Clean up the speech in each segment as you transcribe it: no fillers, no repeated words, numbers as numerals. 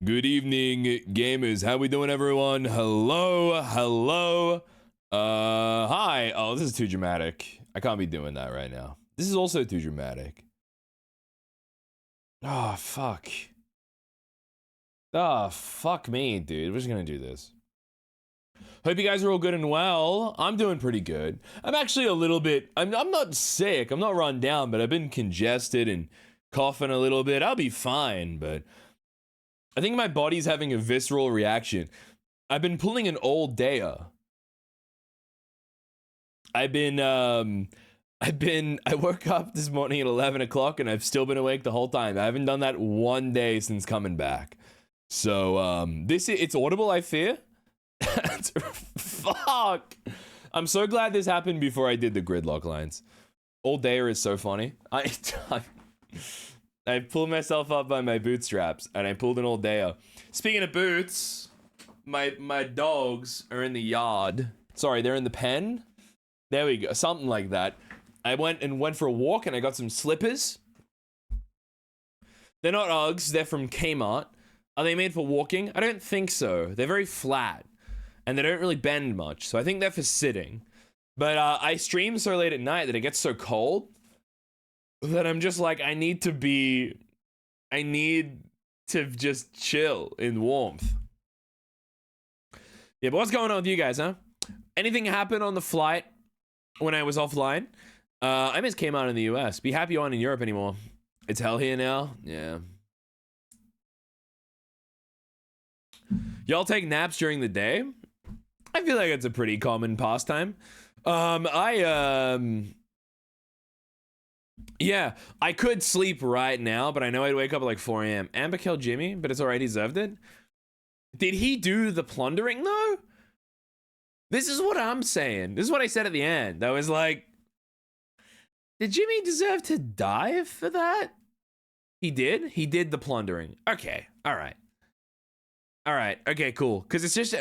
Good evening, gamers. How we doing, everyone? Hello, hello. Hi. Oh, this is too dramatic. I can't be doing that right now. This is also too dramatic. Oh, fuck. Oh, fuck me, dude. We're just gonna do this. Hope you guys are all good and well. I'm doing pretty good. I'm actually a little bit, I'm not sick. I'm not run down, but I've been congested and coughing a little bit. I'll be fine, but I think my body's having a visceral reaction. I've been pulling an old Daya. I woke up this morning at 11 o'clock and I've still been awake the whole time. I haven't done that one day since coming back. So, it's audible, I fear. Fuck. I'm so glad this happened before I did the gridlock lines. Old Daya is so funny. I pulled myself up by my bootstraps and I pulled an old Daya. Speaking of boots, my dogs are in the yard. Sorry, they're in the pen. There we go, something like that. I went for a walk and I got some slippers. They're not Uggs, they're from Kmart. Are they made for walking? I don't think so. They're very flat and they don't really bend much, so I think they're for sitting. But I stream so late at night that it gets so cold that I'm just like, I need to just chill in warmth. Yeah, but what's going on with you guys, huh? Anything happen on the flight when I was offline? I miss Kmart in the US. Be happy you aren't in Europe anymore. It's hell here now. Yeah. Y'all take naps during the day? I feel like it's a pretty common pastime. Yeah, I could sleep right now, but I know I'd wake up at like 4 a.m. Amber killed Jimmy, but it's alright, he deserved it. Did he do the plundering though? This is what I'm saying. This is what I said at the end. I was like, did Jimmy deserve to die for that? He did? He did the plundering. Okay, alright. Alright, okay, cool. Because it's just,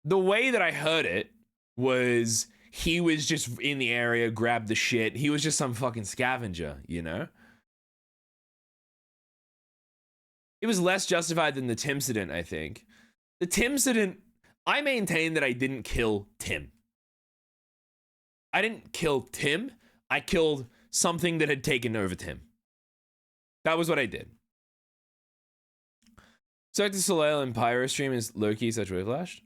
the way that I heard it was he was just in the area, grabbed the shit. He was just some fucking scavenger, you know? It was less justified than the Timcident, I think. The Timcident, I maintain that I didn't kill Tim. I didn't kill Tim. I killed something that had taken over Tim. That was what I did. So to Soleil and Pyro stream is low-key such whiplash.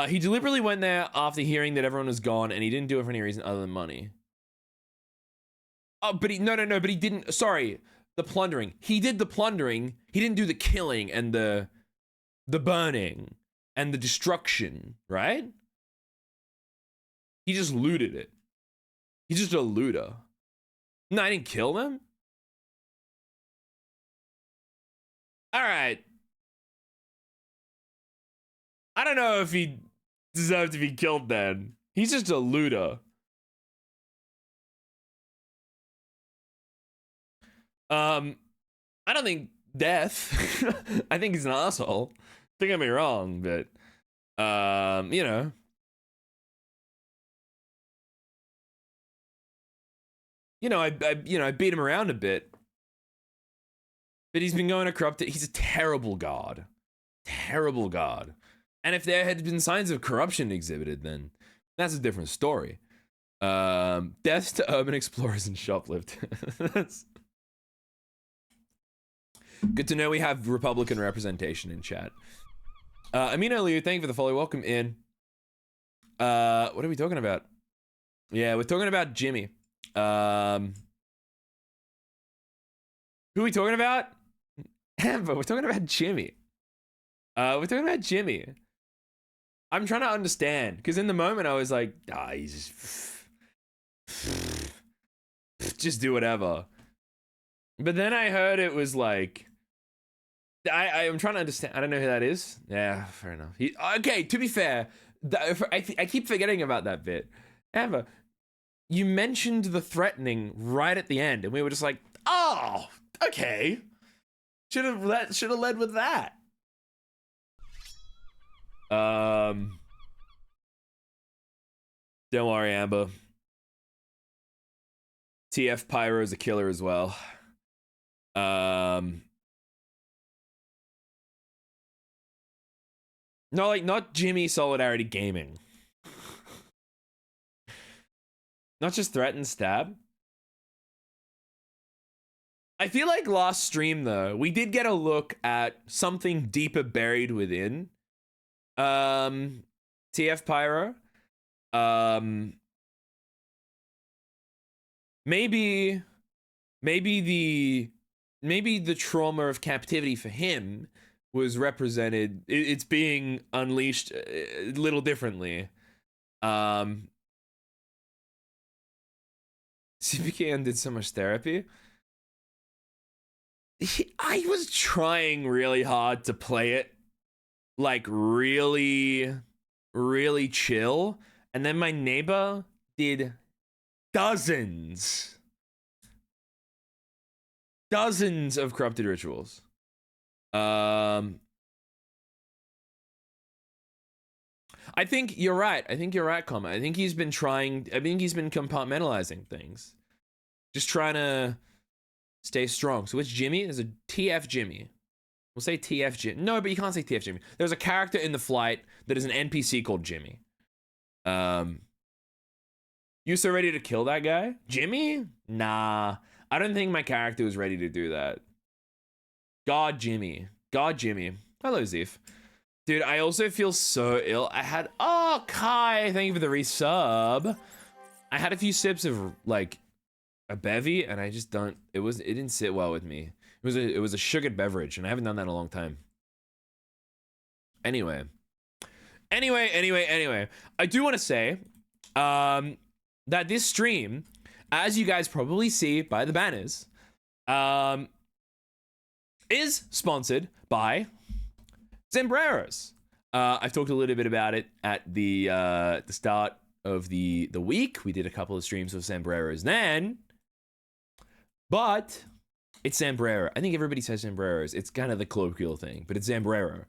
He deliberately went there after hearing that everyone was gone, and he didn't do it for any reason other than money. Oh, but but he didn't. Sorry, the plundering. He did the plundering. He didn't do the killing and the burning and the destruction, right? He just looted it. He's just a looter. No, I didn't kill them. All right. I don't know if he deserved to be killed then. He's just a looter. I don't think death. I think he's an asshole. Don't get me wrong, but you know. I beat him around a bit. But he's been going to corrupt it. He's a terrible god. Terrible god. And if there had been signs of corruption exhibited, then that's a different story. Deaths to urban explorers and shoplifters. Good to know we have Republican representation in chat. Amino Liu, thank you for the follow. Welcome in. What are we talking about? Yeah, we're talking about Jimmy. Who are we talking about? Amber, we're talking about Jimmy. We're talking about Jimmy. I'm trying to understand, because in the moment I was like, he's just do whatever. But then I heard it was like, I'm trying to understand. I don't know who that is. Yeah, fair enough. Okay, to be fair, I keep forgetting about that bit. Amber, you mentioned the threatening right at the end, and we were just like, oh, okay. Should have led with that. Don't worry, Amber. TF Pyro is a killer as well. No, like not Jimmy Solidarity Gaming. Not just threat and stab. I feel like last stream though, we did get a look at something deeper buried within TF Pyro. Maybe the trauma of captivity for him was represented, it's being unleashed a little differently. CPK did so much therapy. I was trying really hard to play it like really chill, and then my neighbor did dozens of corrupted rituals. I think you're right. Comma. I think he's been compartmentalizing things. Just trying to stay strong. So which Jimmy? There's a TF Jimmy. We'll say TF Jimmy. No, but you can't say TF Jimmy. There's a character in the flight that is an NPC called Jimmy. You so ready to kill that guy? Jimmy? Nah. I don't think my character was ready to do that. God Jimmy. Hello, Zeph. Dude, I also feel so ill. Oh, Kai, thank you for the resub. I had a few sips of like a bevy and I just it didn't sit well with me. It was a sugared beverage and I haven't done that in a long time. Anyway. I do want to say that this stream, as you guys probably see by the banners, is sponsored by Zambreros. I've talked a little bit about it at the start of the week. We did a couple of streams with Zambreros then, but it's Zambrero. I think everybody says Zambreros. It's kind of the colloquial thing, but it's Zambrero.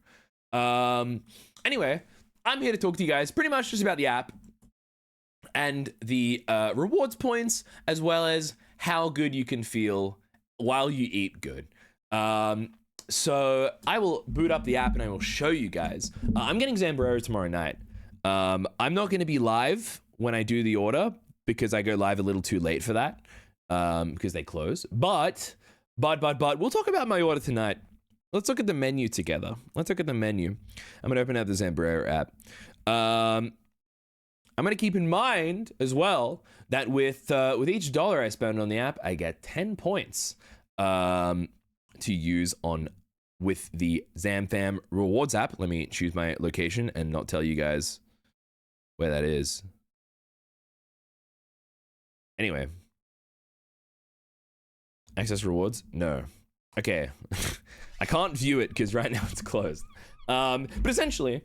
Anyway, I'm here to talk to you guys pretty much just about the app and the rewards points, as well as how good you can feel while you eat good. So I will boot up the app and I will show you guys. I'm getting Zambrero tomorrow night. I'm not going to be live when I do the order because I go live a little too late for that, because they close. But we'll talk about my order tonight. Let's look at the menu together. I'm going to open up the Zambrero app. I'm going to keep in mind as well that with each dollar I spend on the app, I get 10 points to use with the ZamFam rewards app. Let me choose my location and not tell you guys where that is. Anyway. Access rewards? No. Okay. I can't view it because right now it's closed. But essentially,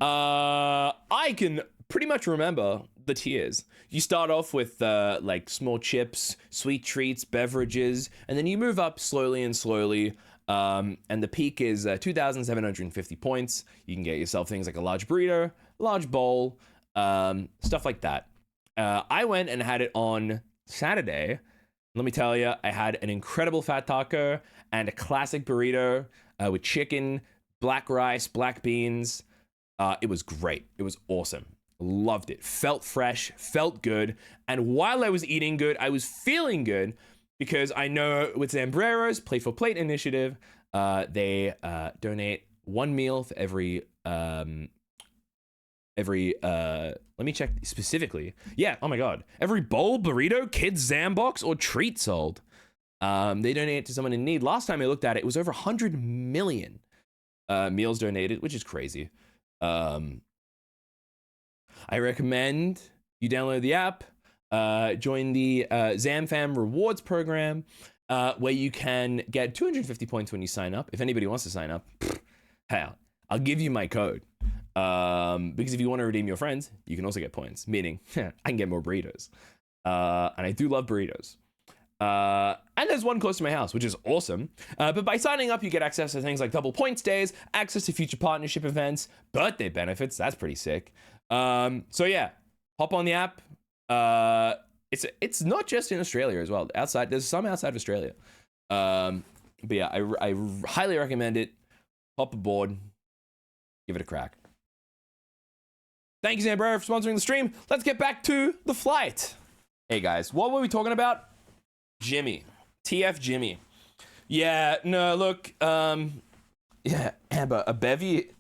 I can pretty much remember the tiers. You start off with like small chips, sweet treats, beverages, and then you move up slowly and slowly. And the peak is 2,750 points. You can get yourself things like a large burrito, large bowl, stuff like that. I went and had it on Saturday. Let me tell you, I had an incredible fat taco and a classic burrito with chicken, black rice, black beans. It was great. It was awesome. Loved it. Felt fresh, felt good. And while I was eating good, I was feeling good because I know with Zambrero's Plate for Plate initiative, they donate one meal for every let me check specifically. Yeah, oh my God. Every bowl, burrito, kids Zambox, or treat sold. They donate to someone in need. Last time I looked at it, it was over 100 million meals donated, which is crazy. I recommend you download the app, join the ZamFam rewards program, where you can get 250 points when you sign up. If anybody wants to sign up, hell, I'll give you my code. Because if you want to redeem your friends, you can also get points, meaning I can get more burritos. And I do love burritos. And there's one close to my house, which is awesome. But by signing up, you get access to things like double points days, access to future partnership events, birthday benefits. That's pretty sick. So yeah, hop on the app. It's not just in Australia as well. There's some outside of Australia. But yeah, I highly recommend it. Hop aboard, give it a crack. Thank you, Zambro, for sponsoring the stream. Let's get back to the flight. Hey guys, what were we talking about? Jimmy, TF Jimmy. Yeah, no, look, yeah, Amber, a bevy.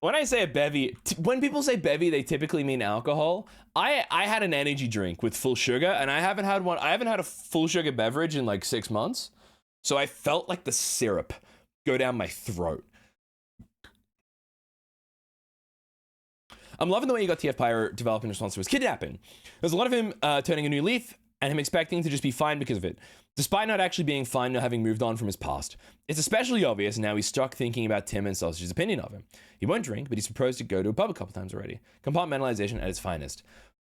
When I say a bevy, when people say bevy, they typically mean alcohol. I had an energy drink with full sugar, and I haven't had a full sugar beverage in like 6 months. So I felt like the syrup go down my throat. I'm loving the way you got TF Pyro develop in response to his kidnapping. There's a lot of him turning a new leaf and him expecting to just be fine because of it, despite not actually being fine nor having moved on from his past. It's especially obvious now he's stuck thinking about Tim and Sausage's opinion of him. He won't drink, but he's proposed to go to a pub a couple times already. Compartmentalization at its finest.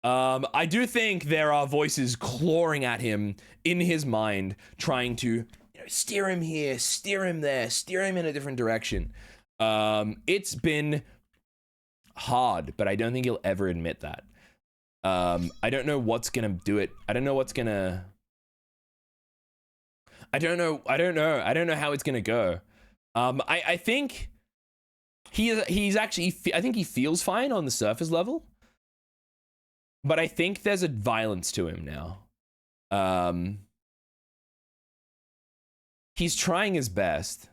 I do think there are voices clawing at him in his mind, trying to steer him here, steer him there, steer him in a different direction. It's been hard, but I don't think he'll ever admit that. I don't know what's gonna do it. I don't know how it's gonna go. I think he's actually, I think he feels fine on the surface level, but I think there's a violence to him now. He's trying his best,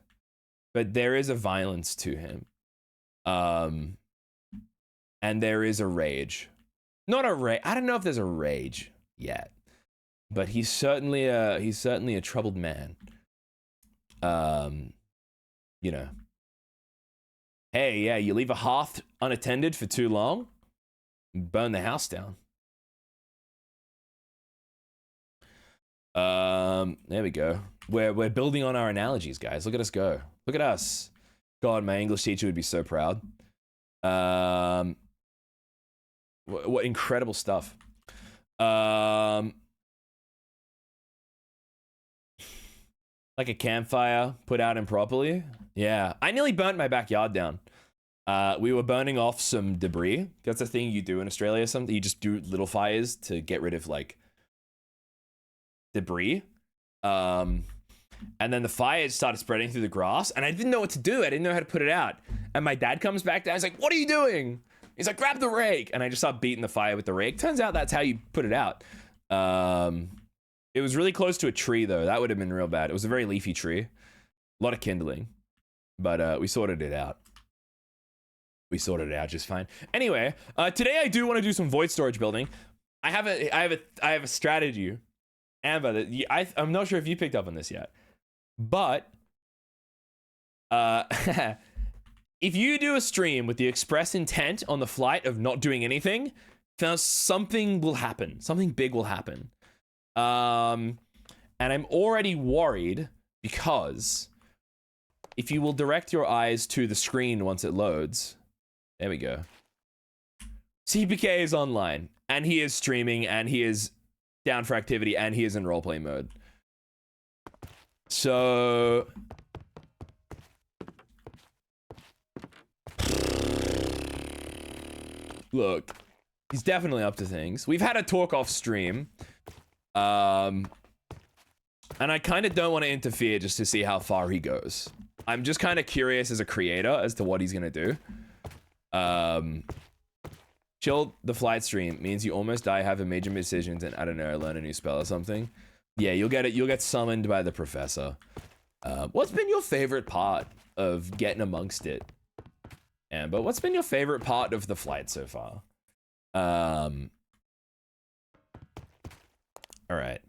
but there is a violence to him. And there is a rage. Not a rage. I don't know if there's a rage yet, but he's certainly a troubled man. You know. Hey, yeah, you leave a hearth unattended for too long, burn the house down. There we go. We're building on our analogies, guys. Look at us go. Look at us. God, my English teacher would be so proud. What incredible stuff. Like a campfire put out improperly. Yeah, I nearly burnt my backyard down. We were burning off some debris. That's a thing you do in Australia. Something you just do little fires to get rid of like debris. And then the fire started spreading through the grass, and I didn't know what to do. I didn't know how to put it out. And my dad comes back down. He's like, "What are you doing?" He's like, "Grab the rake." And I just started beating the fire with the rake. Turns out that's how you put it out. It was really close to a tree, though. That would have been real bad. It was a very leafy tree. A lot of kindling. But we sorted it out. We sorted it out just fine. Anyway, today I do want to do some void storage building. I have a strategy, Amber, that I'm not sure if you picked up on this yet. But if you do a stream with the express intent on the flight of not doing anything, then something will happen. Something big will happen. And I'm already worried because if you will direct your eyes to the screen once it loads, there we go. CPK is online, and he is streaming, and he is down for activity, and he is in roleplay mode. So look, he's definitely up to things. We've had a talk off stream. And I kind of don't want to interfere just to see how far he goes. I'm just kind of curious as a creator as to what he's gonna do. Chill the flight stream means you almost die, have a major decisions, and I don't know, learn a new spell or something. Yeah, you'll get summoned by the professor. What's been your favorite part of getting amongst it, Amber? What's been your favorite part of the flight so far? All right.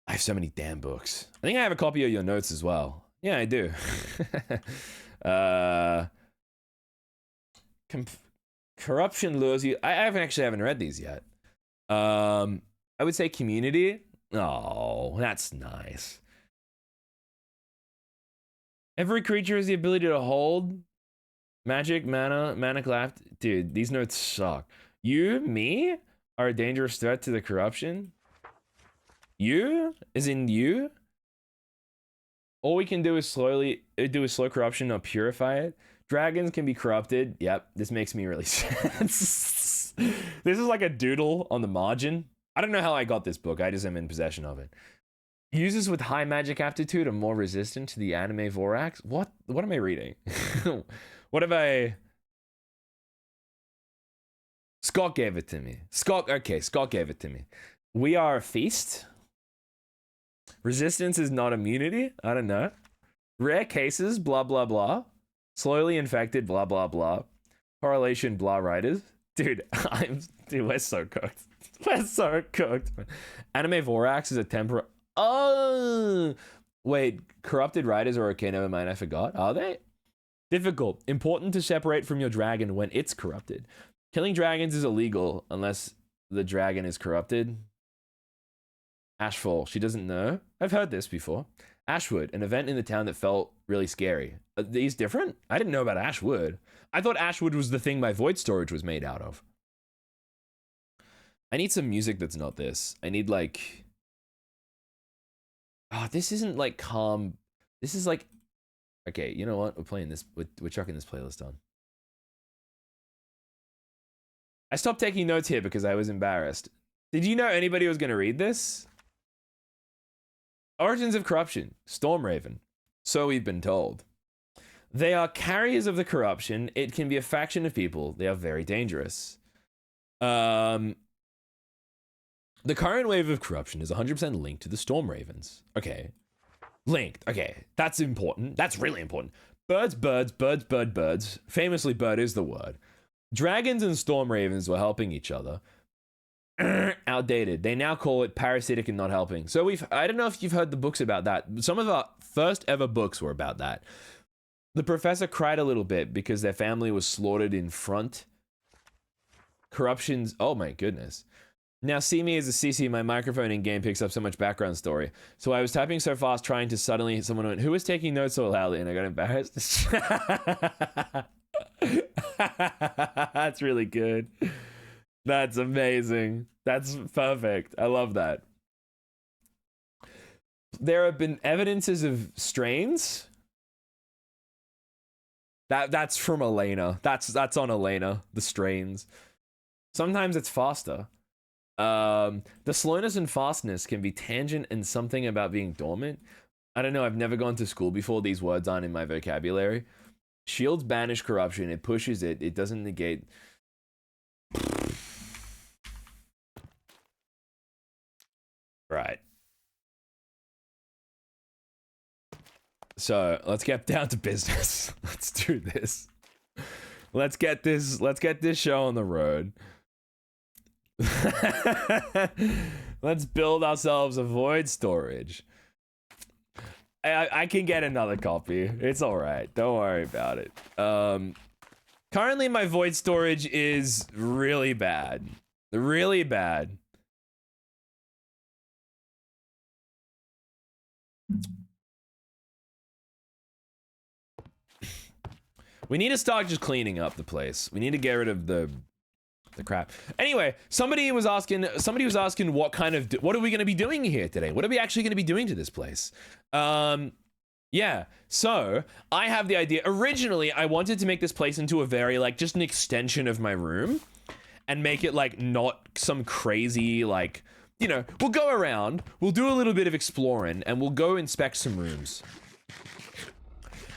I have so many damn books. I think I have a copy of your notes as well. Yeah, I do. Corruption lures you. I haven't read these yet. I would say community. Oh, that's nice. Every creature has the ability to hold magic, mana collapse. Dude, these notes suck. You, me, are a dangerous threat to the corruption. You? As in you? All we can do is slow corruption, not purify it. Dragons can be corrupted. Yep, this makes me really sad. This is like a doodle on the margin. I don't know how I got this book. I just am in possession of it. Users with high magic aptitude are more resistant to the anime Vorax. What am I reading? What have I... Scott gave it to me. Scott gave it to me. We are a feast. Resistance is not immunity. I don't know. Rare cases, blah, blah, blah. Slowly infected, blah, blah, blah. Correlation, blah, writers. Dude, we're so cooked. We're so cooked. Anime Vorax is a temper... Oh! Wait, corrupted writers are okay, never mind, I forgot. Are they? Difficult. Important to separate from your dragon when it's corrupted. Killing dragons is illegal unless the dragon is corrupted. Ashfall, she doesn't know. I've heard this before. Ashwood, an event in the town that felt really scary. Are these different? I didn't know about Ashwood. I thought Ashwood was the thing my void storage was made out of. I need some music that's not this. I need like... Oh, this isn't like calm. This is like... Okay, you know what? We're playing this. We're chucking this playlist on. I stopped taking notes here because I was embarrassed. Did you know anybody was going to read this? Origins of corruption. Stormraven. So we've been told. They are carriers of the corruption. It can be a faction of people. They are very dangerous. The current wave of corruption is 100% linked to the Stormravens. Okay. Linked. Okay. That's important. That's really important. Birds. Famously, bird is the word. Dragons and Stormravens were helping each other. Outdated. They now call it parasitic and not helping. So I don't know if you've heard the books about that. Some of our first ever books were about that. The professor cried a little bit because their family was slaughtered in front. Corruptions. Oh my goodness. Now see me as a CC, my microphone in game picks up so much background story. So I was typing so fast trying to suddenly hit someone went, who was taking notes so loudly? And I got embarrassed. That's really good. That's amazing. That's perfect. I love that. There have been evidences of strains. That's from Elena. That's on Elena, the strains. Sometimes it's faster. The slowness and fastness can be tangent and something about being dormant. I don't know, I've never gone to school before. These words aren't in my vocabulary. Shields banish corruption. It pushes it. It doesn't negate. Right. So let's get down to business. Let's do this. Let's get this show on the road. Let's build ourselves a void storage. I can get another copy. It's all right. Don't worry about it. Currently my void storage is really bad. Really bad. We need to start just cleaning up the place. We need to get rid of the crap. Anyway, somebody was asking what are we going to be doing here today? What are we actually going to be doing to this place? Yeah, so I have the idea. Originally, I wanted to make this place into a very, like, just an extension of my room and make it, like, not some crazy, like, you know, we'll go around, we'll do a little bit of exploring, and we'll go inspect some rooms.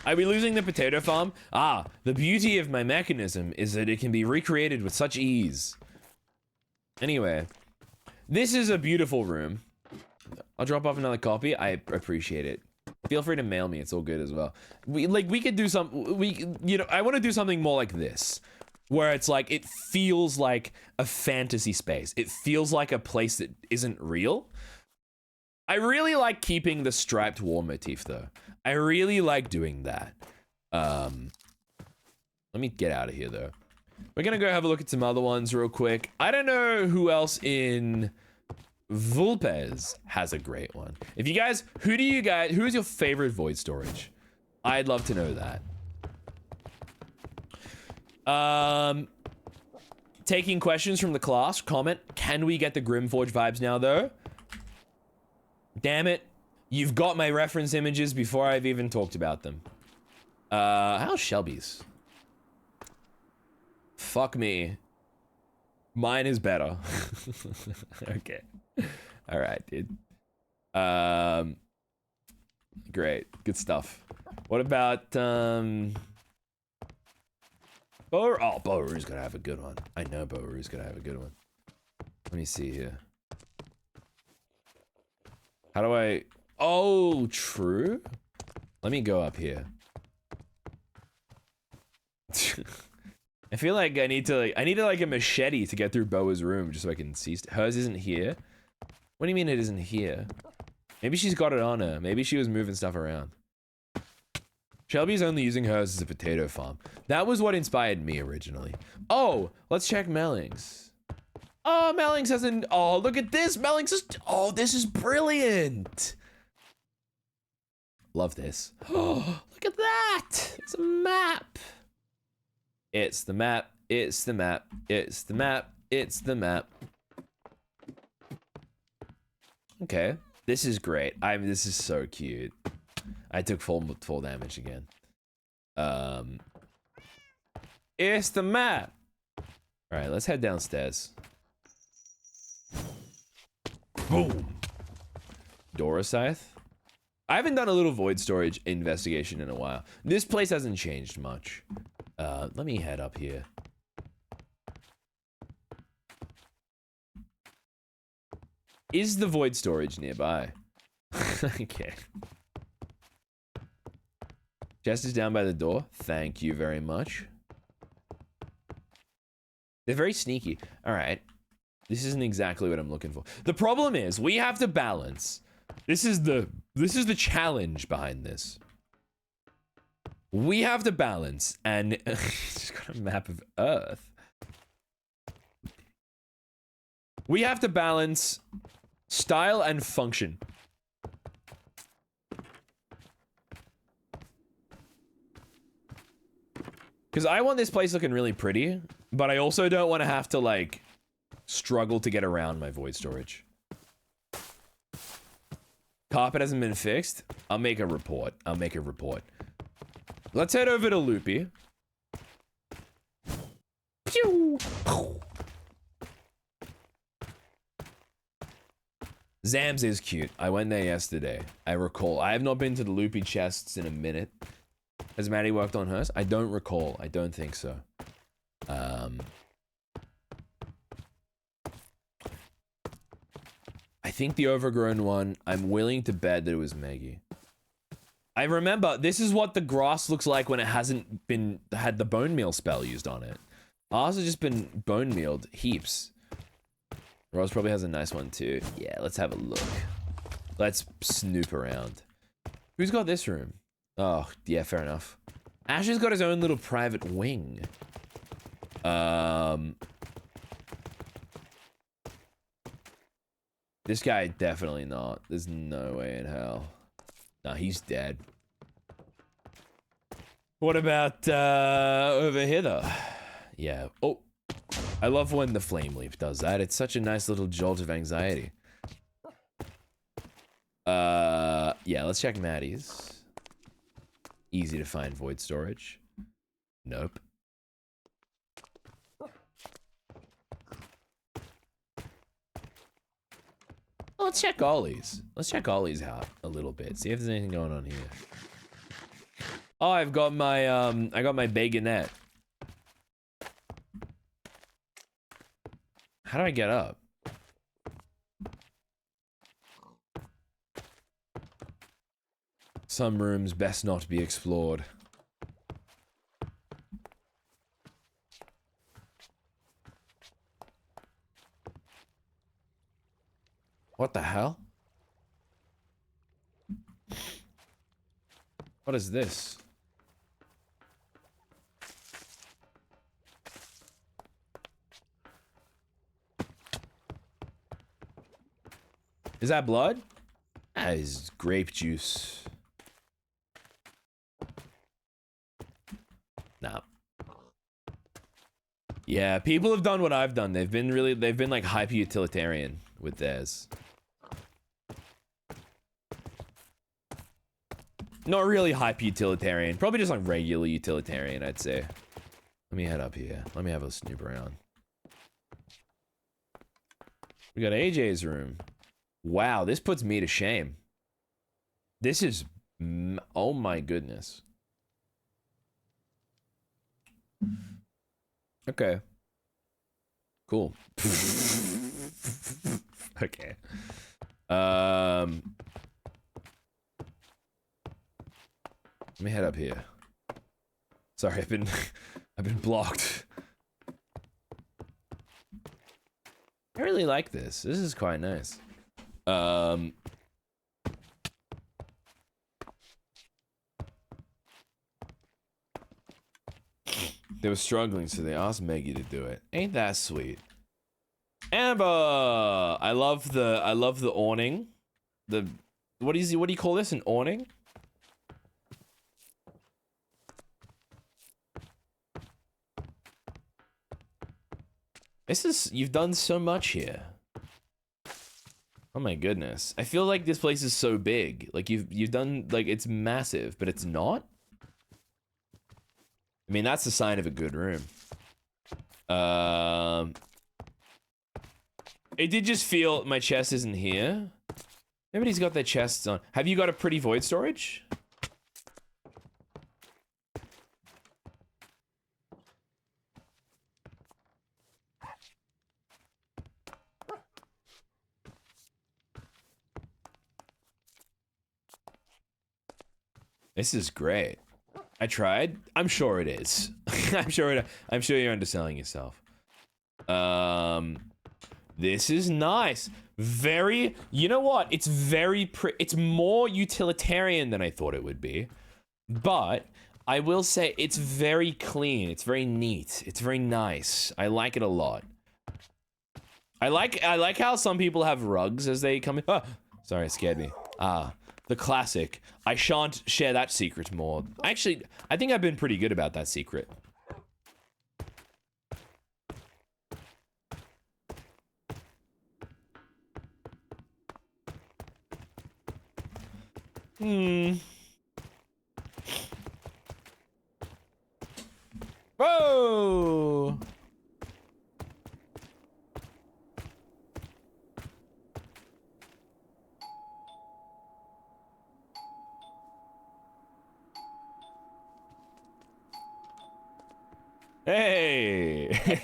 Are we losing the potato farm? Ah, the beauty of my mechanism is that it can be recreated with such ease. Anyway, this is a beautiful room. I'll drop off another copy. I appreciate it. Feel free to mail me. It's all good as well. We could do I want to do something more like this, where it's like, it feels like a fantasy space. It feels like a place that isn't real. I really like keeping the striped wall motif though. I really like doing that. Let me get out of here though. We're gonna go have a look at some other ones real quick. I don't know who else in Vulpes has a great one. If you guys, who's your favorite void storage? I'd love to know that. Taking questions from the class, comment, can we get the Grimforge vibes now though? Damn it. You've got my reference images before I've even talked about them. How's Shelby's? Fuck me. Mine is better. Okay. Alright, dude. Great. Good stuff. What about, Bo? Oh, Bo-Roo's gonna have a good one. I know Bo-Roo's gonna have a good one. Let me see here. How do I... Oh, true. Let me go up here. I feel like I need to like a machete to get through Boa's room just so I can see. Hers isn't here. What do you mean it isn't here? Maybe she's got it on her. Maybe she was moving stuff around. Shelby's only using hers as a potato farm. That was what inspired me originally. Oh, let's check Mellings. Oh, Mellings hasn't. Oh, look at this. Mellings is. Oh, this is brilliant. Love this. Oh, look at that. It's a map. It's the map. It's the map. It's the map. It's the map. Okay. This is great. This is so cute. I took full damage again. It's the map. All right, let's head downstairs. Boom. Dora Scythe. I haven't done a little void storage investigation in a while. This place hasn't changed much. Let me head up here. Is the void storage nearby? Okay. Chest is down by the door. Thank you very much. They're very sneaky. All right. This isn't exactly what I'm looking for. The problem is we have to balance. This is the challenge behind this. We have to balance, and just got a map of Earth. We have to balance style and function. Because I want this place looking really pretty, but I also don't want to have to, like, struggle to get around my void storage. Carpet hasn't been fixed. I'll make a report. Let's head over to Loopy. Pew! Zams is cute. I went there yesterday. I recall. I have not been to the Loopy chests in a minute. Has Maddie worked on hers? I don't recall. I don't think so. I think the overgrown one, I'm willing to bet that it was Maggie. I remember, this is what the grass looks like when it hasn't had the bone meal spell used on it. Ours has just been bone mealed heaps. Rose probably has a nice one too. Yeah, let's have a look. Let's snoop around. Who's got this room? Oh, yeah, fair enough. Asher's got his own little private wing. This guy, definitely not. There's no way in hell. Nah, he's dead. What about, over here, though? Yeah. Oh. I love when the flame leaf does that. It's such a nice little jolt of anxiety. Yeah, let's check Maddie's. Easy to find void storage. Nope. Well, let's check Ollie's. Let's check Ollie's out a little bit. See if there's anything going on here. Oh, I've got my, I got my bagonette. How do I get up? Some rooms best not be explored. What the hell? What is this? Is that blood? That is grape juice. Nah. Yeah, people have done what I've done. They've been like hyper utilitarian with theirs. Not really hyper utilitarian. Probably just like regular utilitarian, I'd say. Let me head up here. Let me have a snoop around. We got AJ's room. Wow, this puts me to shame. This is... oh my goodness. Okay. Cool. Okay. Let me head up here. Sorry, I've been blocked. I really like this. This is quite nice. They were struggling, so they asked Maggie to do it. Ain't that sweet? Amber! I love the awning. What do you call this? An awning? You've done so much here. Oh my goodness. I feel like this place is so big. Like you've done, like, it's massive, but it's not. I mean, that's the sign of a good room. It did just feel my chest isn't here. Everybody's got their chests on. Have you got a pretty void storage? This is great. I tried. I'm sure it is. I'm sure you're underselling yourself. This is nice. Very, you know what? It's it's more utilitarian than I thought it would be. But I will say it's very clean. It's very neat. It's very nice. I like it a lot. I like how some people have rugs as they come in. Oh, sorry, it scared me. The classic. I shan't share that secret more. Actually, I think I've been pretty good about that secret. Whoa! Hey!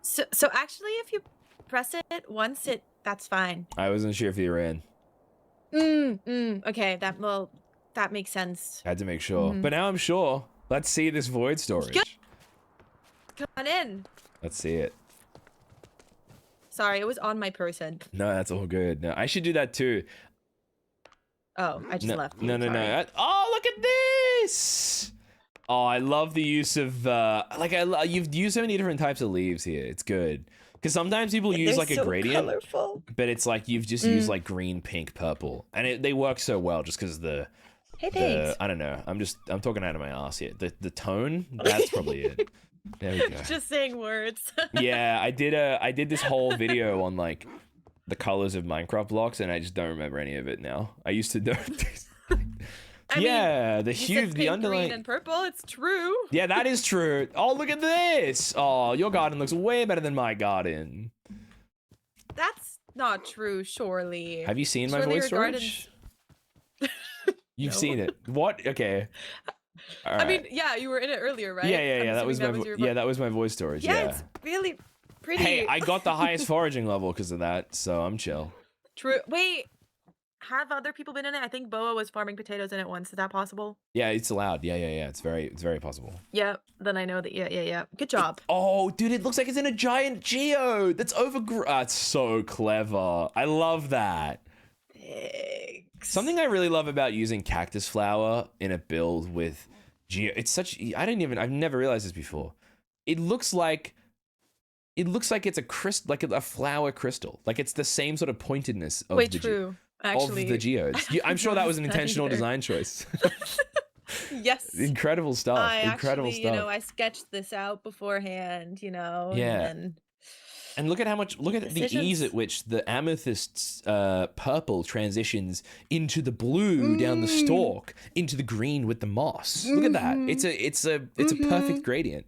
So actually, if you press it once, that's fine. I wasn't sure if you were in. Okay, that makes sense. I had to make sure. But now I'm sure. Let's see this void storage. Come on in. Let's see it. Sorry, it was on my person. No, that's all good. No, I should do that too. Oh, I just left. No. Oh, look at this! Oh, I love the use of you've used so many different types of leaves here. It's good. Because sometimes people use like a gradient, colorful. But it's like you've just used like green, pink, purple, and they work so well just because the I don't know. I'm talking out of my ass here. The tone, that's probably it. There we go. Just saying words. Yeah, I did this whole video on like the colors of Minecraft blocks, and I just don't remember any of it now. I used to know. Yeah, the hue, the underlying green and purple. It's true. Yeah, that is true. Oh, look at this. Oh, your garden looks way better than my garden. That's not true, surely. Have you seen my void storage? You've seen it. What? Okay. All right. I mean, yeah, you were in it earlier, right? Yeah. That was my void storage. Yeah, it's really pretty. Hey, I got the highest foraging level because of that, so I'm chill. True. Wait. Have other people been in it? I think Boa was farming potatoes in it once. Is that possible? Yeah, it's allowed. Yeah. It's very possible. Yeah. Then I know that. Yeah. Good job. Oh, dude, it looks like it's in a giant geode. That's That's so clever. I love that. Thanks. Something I really love about using cactus flower in a build with geo. It's such. I've never realized this before. It looks like it's a crystal, like a flower crystal. Like it's the same sort of pointedness of Actually, of the geodes. I'm sure that was an intentional design choice. Yes. Incredible stuff. Incredible stuff. I sketched this out beforehand, Yeah. And look at the ease at which the amethyst's purple transitions into the blue down the stalk, into the green with the moss. Look at that. It's a perfect gradient.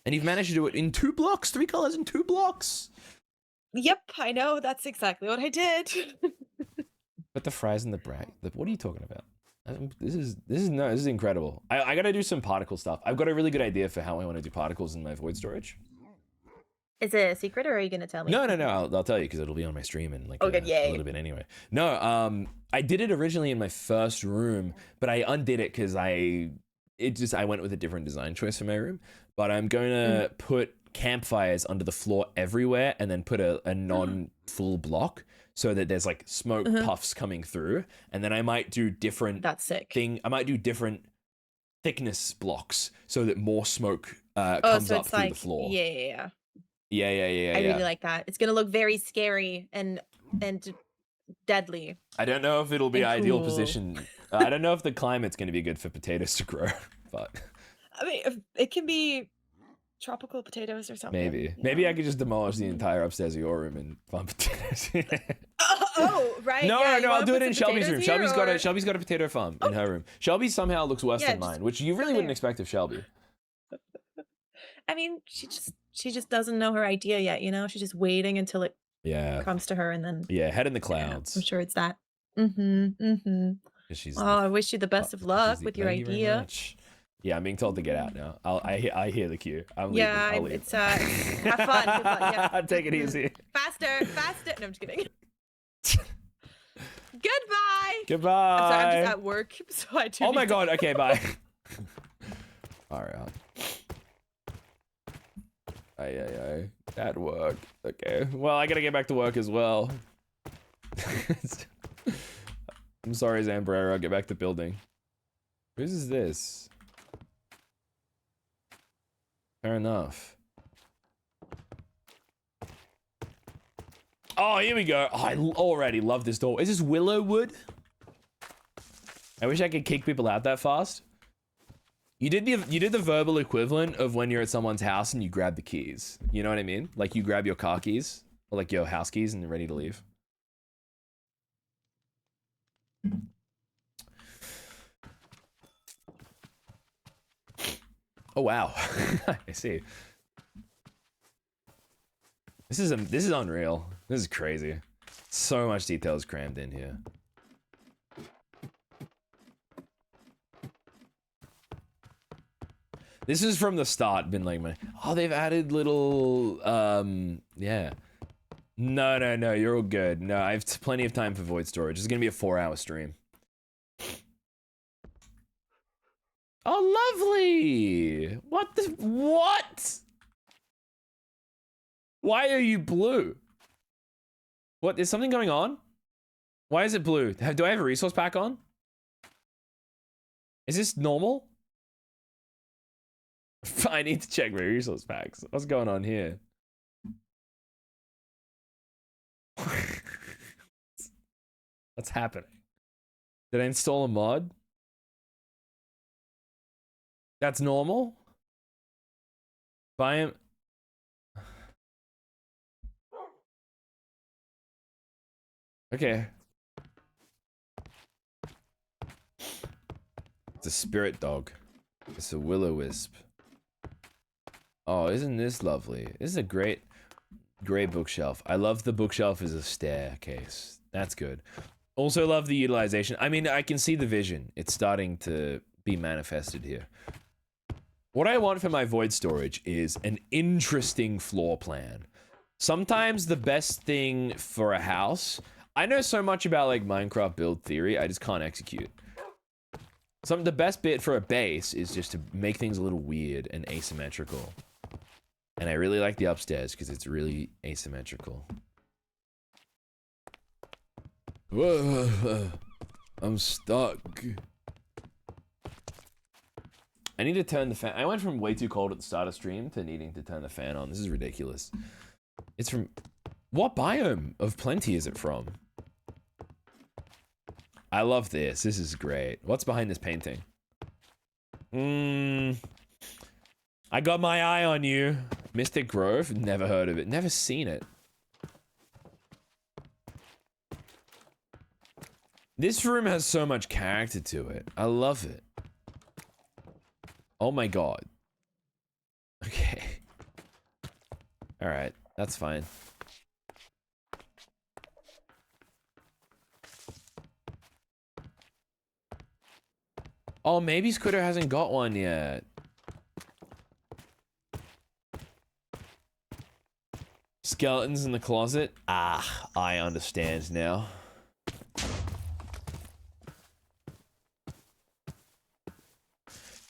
And you've managed to do it in 2 blocks, 3 colors in 2 blocks. Yep, I know. That's exactly what I did. But the fries and the brag. What are you talking about? This is incredible. I gotta do some particle stuff. I've got a really good idea for how I want to do particles in my void storage. Is it a secret, or are you gonna tell me? No. I'll tell you because it'll be on my stream in like Oh, good, a yay. little bit anyway. No, I did it originally in my first room, but I undid it because I went with a different design choice for my room. But I'm going to put campfires under the floor everywhere, and then put a non-full block so that there's like smoke puffs coming through, and then I might do different. That's sick. I might do different thickness blocks so that more smoke comes up through the floor. Yeah. Yeah. I really like that. It's gonna look very scary and deadly. I don't know if it'll be And ideal cool. position. I don't know if the climate's going to be good for potatoes to grow, but I mean, it can be tropical potatoes or something. Maybe I could just demolish the entire upstairs of your room and farm potatoes. Right. No, yeah, I'll do it in Shelby's room. Shelby's got a potato farm in her room. Shelby somehow looks worse than mine, which you really wouldn't expect of Shelby. I mean, she just doesn't know her idea yet, you know? She's just waiting until it comes to her, and then head in the clouds. I'm sure it's that. She's I wish you the best of luck with your Thank you very idea. much. Yeah, I'm being told to get out now. I hear the cue. I'm leaving. Yeah, I'll leave. it's have fun. Good fun. Yeah. Take it easy. Faster. No, I'm just kidding. Goodbye. Goodbye. I'm sorry, I'm just at work, so I do. Oh my god. Okay, bye. All right. Aye. At work. Okay. Well, I gotta get back to work as well. I'm sorry, Zambrero. I'll get back to building. Whose is this? Fair enough. Oh, here we go. Oh, I already love this door. Is this willow wood? I wish I could kick people out that fast. You did the verbal equivalent of when you're at someone's house and you grab the keys. You know what I mean? Like you grab your car keys or like your house keys and you're ready to leave. Oh wow. I see. This is unreal. This is crazy. So much detail is crammed in here. This is from the start been like oh, they've added little yeah. No, you're all good. No, I have plenty of time for void storage. It's gonna be a 4-hour stream. Oh, lovely! What? Why are you blue? What, is something going on? Why is it blue? Do I have a resource pack on? Is this normal? I need to check my resource packs. What's going on here? What's happening? Did I install a mod? That's normal? Buy Okay. It's a spirit dog. It's a will-o-wisp. Oh, isn't this lovely? This is a great bookshelf. I love the bookshelf as a staircase. That's good. Also love the utilization. I mean, I can see the vision. It's starting to be manifested here. What I want for my void storage is an interesting floor plan. Sometimes the best thing for a house, I know so much about like Minecraft build theory, I just can't execute. The best bit for a base is just to make things a little weird and asymmetrical. And I really like the upstairs because it's really asymmetrical. Whoa, I'm stuck. I need to turn the fan. I went from way too cold at the start of stream to needing to turn the fan on. This is ridiculous. It's from... What biome of plenty is it from? I love this. This is great. What's behind this painting? I got my eye on you. Mystic Grove? Never heard of it. Never seen it. This room has so much character to it. I love it. Oh my god. Okay. Alright, that's fine. Oh, maybe Squiddo hasn't got one yet. Skeletons in the closet. Ah, I understand now.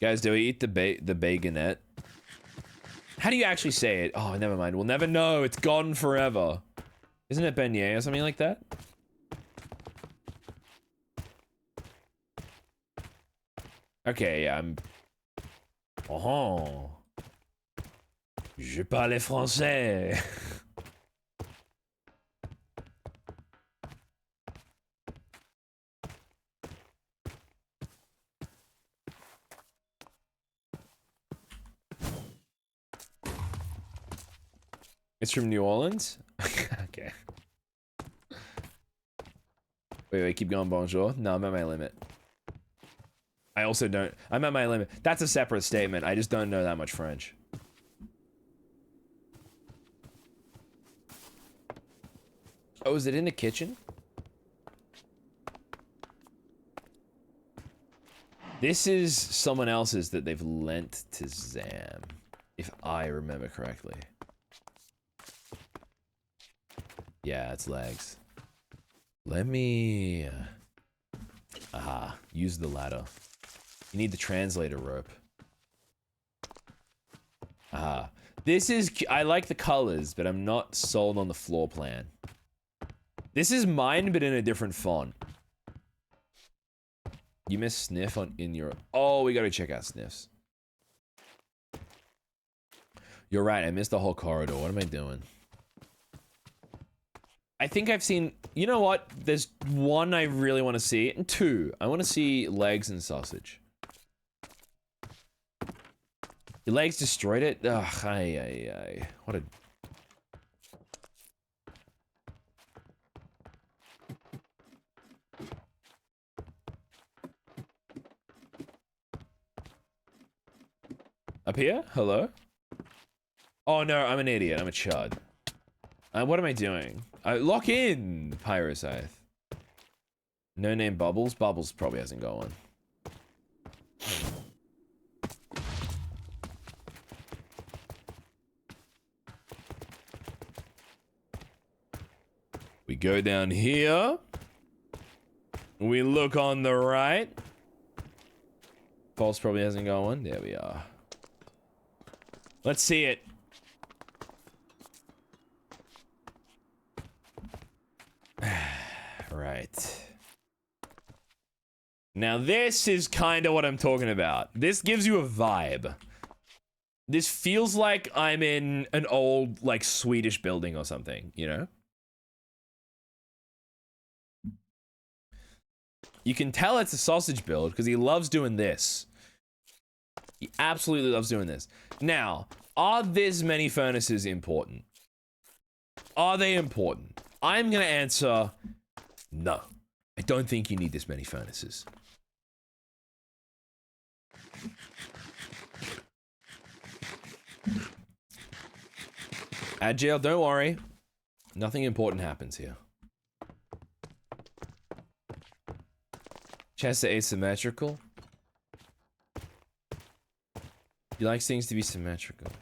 Guys, do we eat the baconette? How do you actually say it? Oh, never mind. We'll never know. It's gone forever. Isn't it beignet or something like that? Okay, yeah, I'm... Oh. Je parle français. It's from New Orleans? Okay. Wait, keep going, bonjour. No, I'm at my limit. I also don't... I'm at my limit. That's a separate statement. I just don't know that much French. Oh, is it in the kitchen? This is someone else's that they've lent to Zam, if I remember correctly. Yeah, it's legs. Let me... Aha, use the ladder. You need the translator rope. Aha. This is... I like the colors, but I'm not sold on the floor plan. This is mine, but in a different font. You missed Sniff in your... Oh, we gotta check out Sniffs. You're right, I missed the whole corridor. What am I doing? I think I've seen... You know what? There's one I really want to see, and two. I want to see legs and sausage. Your legs destroyed it? Ugh, ay. What a... Up here? Hello? Oh no, I'm an idiot. I'm a chud. What am I doing? Lock in, Pyroscythe. No name Bubbles? Bubbles probably hasn't got one. We go down here. We look on the right. False probably hasn't got one. There we are. Let's see it. Right. Now this is kind of what I'm talking about. This gives you a vibe. This feels like I'm in an old, like, Swedish building or something, you know? You can tell it's a sausage build because he loves doing this. He absolutely loves doing this. Now, are this many furnaces important? Are they important? I'm gonna answer no. I don't think you need this many furnaces. Agile, don't worry. Nothing important happens here. Chest are asymmetrical. He likes things to be symmetrical.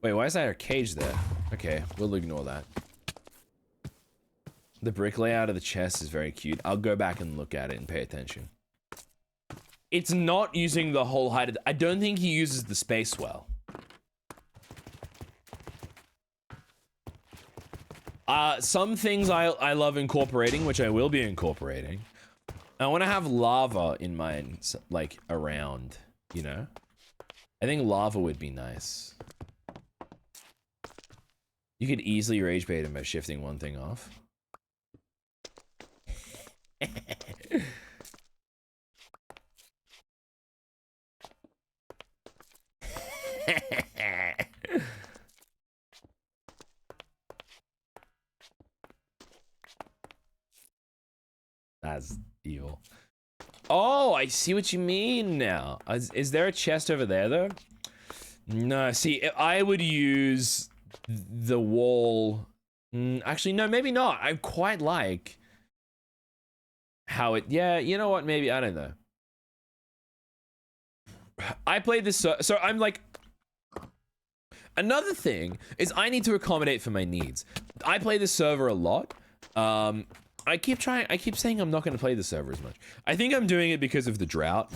Wait, why is that a cage there? Okay, we'll ignore that. The brick layout of the chest is very cute. I'll go back and look at it and pay attention. It's not using the whole height of the... I don't think he uses the space well. Some things I love incorporating, which I will be incorporating. I want to have lava in mine, like, around, you know? I think lava would be nice. You could easily rage bait him by shifting one thing off. That's evil. Oh, I see what you mean now. Is there a chest over there, though? No, see, I would use the wall... Actually, no, maybe not. I quite like how it... Yeah, you know what? Maybe. I don't know. I played this... So I'm like... Another thing is I need to accommodate for my needs. I play this server a lot. I keep saying I'm not going to play the server as much. I think I'm doing it because of the drought.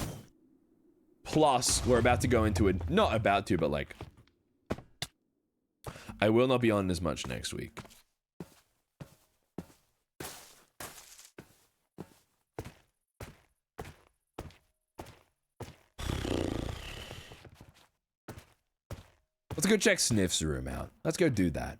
Plus, we're about to go into it. Not about to, but like... I will not be on as much next week. Let's go check Sniff's room out. Let's go do that.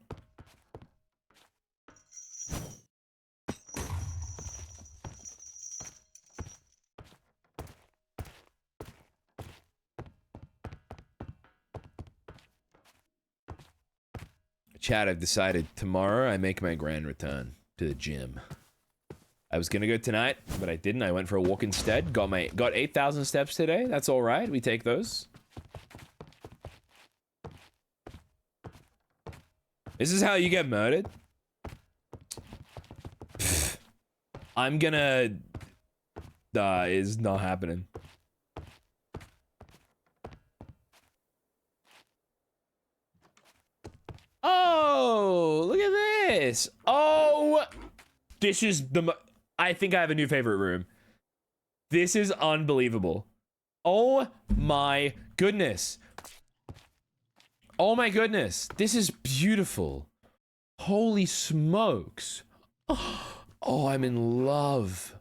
Chat, I've decided tomorrow I make my grand return to the gym. I was gonna go tonight, but I didn't. I went for a walk instead. Got 8,000 steps today. That's all right. We take those. This is how you get murdered. I'm gonna... is not happening. Oh, look at this. Oh, this is the... I think I have a new favorite room. This is unbelievable. Oh my goodness. Oh my goodness. This is beautiful. Holy smokes. Oh, I'm in love.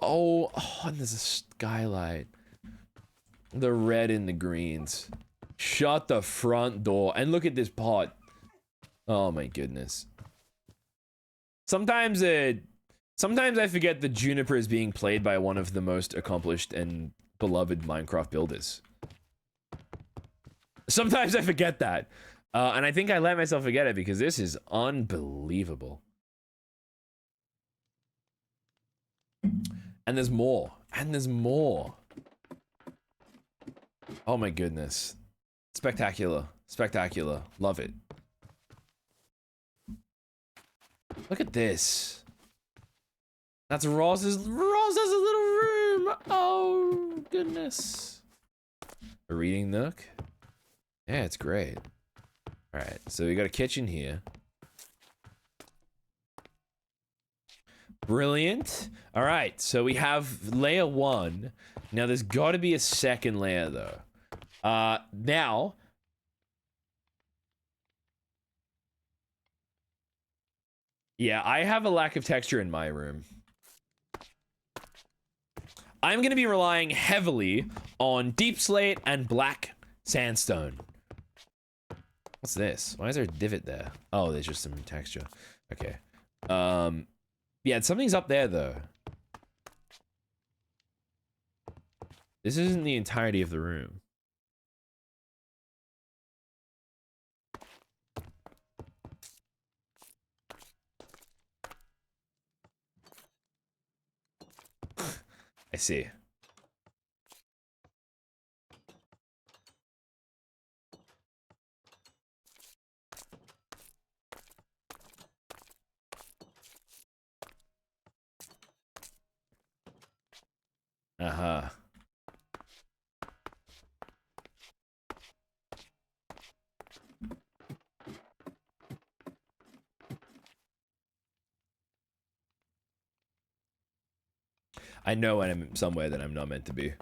Oh, and there's a skylight. The red and the greens. Shut the front door. And look at this pot. Oh my goodness. Sometimes I forget that Juniper is being played by one of the most accomplished and beloved Minecraft builders. Sometimes I forget that. And I think I let myself forget it because this is unbelievable. And there's more. And there's more. Oh my goodness. Spectacular. Spectacular. Love it. Look at this. That's Roz's. Roz has a little room. Oh, goodness. A reading nook. Yeah, it's great. Alright, so we got a kitchen here. Brilliant. Alright, so we have layer 1. Now, there's got to be a second layer, though. Now... Yeah, I have a lack of texture in my room. I'm going to be relying heavily on deep slate and black sandstone. What's this? Why is there a divot there? Oh, there's just some texture. Okay. Yeah, something's up there, though. This isn't the entirety of the room. I see. Uh-huh. I know when I'm somewhere that I'm not meant to be.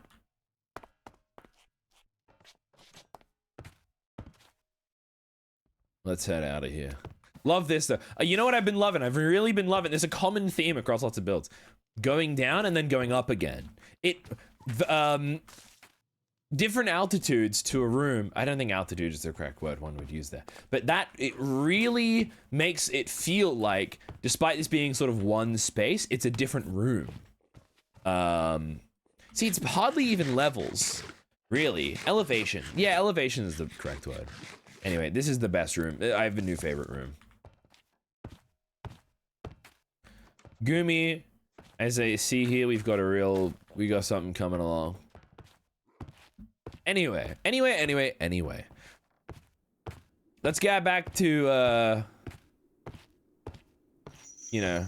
Let's head out of here. Love this though. You know what I've been loving? I've really been loving. There's a common theme across lots of builds. Going down and then going up again. Different altitudes to a room. I don't think altitude is the correct word one would use there. But it really makes it feel like, despite this being sort of one space, it's a different room. See, it's hardly even levels, really. Elevation. Yeah, elevation is the correct word. Anyway, this is the best room. I have a new favorite room. Gumi, as I see here, we got something coming along. Anyway. Let's get back to, you know,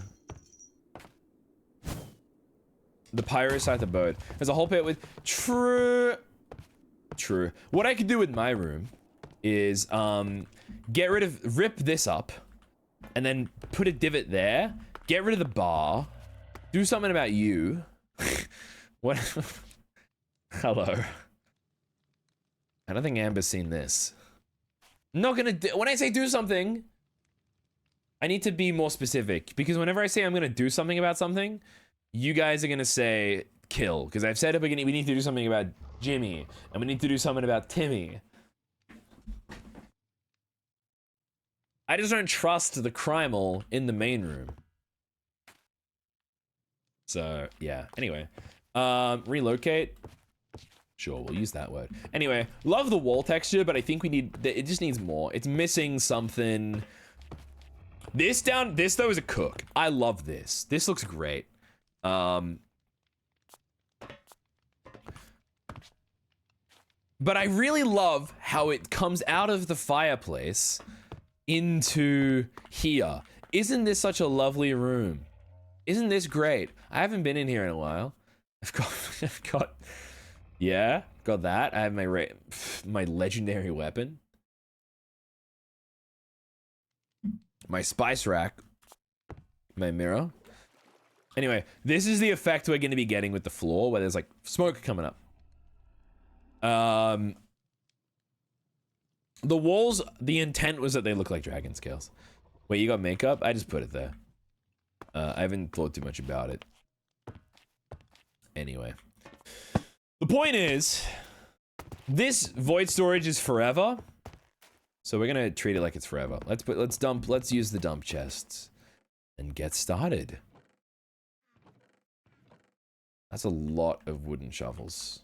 The pyrocyte the boat. There's a whole pit with true. What I could do with my room is rip this up and then put a divot there, get rid of the bar, do something about you. What? Hello. I don't think Amber's seen this. I'm not gonna when I say do something, I need to be more specific, because whenever I say I'm gonna do something about something, you guys are gonna say kill, because I've said at the beginning we need to do something about Jimmy, and we need to do something about Timmy. I just don't trust the criminal in the main room. So, yeah. Anyway. Relocate. Sure, we'll use that word. Anyway, love the wall texture, but I think we need... It just needs more. It's missing something. This though is a cook. I love this. This looks great. But I really love how it comes out of the fireplace into here. Isn't this such a lovely room? Isn't this great? I haven't been in here in a while. I've got yeah, got that. I have my legendary weapon. My spice rack. My mirror. Anyway, this is the effect we're going to be getting with the floor, where there's like smoke coming up. The walls, the intent was that they look like dragon scales. Wait, you got makeup? I just put it there. I haven't thought too much about it. Anyway. The point is, this void storage is forever. So we're gonna treat it like it's forever. Let's use the dump chests and get started. That's a lot of wooden shovels.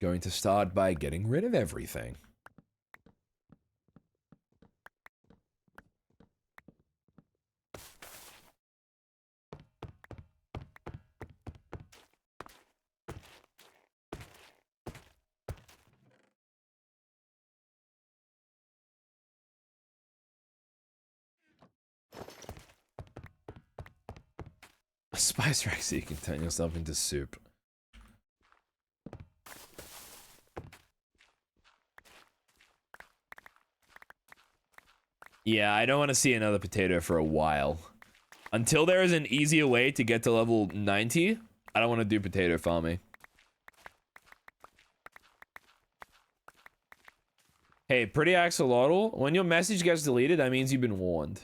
Going to start by getting rid of everything. A spice rack so you can turn yourself into soup. Yeah, I don't want to see another potato for a while. Until there is an easier way to get to level 90, I don't want to do potato farming. Hey, pretty axolotl, when your message gets deleted, that means you've been warned.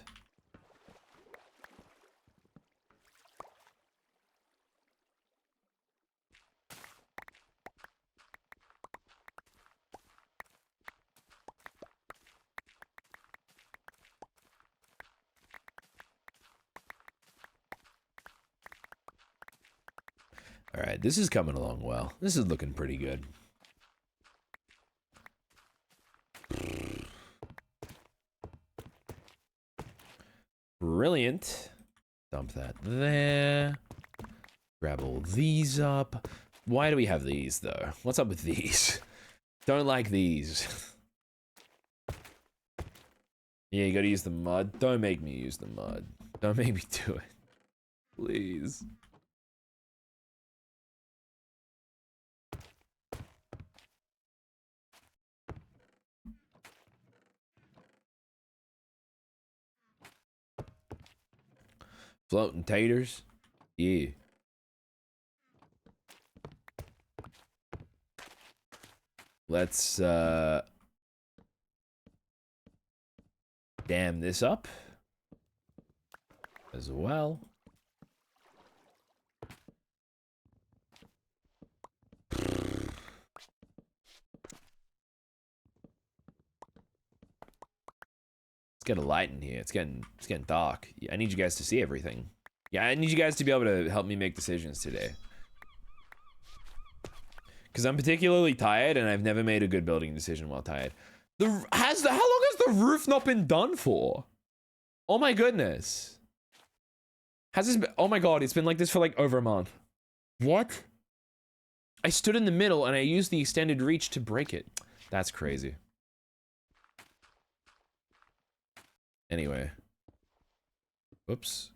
Alright, this is coming along well. This is looking pretty good. Brilliant. Dump that there. Grab all these up. Why do we have these, though? What's up with these? Don't like these. Yeah, you gotta use the mud. Don't make me use the mud. Don't make me do it. Please. Floating taters? Yeah. Let's, dam this up. As well. Get a light in here. It's getting dark. I need you guys to see everything. Yeah, I need you guys to be able to help me make decisions today. Because I'm particularly tired, and I've never made a good building decision while tired. How long has the roof not been done for? Oh my goodness. Has this been, oh my god, it's been like this for like over a month. What? I stood in the middle and I used the extended reach to break it. That's crazy. Anyway. Whoops.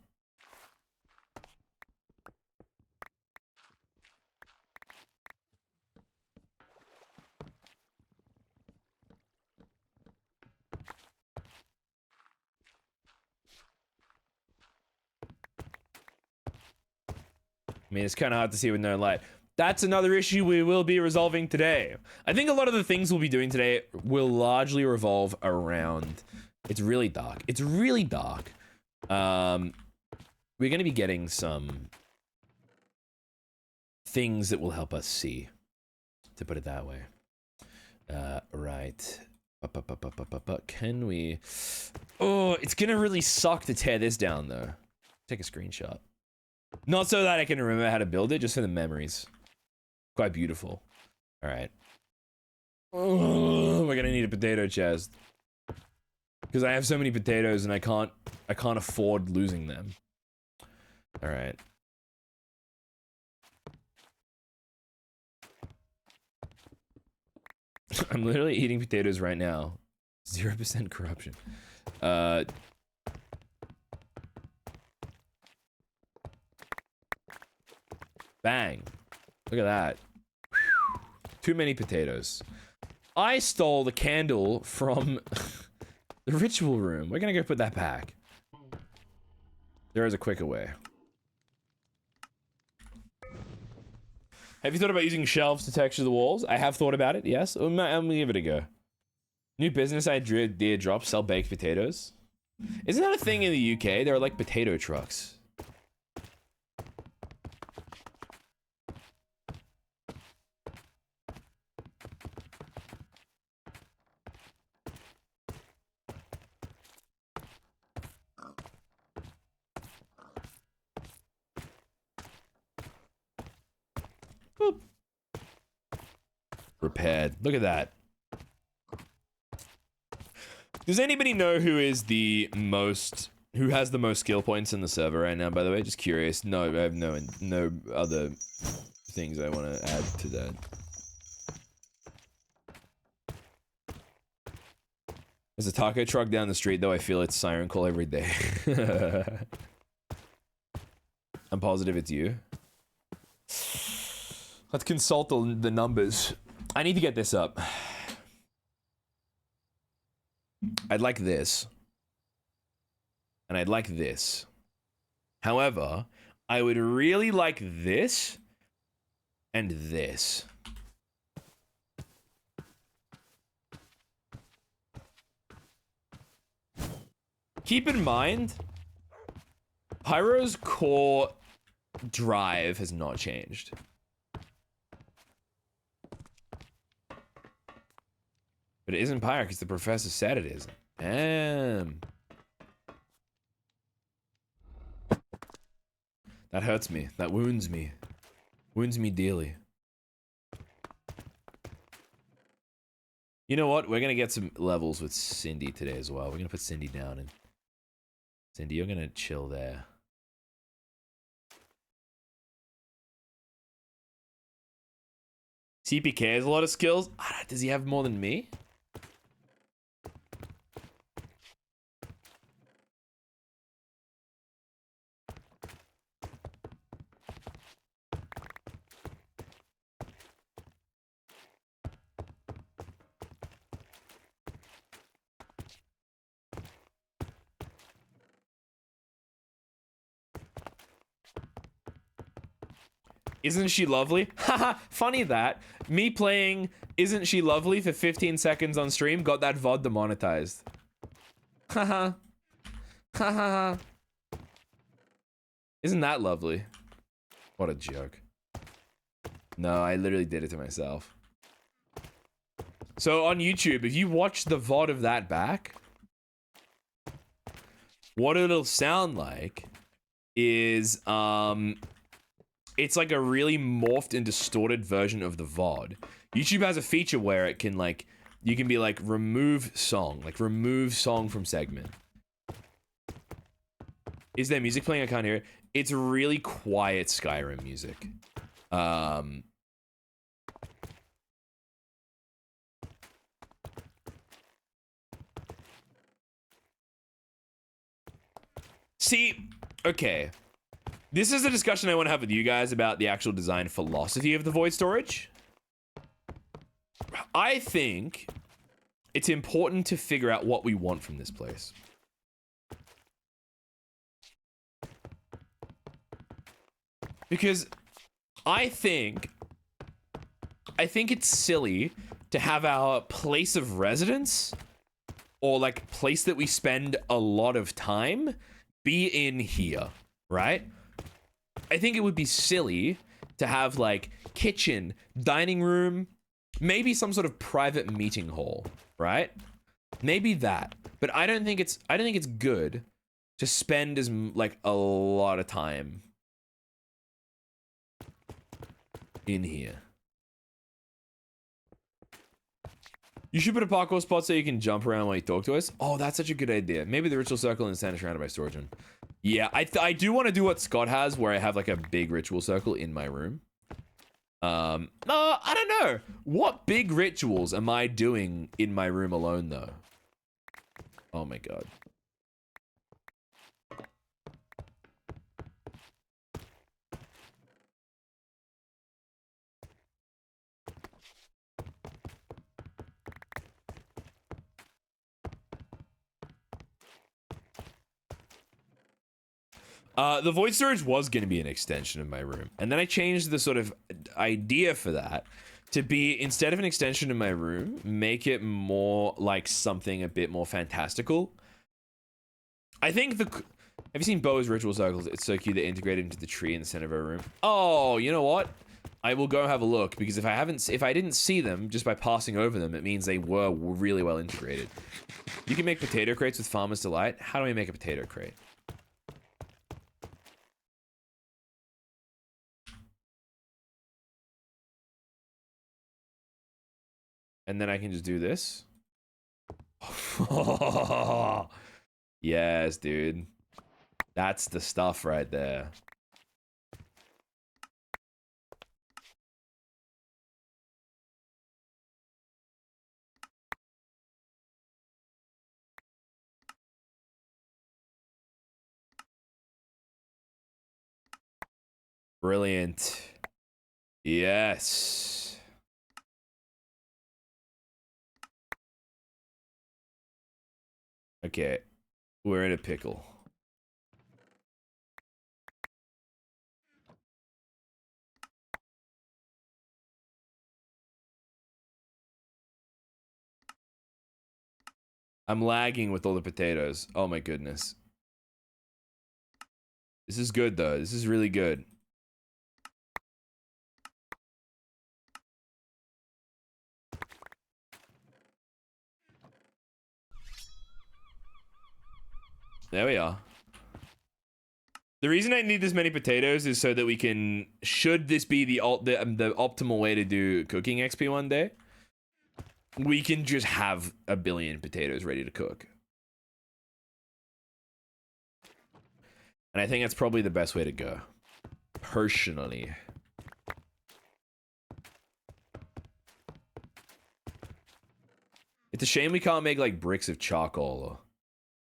I mean, it's kind of hard to see with no light. That's another issue we will be resolving today. I think a lot of the things we'll be doing today will largely revolve around... It's really dark. It's really dark. We're going to be getting some things that will help us see, to put it that way. Right. Can we... Oh, it's going to really suck to tear this down, though. Take a screenshot. Not so that I can remember how to build it, just for the memories. Quite beautiful. All right. Oh, we're gonna need a potato chest because I have so many potatoes and I can't afford losing them. All right. I'm literally eating potatoes right now. 0% corruption. Bang. Look at that. Too many potatoes. I stole the candle from the ritual room. We're gonna go put that back. There is a quicker way. Have you thought about using shelves to texture the walls? I have thought about it, yes. I'm gonna give it a go. New business idea drop, sell baked potatoes. Isn't that a thing in the UK? There are like potato trucks. Boop. Repaired. Look at that. Does anybody know who has the most skill points in the server right now, by the way? Just curious. No, I have no other things I want to add to that. There's a taco truck down the street, though I feel its siren call every day. I'm positive it's you. Let's consult the numbers. I need to get this up. I'd like this. And I'd like this. However, I would really like this and this. Keep in mind, Pyro's core drive has not changed. But it isn't Pyro because the professor said it isn't. That hurts me. That wounds me. Wounds me dearly. You know what? We're gonna get some levels with Cindy today as well. We're gonna put Cindy down and... Cindy, you're gonna chill there. CPK has a lot of skills. Does he have more than me? Isn't she lovely? Haha, funny that. Me playing Isn't She Lovely for 15 seconds on stream got that VOD demonetized. Haha. Haha. Isn't that lovely? What a joke. No, I literally did it to myself. So on YouTube, if you watch the VOD of that back, what it'll sound like is, it's like a really morphed and distorted version of the VOD. YouTube has a feature where it can like, you can be like remove song from segment. Is there music playing? I can't hear it. It's really quiet Skyrim music. See, okay. This is a discussion I want to have with you guys about the actual design philosophy of the void storage. I think it's important to figure out what we want from this place. Because I think it's silly to have our place of residence or like place that we spend a lot of time be in here, right? I think it would be silly to have like kitchen, dining room, maybe some sort of private meeting hall, right? Maybe that. But I don't think it's good to spend as like a lot of time in here. You should put a parkour spot so you can jump around while you talk to us. Oh, that's such a good idea. Maybe the ritual circle and stand surrounded by storage room. Yeah, I do want to do what Scott has, where I have like a big ritual circle in my room. No, I don't know. What big rituals am I doing in my room alone, though? Oh my god. The void storage was going to be an extension of my room. And then I changed the sort of idea for that to be, instead of an extension of my room, make it more like something a bit more fantastical. I think have you seen Bo's ritual circles? It's so cute. They're integrated into the tree in the center of our room. Oh, you know what? I will go have a look, because if I didn't see them just by passing over them, it means they were really well integrated. You can make potato crates with Farmer's Delight. How do I make a potato crate? And then I can just do this. Yes, dude. That's the stuff right there. Brilliant. Yes. Okay, we're in a pickle. I'm lagging with all the potatoes. Oh my goodness. This is good though. This is really good. There we are. The reason I need this many potatoes is so that we can, should this be the optimal way to do cooking XP one day, we can just have a billion potatoes ready to cook. And I think that's probably the best way to go, personally. It's a shame we can't make like bricks of charcoal or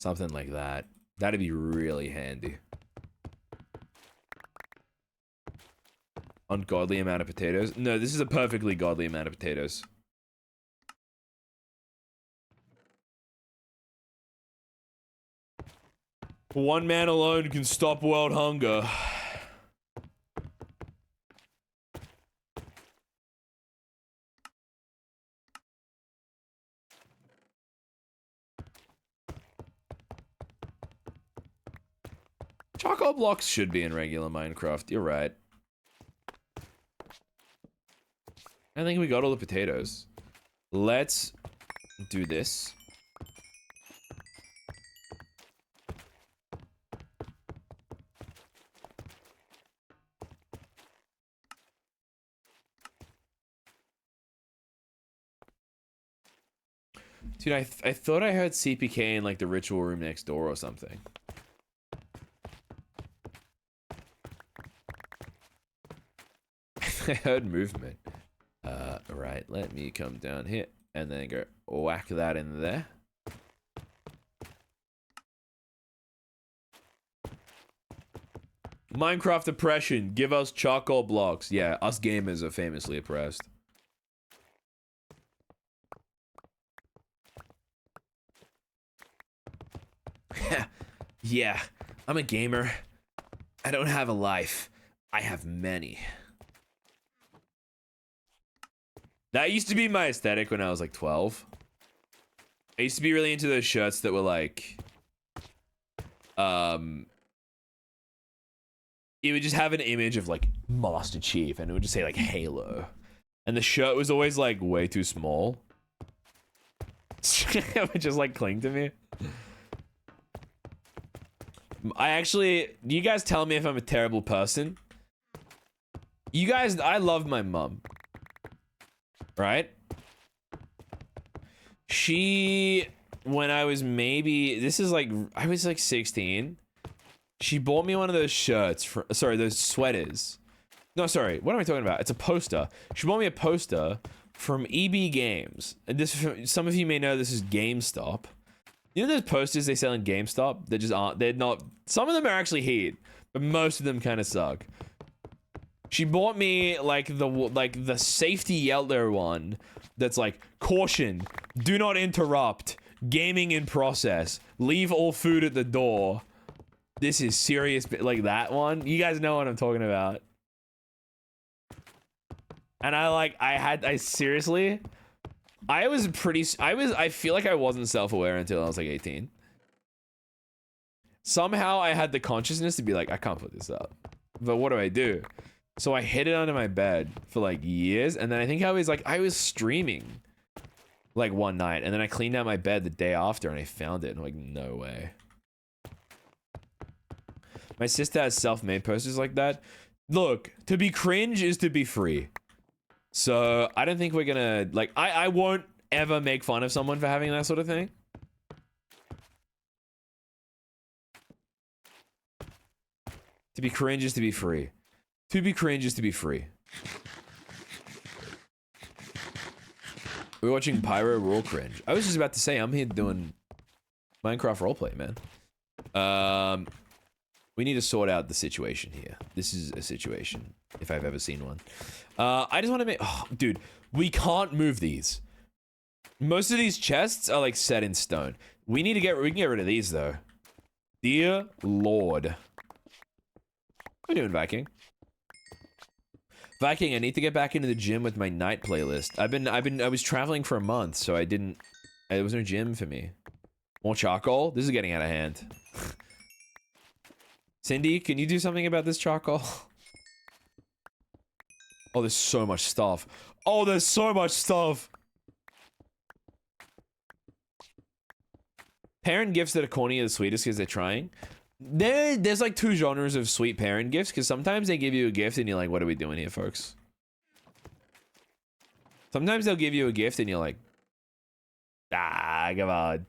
something like that. That'd be really handy. Ungodly amount of potatoes? No, this is a perfectly godly amount of potatoes. One man alone can stop world hunger. Charcoal blocks should be in regular Minecraft. You're right. I think we got all the potatoes. Let's do this. Dude, I thought I heard CPK in like the ritual room next door or something. I heard movement. Right, let me come down here and then go whack that in there. Minecraft oppression. Give us charcoal blocks. Yeah, us gamers are famously oppressed. Yeah, I'm a gamer. I don't have a life. I have many. That used to be my aesthetic when I was like 12. I used to be really into those shirts that were like, it would just have an image of like Master Chief and it would just say like Halo. And the shirt was always like way too small. It would just like cling to me. You guys tell me if I'm a terrible person. You guys, I love my mom. Right? She, when I was maybe, I was like 16. She bought me one of those shirts, those sweaters. No, sorry, what am I talking about? It's a poster. She bought me a poster from EB Games. And this, some of you may know this is GameStop. You know those posters they sell in GameStop? They're not, some of them are actually heat, but most of them kind of suck. She bought me like the safety yellow one that's like, caution, do not interrupt, gaming in process, leave all food at the door. This is serious, like that one. You guys know what I'm talking about. And I feel like I wasn't self-aware until I was like 18. Somehow I had the consciousness to be like, I can't put this up. But what do I do? So I hid it under my bed for like years. And then I think I was streaming like one night. And then I cleaned out my bed the day after and I found it. And I'm like, no way. My sister has self-made posters like that. Look, to be cringe is to be free. So I don't think we're gonna, like, I won't ever make fun of someone for having that sort of thing. To be cringe is to be free. To be cringe is to be free. We're watching Pyro Raw Cringe. I was just about to say, I'm here doing Minecraft roleplay, man. We need to sort out the situation here. This is a situation, if I've ever seen one. I just want to make... Oh, dude, we can't move these. Most of these chests are, like, set in stone. We can get rid of these, though. Dear Lord. What are you doing, Viking? Viking, I need to get back into the gym with my night playlist. I was traveling for a month, so there was no gym for me. More charcoal? This is getting out of hand. Cindy, can you do something about this charcoal? Oh, there's so much stuff. Oh, there's so much stuff. Parent gifts that are corny are the sweetest because they're trying. There's like two genres of sweet parent gifts because sometimes they give you a gift and you're like, what are we doing here, folks? Sometimes they'll give you a gift and you're like, ah, come on.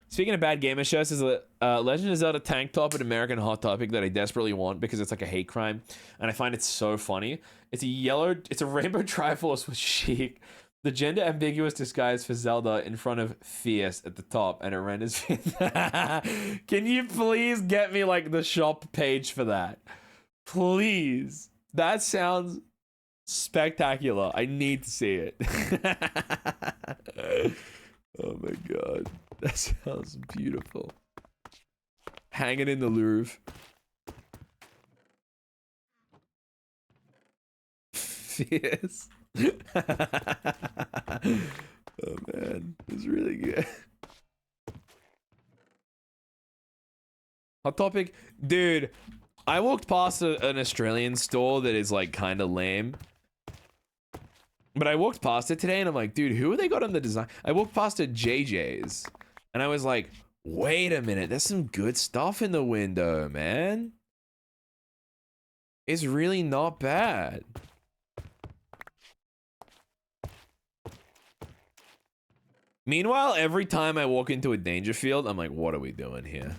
Speaking of bad gamer shirts, is a Legend of Zelda tank top an American Hot Topic that I desperately want because it's like a hate crime, and I find it so funny. It's a rainbow Triforce with Sheik, the gender ambiguous disguise for Zelda in front of Fierce at the top, and it renders. Can you please get me like the shop page for that, please? That sounds spectacular. I need to see it. Oh my god. That sounds beautiful. Hanging in the Louvre. Fierce. Oh man, it's really good. Hot Topic, dude. I walked past an Australian store that is like kind of lame. But I walked past it today and I'm like, dude, who have they got on the design? I walked past a JJ's and I was like, wait a minute, there's some good stuff in the window, man. It's really not bad. Meanwhile, every time I walk into a danger field, I'm like, what are we doing here?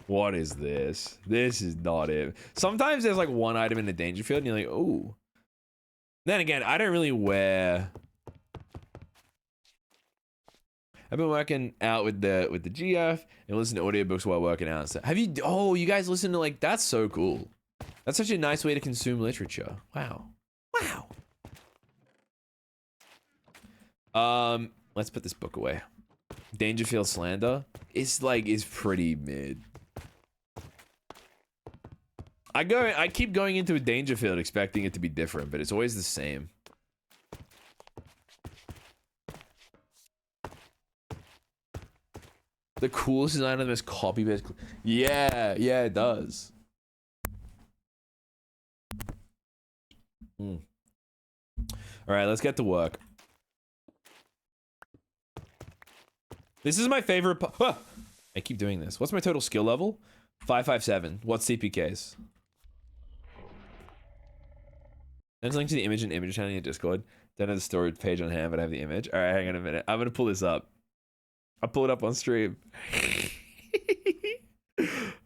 What is this? This is not it. Sometimes there's like one item in the danger field and you're like, ooh. Then again, I don't really wear... I've been working out with the GF and listen to audiobooks while working out. So have you... Oh, you guys listen to like... That's so cool. That's such a nice way to consume literature. Wow. Wow. Let's put this book away. Dangerfield Slander is pretty mid. I keep going into a Dangerfield expecting it to be different, but it's always the same. The coolest design on this copy paste. Yeah, it does. All right, let's get to work. This is my favorite. I keep doing this. What's my total skill level? 557. What's CPKs? There's a link to the image and image channel in your Discord. Don't have the storage page on hand, but I have the image. All right, hang on a minute. I'm gonna pull this up. I'll pull it up on stream.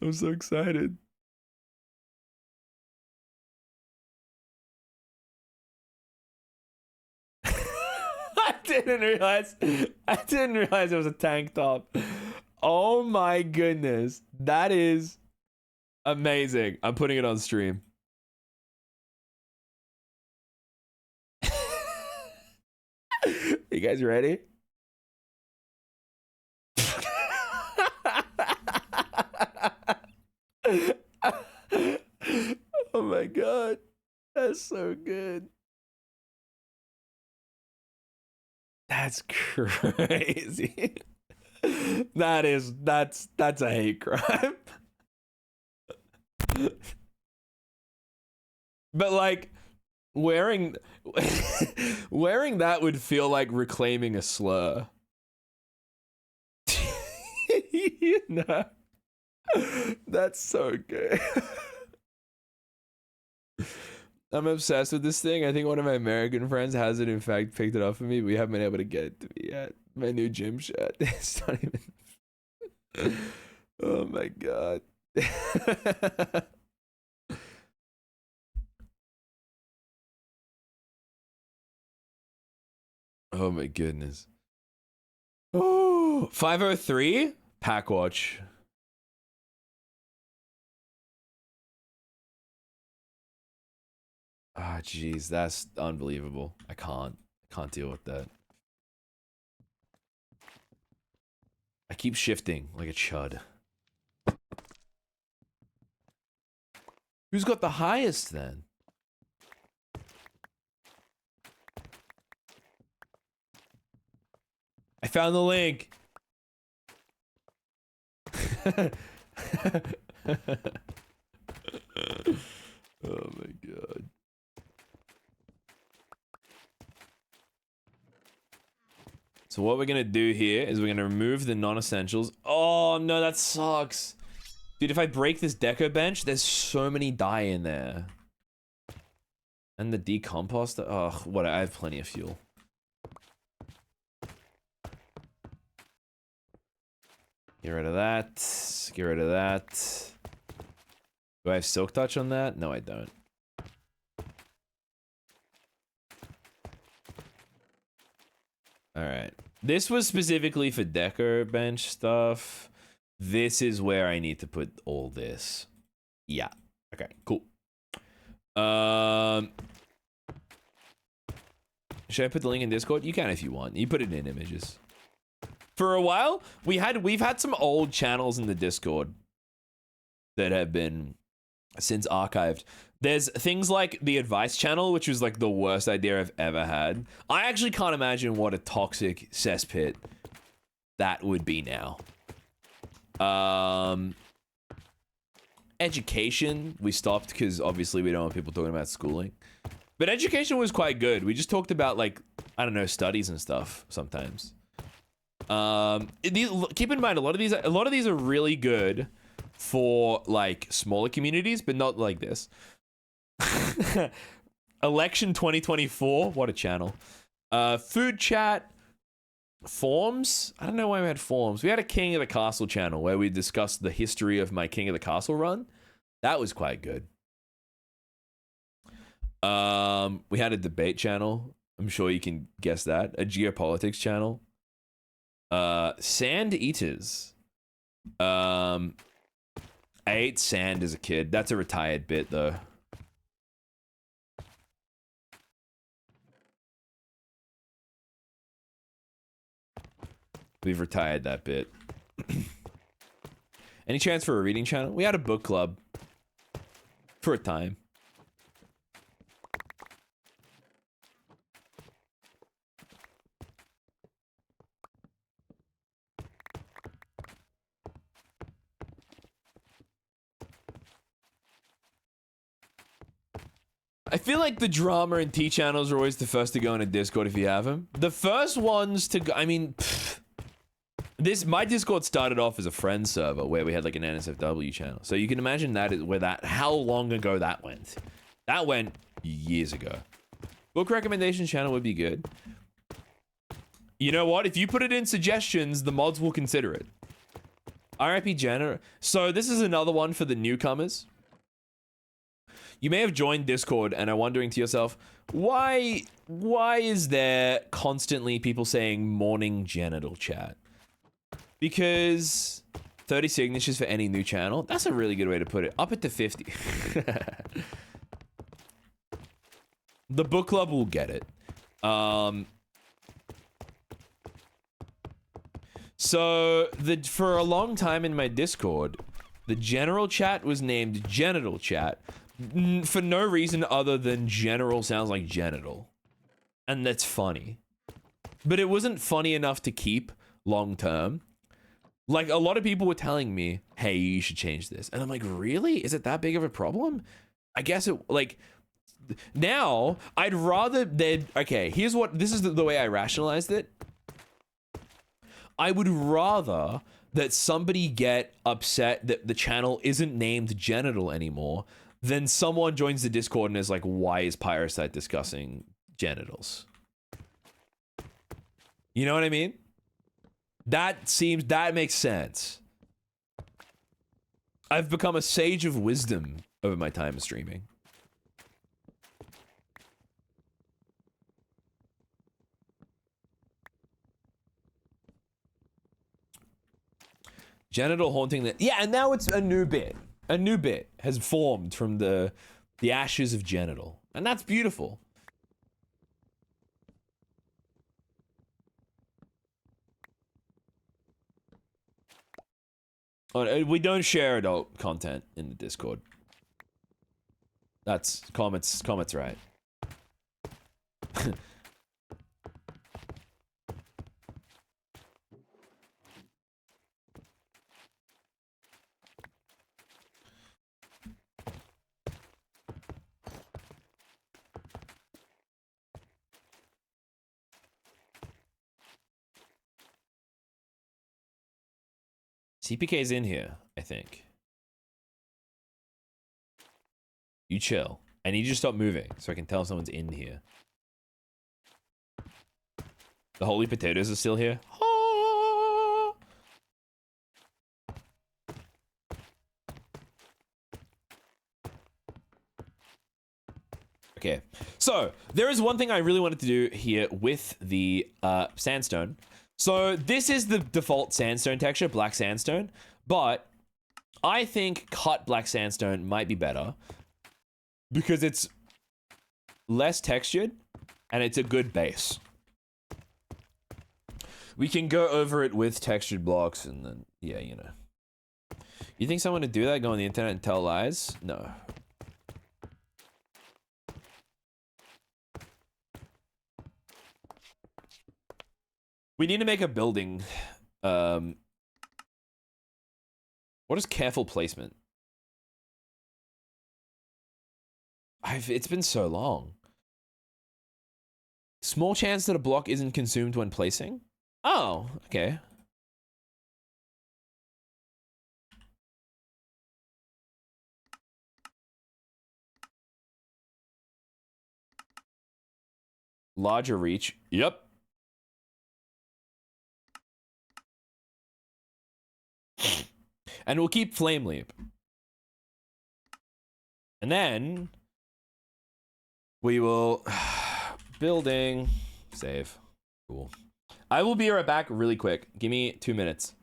I'm so excited. I didn't realize it was a tank top. Oh my goodness. That is amazing. I'm putting it on stream. You guys ready? Oh my god. That's so good. That's crazy. That's a hate crime. But like wearing that would feel like reclaiming a slur. You know? That's so good. I'm obsessed with this thing. I think one of my American friends has it, in fact, picked it up for me. We haven't been able to get it to me yet. My new gym shirt. It's not even... Oh my god. Oh my goodness. Oh, 503? Pack watch. Ah, oh, jeez, that's unbelievable. I can't deal with that. I keep shifting like a chud. Who's got the highest then? I found the link. Oh my god. So what we're gonna do here is we're gonna remove the non-essentials. Oh no, that sucks. Dude, if I break this deco bench, there's so many dye in there. And the decomposter. Oh, what? I have plenty of fuel. Get rid of that. Get rid of that. Do I have silk touch on that? No, I don't. Alright. This was specifically for decor bench stuff. This is where I need to put all this. Yeah. Okay, cool. Should I put the link in Discord? You can if you want. You put it in images. For a while, we've had some old channels in the Discord that have been since archived. There's things like the advice channel, which was like the worst idea I've ever had. I actually can't imagine what a toxic cesspit that would be now. Education, we stopped because obviously we don't want people talking about schooling. But education was quite good. We just talked about like, I don't know, studies and stuff sometimes. Keep in mind, a lot of these are really good for like smaller communities, but not like this. Election 2024, what a channel. Food chat, forms. I don't know why we had forms. We had a King of the Castle channel where we discussed the history of my King of the Castle run. That was quite good. We had a debate channel. I'm sure you can guess that. A geopolitics channel. Sand eaters. I ate sand as a kid. That's a retired bit though. We've retired that bit. Any chance for a reading channel? We had a book club. For a time. I feel like the drama and T channels are always the first to go in a Discord if you have them. The first ones to go, I mean, my Discord started off as a friend server where we had like an NSFW channel. So you can imagine that is where how long ago that went. That went years ago. Book recommendation channel would be good. You know what? If you put it in suggestions, the mods will consider it. RIP Jenner. So this is another one for the newcomers. You may have joined Discord and are wondering to yourself, why is there constantly people saying morning genital chat? Because 30 signatures for any new channel, that's a really good way to put it. Up it to 50. The book club will get it. So for a long time in my Discord, the general chat was named genital chat. For no reason other than general sounds like genital. And that's funny. But it wasn't funny enough to keep long term. Like, a lot of people were telling me, hey, you should change this. And I'm like, really? Is it that big of a problem? I guess it, like, now, I'd rather they'd, okay, this is the way I rationalized it. I would rather that somebody get upset that the channel isn't named genital anymore then someone joins the Discord and is like, why is Pyrosite discussing genitals? You know what I mean? That makes sense. I've become a sage of wisdom over my time streaming. Genital haunting that. Yeah, and now it's a new bit. A new bit has formed from the ashes of genital. And that's beautiful. Oh, we don't share adult content in the Discord. That's comments right. CPK's in here, I think. You chill. I need you to stop moving so I can tell someone's in here. The holy potatoes are still here. Ah! Okay, so there is one thing I really wanted to do here with the sandstone. So this is the default sandstone texture, black sandstone, but I think cut black sandstone might be better because it's less textured and it's a good base. We can go over it with textured blocks and then, yeah, you know. You think someone would do that, go on the internet and tell lies? No. We need to make a building. What is careful placement? It's been so long. Small chance that a block isn't consumed when placing? Oh, okay. Larger reach. Yep. And we'll keep Flame Leap. And then We will building save. Cool. I will be right back really quick. Give me 2 minutes.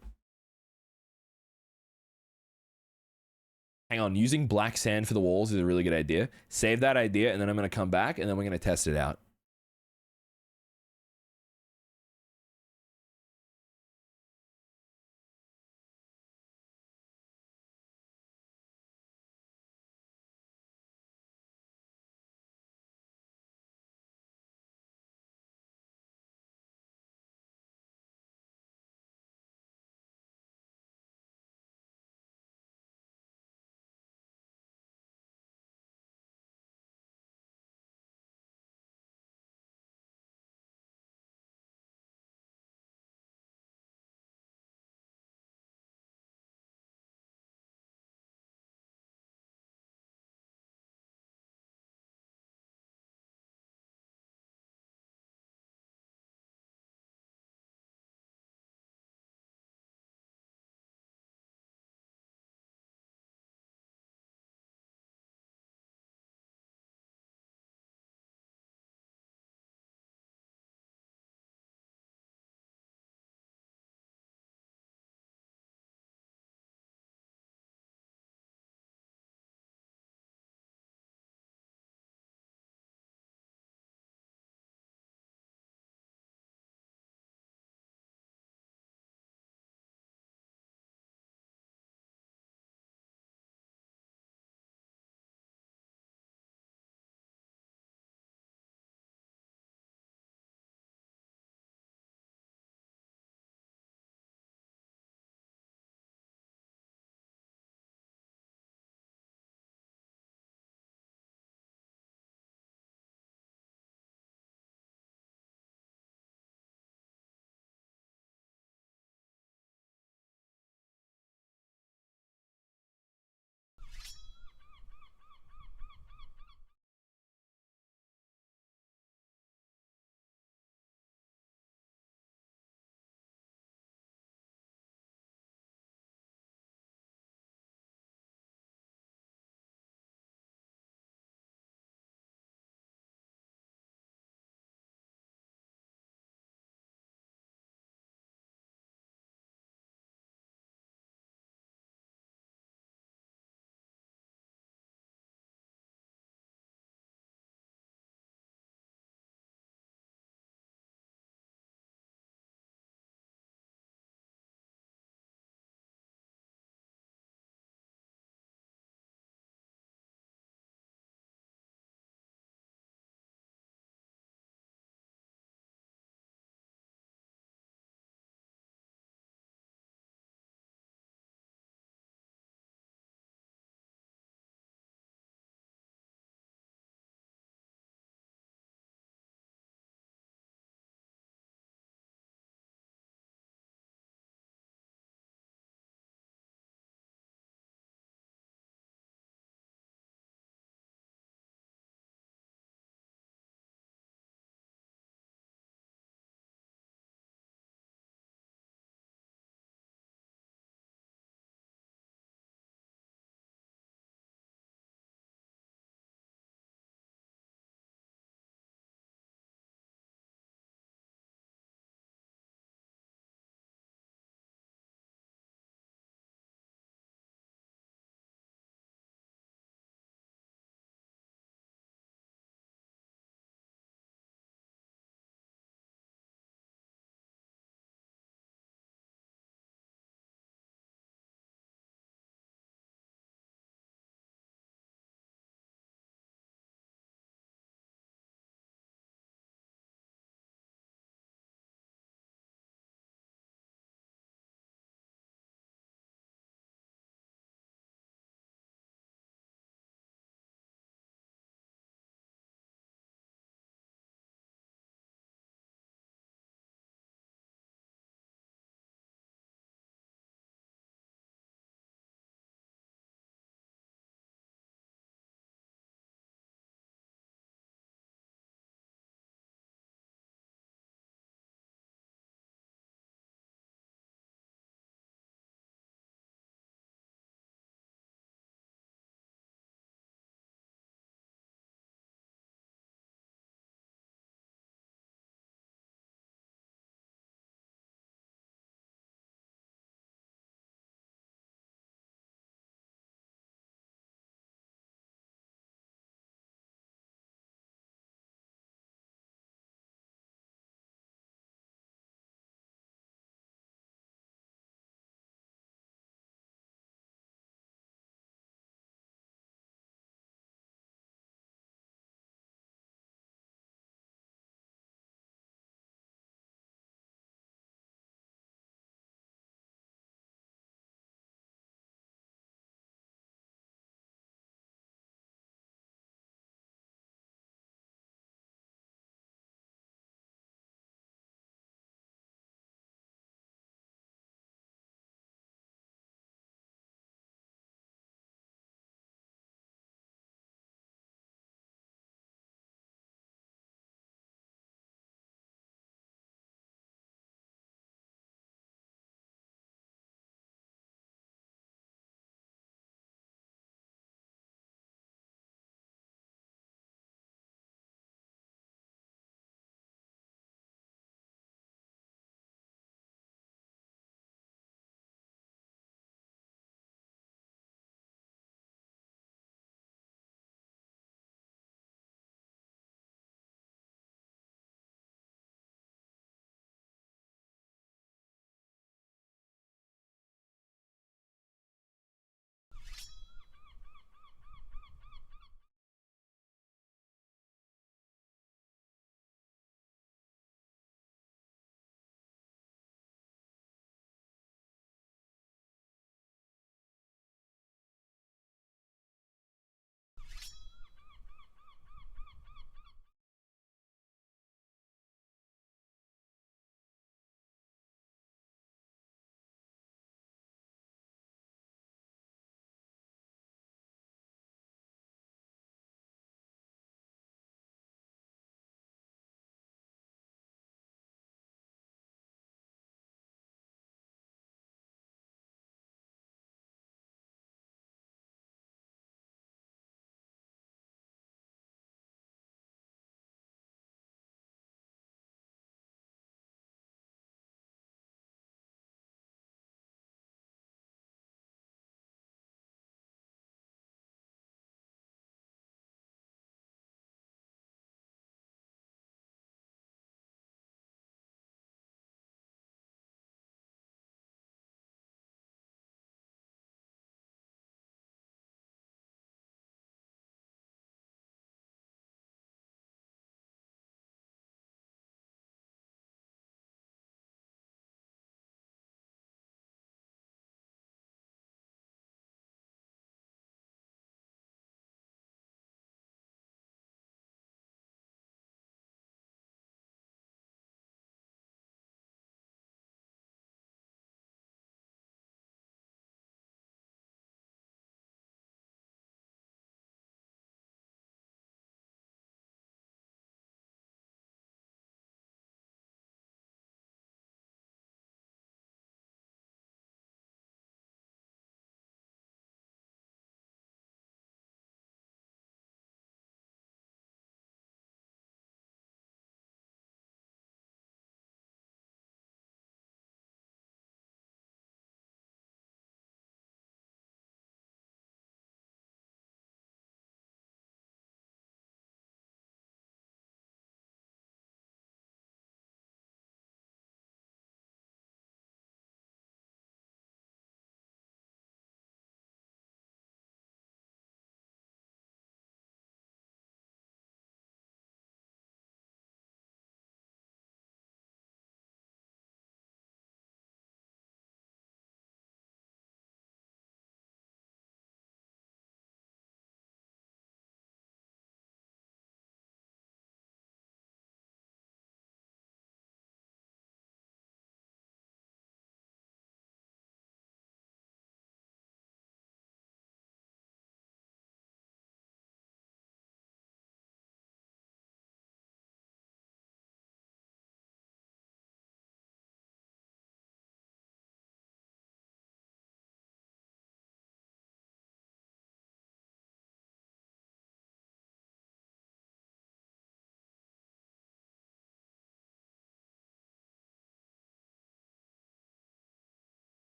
Hang on, using black sand for the walls is a really good idea. Save that idea, and then I'm going to come back, and then we're going to test it out.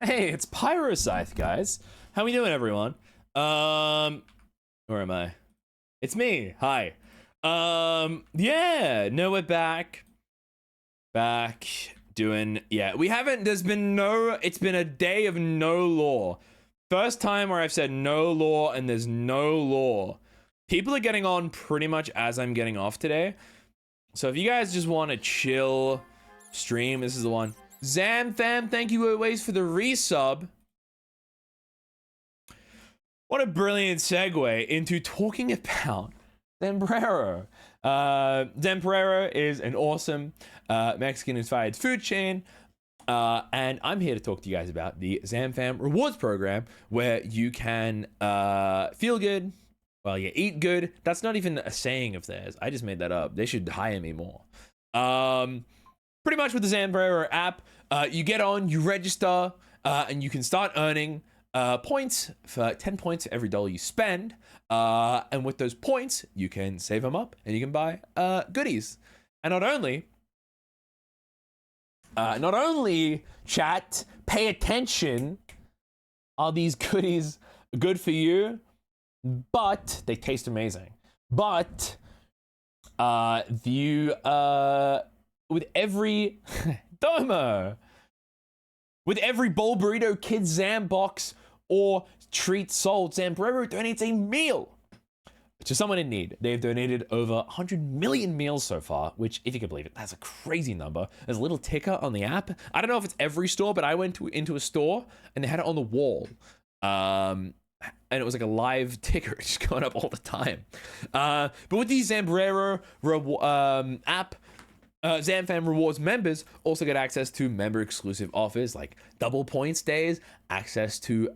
Hey, it's Pyrocythe, guys. How we doing, everyone? Where am I? It's me. Hi. Yeah, no, we're back. Back doing, yeah, we haven't, there's been no, it's been a day of no lore. First time where I've said no lore and there's no lore. People are getting on pretty much as I'm getting off today. So if you guys just want to chill stream, this is the one. Zamfam, thank you always for the resub. What a brilliant segue into talking about Zambrero. Zambrero is an awesome Mexican-inspired food chain. And I'm here to talk to you guys about the Zamfam rewards program, where you can feel good while you eat good. That's not even a saying of theirs. I just made that up. They should hire me more. Pretty much with the Zambrero app, you get on, you register, and you can start earning points for 10 points for every dollar you spend. And with those points, you can save them up and you can buy goodies. And not only chat, pay attention, are these goodies good for you, but they taste amazing. But with every Domo, with every bowl burrito, kids Zam box, or treat sold, Zambrero donates a meal to someone in need. They've donated over 100 million meals so far, which, if you can believe it, that's a crazy number. There's a little ticker on the app. I don't know if it's every store, but I went into a store and they had it on the wall. And it was like a live ticker just going up all the time. But with the Zambrero app, Zamfam Rewards members also get access to member-exclusive offers like double points days, access to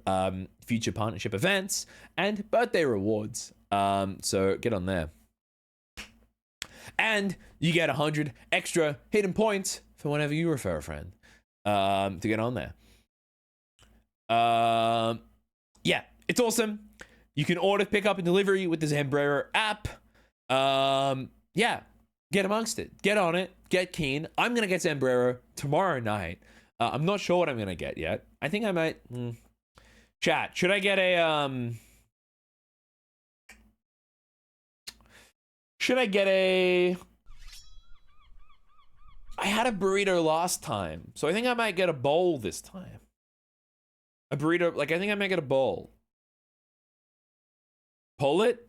future partnership events, and birthday rewards. So get on there. And you get 100 extra hidden points for whenever you refer a friend to get on there. Yeah, it's awesome. You can order, pick up, and delivery with the Zambrero app. Yeah. Get amongst it. Get on it. Get keen. I'm going to get Zambrero tomorrow night. I'm not sure what I'm going to get yet. I think I might... Chat, should I get a... Should I get a... I had a burrito last time, so I think I might get a bowl this time. A burrito... Like, I think I might get a bowl. Pull it?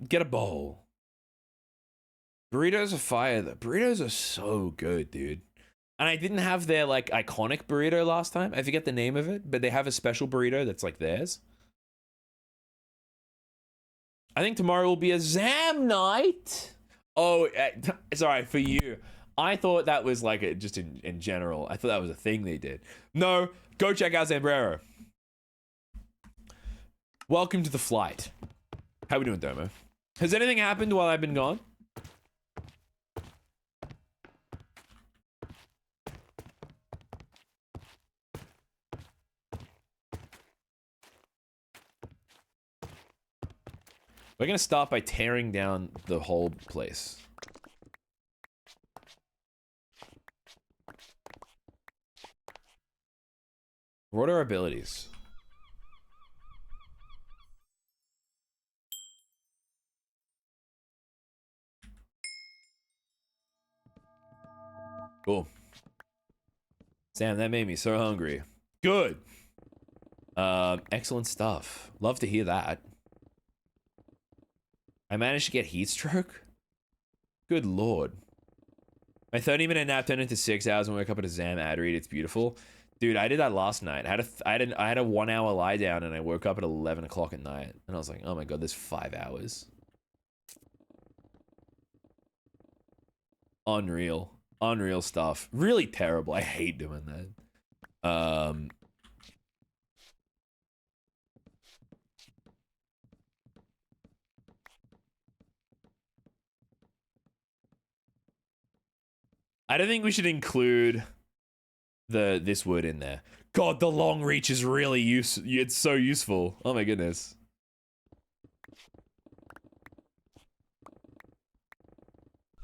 Get a bowl. Burritos are fire. The burritos are so good, dude. And I didn't have their, like, iconic burrito last time. I forget the name of it, but they have a special burrito that's like theirs. I think tomorrow will be a Zam night. Oh, sorry, for you. I thought that was like just in general. I thought that was a thing they did. No, go check out Zambrero. Welcome to the flight. How we doing, Domo? Has anything happened while I've been gone? We're gonna start by tearing down the whole place. What are our abilities? Cool. Sam, that made me so hungry. Good. Excellent stuff. Love to hear that. I managed to get heat stroke? Good lord. My 30-minute nap turned into 6 hours and woke up at a Zam ad read. It's beautiful. Dude, I did that last night. I had a 1 hour lie down and I woke up at 11 o'clock at night. And I was like, oh my god, there's 5 hours. Unreal. Unreal stuff. Really terrible. I hate doing that. I don't think we should include this word in there. God, the long reach is really it's so useful. Oh my goodness.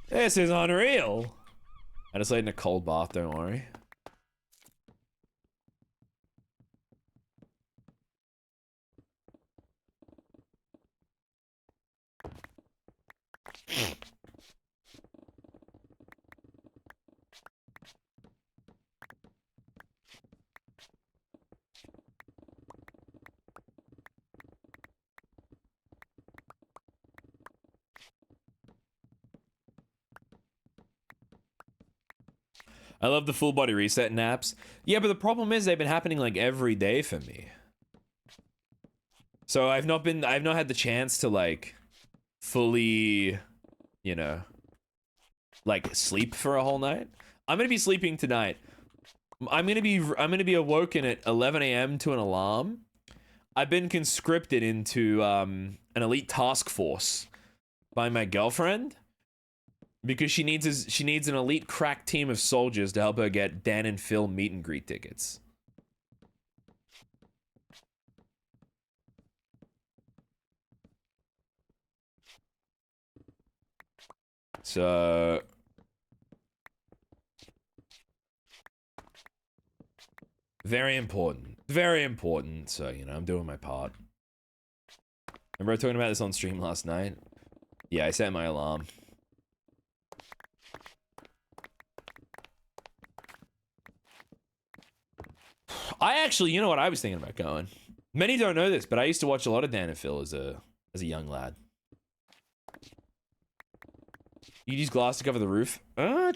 This is unreal. I just laid in a cold bath, don't worry. I love the full body reset naps. Yeah, but the problem is they've been happening like every day for me. So I've not had the chance to like fully, you know, like sleep for a whole night. I'm gonna be sleeping tonight. I'm gonna be awoken at 11 a.m. to an alarm. I've been conscripted into an elite task force by my girlfriend because she needs an elite crack team of soldiers to help her get Dan and Phil meet and greet tickets. So very important. Very important. So, you know, I'm doing my part. Remember I talking about this on stream last night? Yeah, I set my alarm. I actually, you know what I was thinking about going? Many don't know this, but I used to watch a lot of Dan and Phil as a young lad. You use glass to cover the roof?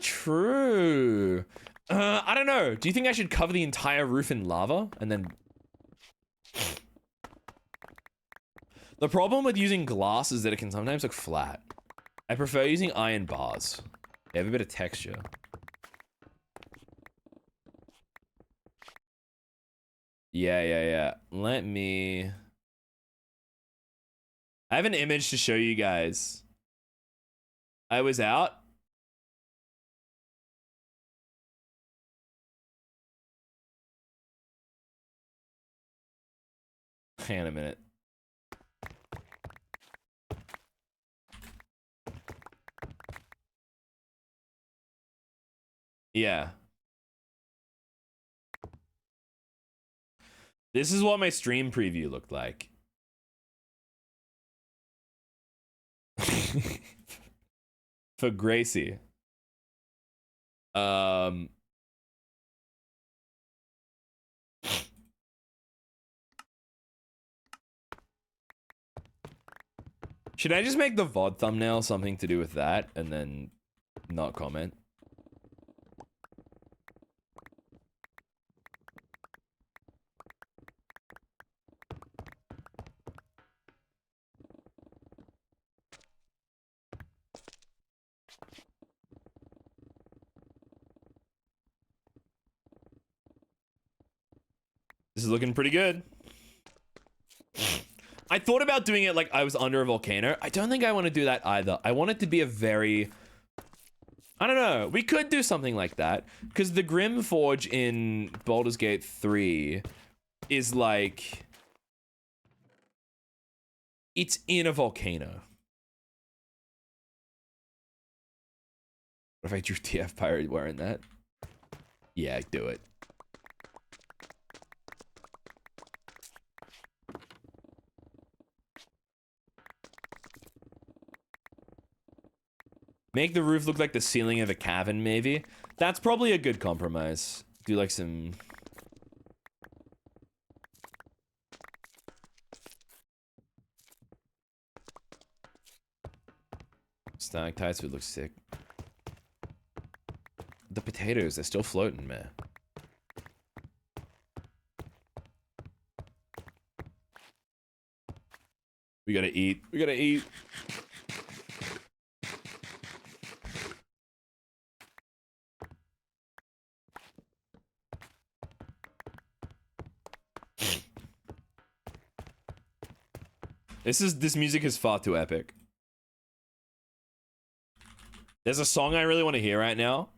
True. I don't know. Do you think I should cover the entire roof in lava and then... The problem with using glass is that it can sometimes look flat. I prefer using iron bars. They have a bit of texture. Yeah. Let me... I have an image to show you guys. I was out. Hang on a minute. Yeah. This is what my stream preview looked like. For Gracie. Should I just make the VOD thumbnail something to do with that and then not comment? This is looking pretty good. I thought about doing it like I was under a volcano. I don't think I want to do that either. I want it to be a very... I don't know. We could do something like that. Because the Grim Forge in Baldur's Gate 3 is like... It's in a volcano. What if I drew TF Pirate wearing that? Yeah, do it. Make the roof look like the ceiling of a cavern, maybe. That's probably a good compromise. Do like some... stalactites would look sick. The potatoes, they're still floating, man. We gotta eat. We gotta eat. This music is far too epic. There's a song I really want to hear right now.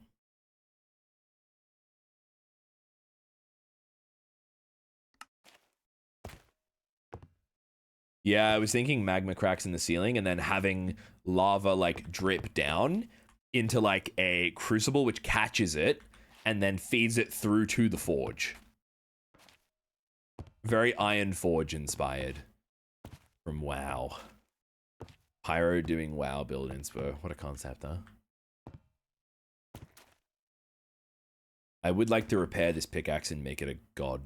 Yeah, I was thinking magma cracks in the ceiling and then having lava like drip down into like a crucible which catches it and then feeds it through to the forge. Very Iron Forge inspired from WoW. Pyro doing WoW build inspo. What a concept, huh? I would like to repair this pickaxe and make it a god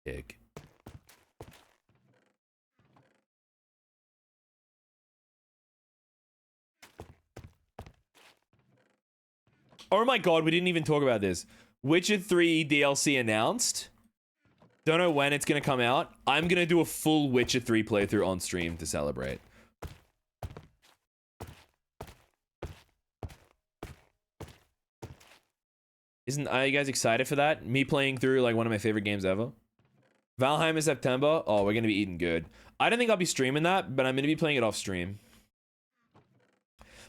pick. Oh my god, we didn't even talk about this. Witcher 3 DLC announced. Don't know when it's gonna come out. I'm gonna do a full Witcher 3 playthrough on stream to celebrate. Are you guys excited for that? Me playing through like one of my favorite games ever. Valheim in September. Oh, we're gonna be eating good. I don't think I'll be streaming that, but I'm gonna be playing it off stream.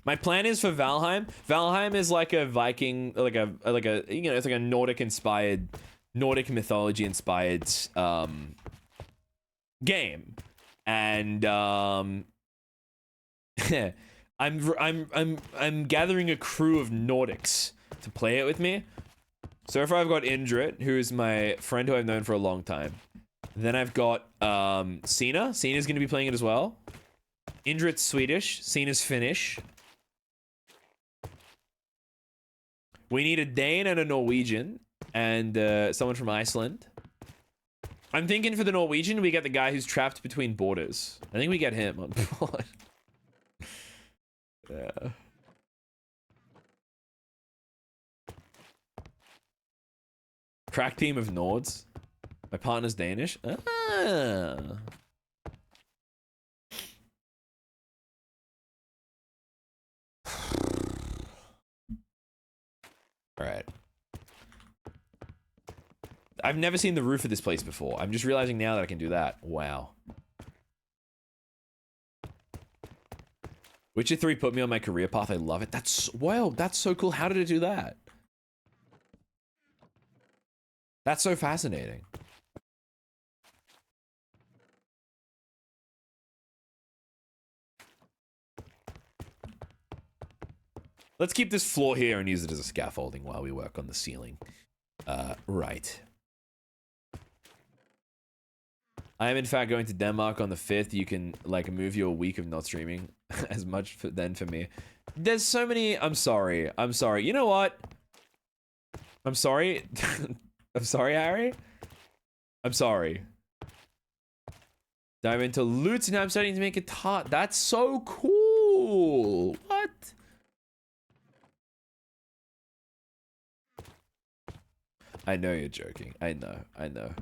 My plan is for Valheim. Valheim is like a Viking, like a you know, it's like a Nordic mythology inspired game, and I'm gathering a crew of Nordics to play it with me. So far I've got Indrit, who's my friend who I've known for a long time. Then I've got Sina. Sina's going to be playing it as well. Indrit's Swedish. Sina's Finnish. We need a Dane and a Norwegian, and someone from Iceland. I'm thinking for the Norwegian, we get the guy who's trapped between borders. I think we get him on board. Yeah. Crack team of Nords. My partner's Danish. Ah. All right. I've never seen the roof of this place before. I'm just realizing now that I can do that. Wow. Witcher 3 put me on my career path. I love it. That's, wow, that's so cool. How did it do that? That's so fascinating. Let's keep this floor here and use it as a scaffolding while we work on the ceiling. Right. I am in fact going to Denmark on the 5th. You can like move your week of not streaming as much then for me. There's so many. I'm sorry. I'm sorry. You know what? I'm sorry. I'm sorry, Harry. I'm sorry. Dive into loot and I'm starting to make it hot. That's so cool. What? I know you're joking. I know. I know.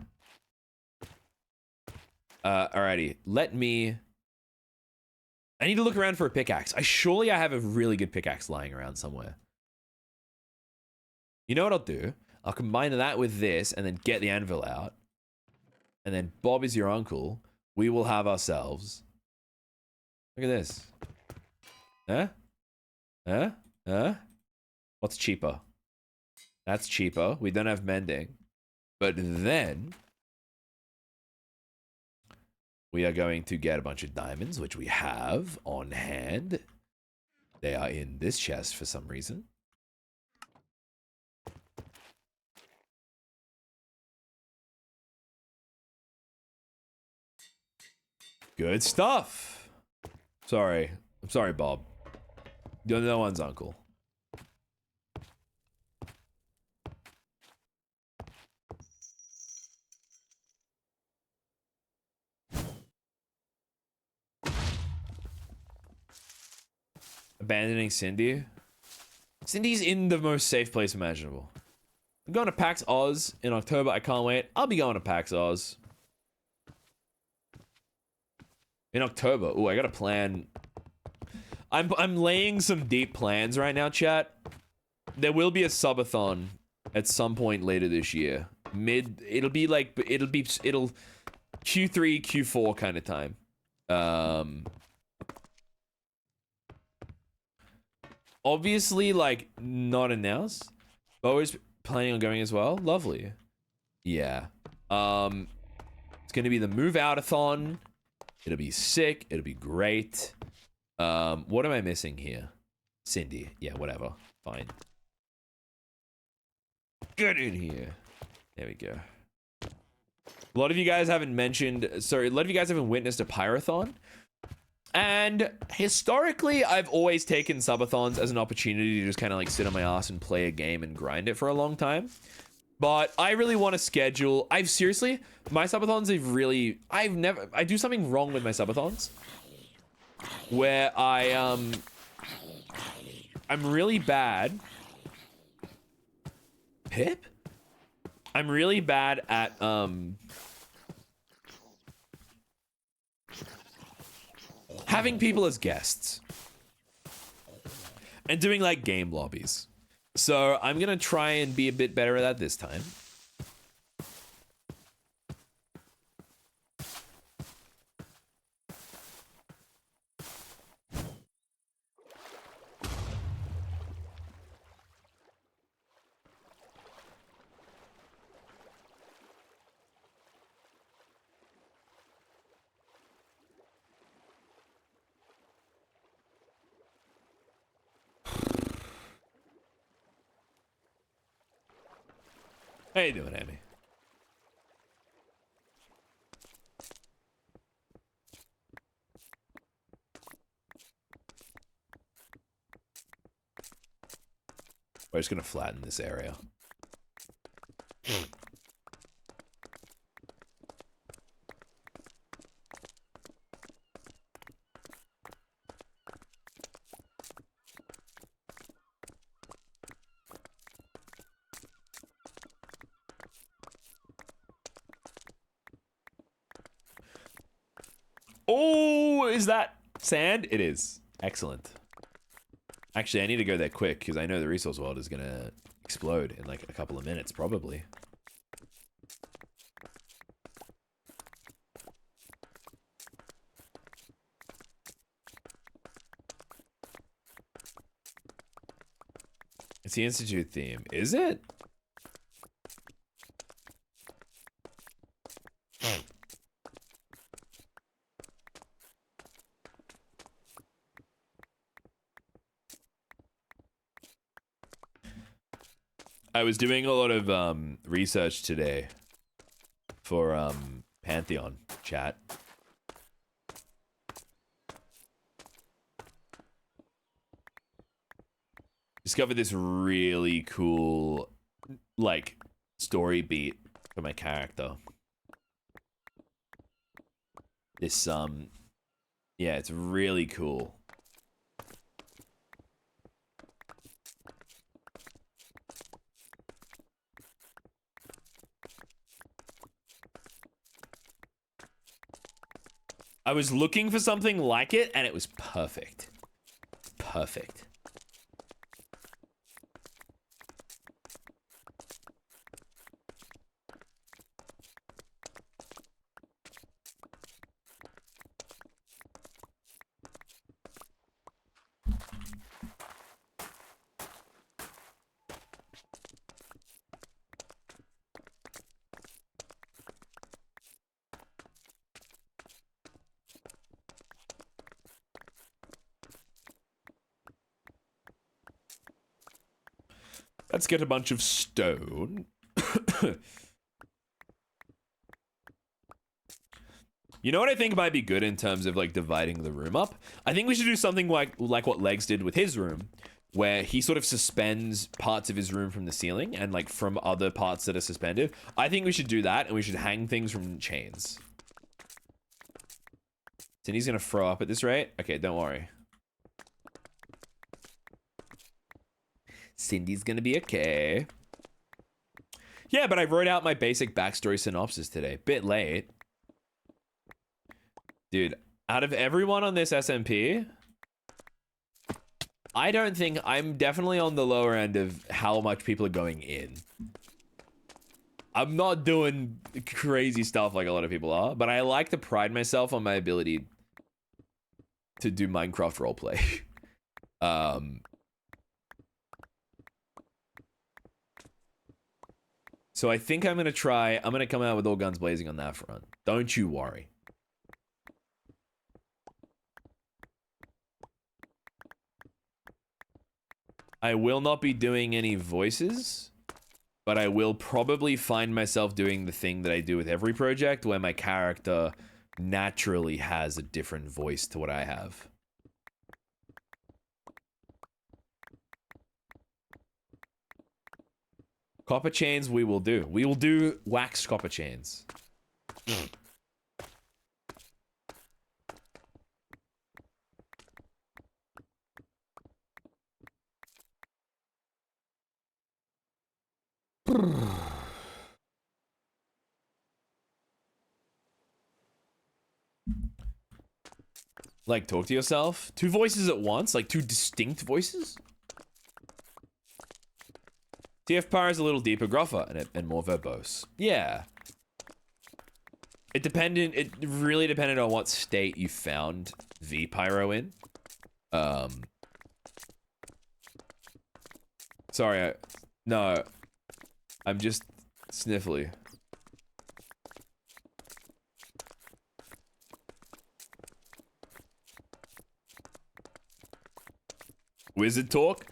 Alrighty. Let me... I need to look around for a pickaxe. Surely I have a really good pickaxe lying around somewhere. You know what I'll do? I'll combine that with this and then get the anvil out. And then Bob is your uncle. We will have ourselves... Look at this. Huh? Huh? Huh? What's cheaper? That's cheaper. We don't have mending. But then... we are going to get a bunch of diamonds, which we have on hand. They are in this chest for some reason. Good stuff. Sorry. I'm sorry, Bob. No one's uncle. Abandoning Cindy. Cindy's in the most safe place imaginable. I'm going to PAX Oz in October. I can't wait. I'll be going to PAX Oz. In October. Ooh, I got a plan. I'm laying some deep plans right now, chat. There will be a subathon at some point later this year. It'll Q3, Q4 kind of time. Obviously, like, not announced. Bo is planning on going as well. Lovely. Yeah. It's gonna be the move out-a-thon. It'll be sick. It'll be great. What am I missing here? Cindy. Yeah, whatever. Fine. Get in here. There we go. A lot of you guys haven't mentioned... Sorry, a lot of you guys haven't witnessed a pyrothon. And historically, I've always taken subathons as an opportunity to just kind of like sit on my ass and play a game and grind it for a long time. But I really want to schedule. I've seriously, my subathons I do something wrong with my subathons where I'm really bad. Pip? I'm really bad at having people as guests and doing like game lobbies. So I'm gonna try and be a bit better at that this time. How you doing, Amy? We're just gonna flatten this area. Oh, is that sand? It is. Excellent. Actually, I need to go there quick because I know the resource world is gonna explode in like a couple of minutes, probably. It's the Institute theme. Is it? I was doing a lot of research today for Pantheon chat. Discovered this really cool like story beat for my character. This yeah, it's really cool. I was looking for something like it, and it was perfect. Perfect. Let's get a bunch of stone. You know what I think might be good in terms of like dividing the room up? I think we should do something like what Legs did with his room, where he sort of suspends parts of his room from the ceiling and like from other parts that are suspended. I think we should do that, and we should hang things from chains. Cindy's gonna throw up at this rate? Okay, don't worry. Cindy's gonna be okay. Yeah, but I wrote out my basic backstory synopsis today. Bit late. Dude, out of everyone on this SMP, I don't think I'm definitely on the lower end of how much people are going in. I'm not doing crazy stuff like a lot of people are, but I like to pride myself on my ability to do Minecraft roleplay. So I think I'm gonna come out with all guns blazing on that front. Don't you worry. I will not be doing any voices, but I will probably find myself doing the thing that I do with every project, where my character naturally has a different voice to what I have. Copper chains we will do. We will do waxed copper chains. Like, talk to yourself? Two voices at once? Like, two distinct voices? TF Pyro is a little deeper, gruffer, and more verbose. Yeah. It really depended on what state you found V Pyro in. Sorry, no. I'm just sniffly. Wizard talk?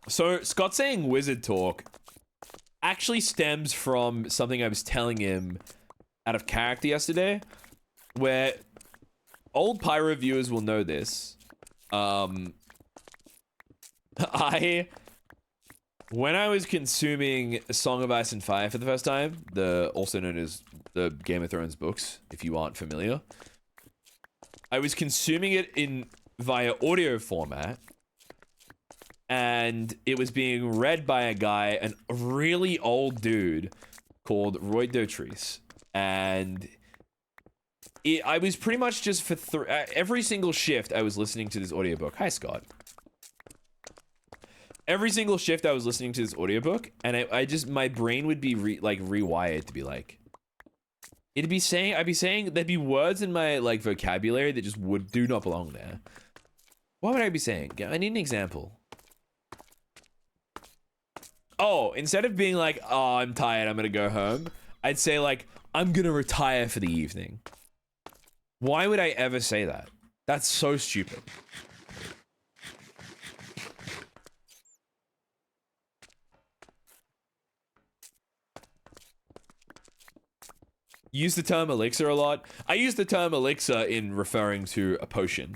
So, Scott saying wizard talk actually stems from something I was telling him out of character yesterday, where old Pyro viewers will know this. When I was consuming A Song of Ice and Fire for the first time, also known as the Game of Thrones books, if you aren't familiar, I was consuming it via audio format, and it was being read by a really old dude called Roy Dotrice, and I was pretty much just for every single shift I was listening to this audiobook. Hi, Scott. Every single shift I was listening to this audiobook, and my brain would be rewired to be like, I'd be saying there'd be words in my like vocabulary that just do not belong there. What would I be saying? I need an example. Oh, instead of being like, oh, I'm tired, I'm gonna go home, I'd say like, I'm gonna retire for the evening. Why would I ever say that? That's so stupid. Use the term elixir a lot. I use the term elixir in referring to a potion.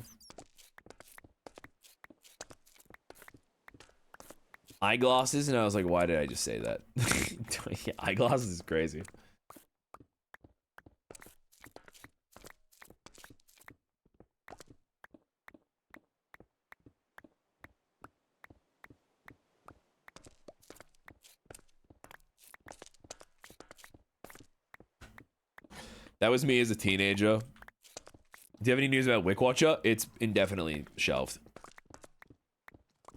Eyeglasses, and I was like, why did I just say that? Yeah, eyeglasses is crazy. That was me as a teenager. Do you have any news about Wickwatcher? It's indefinitely shelved.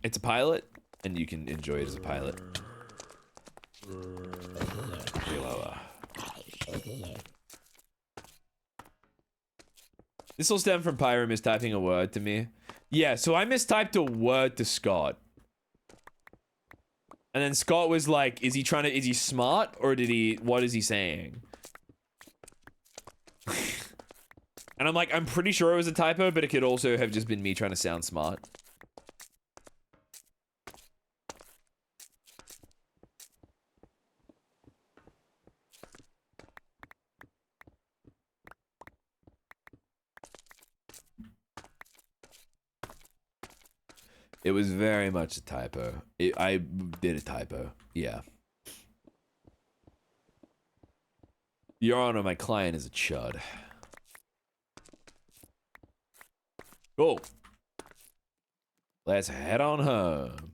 It's a pilot, and you can enjoy it as a pilot. This will stem from Pyro mistyping a word to me. Yeah, so I mistyped a word to Scott. And then Scott was like, is he smart, or what is he saying? And I'm like, I'm pretty sure it was a typo, but it could also have just been me trying to sound smart. It was very much a typo. I did a typo. Yeah. Your Honor, my client is a chud. Cool. Let's head on home.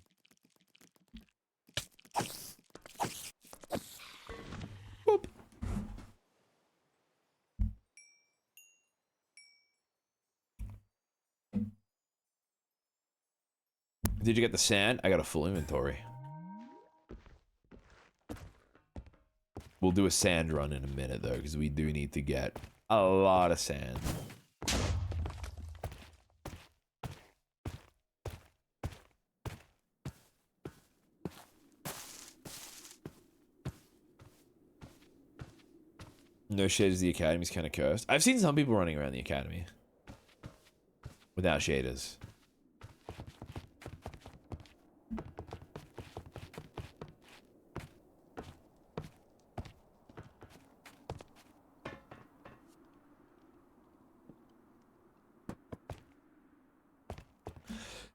Boop. Did you get the sand? I got a full inventory. We'll do a sand run in a minute, though, because we do need to get a lot of sand. No shaders, the academy's kind of cursed. I've seen some people running around the academy without shaders.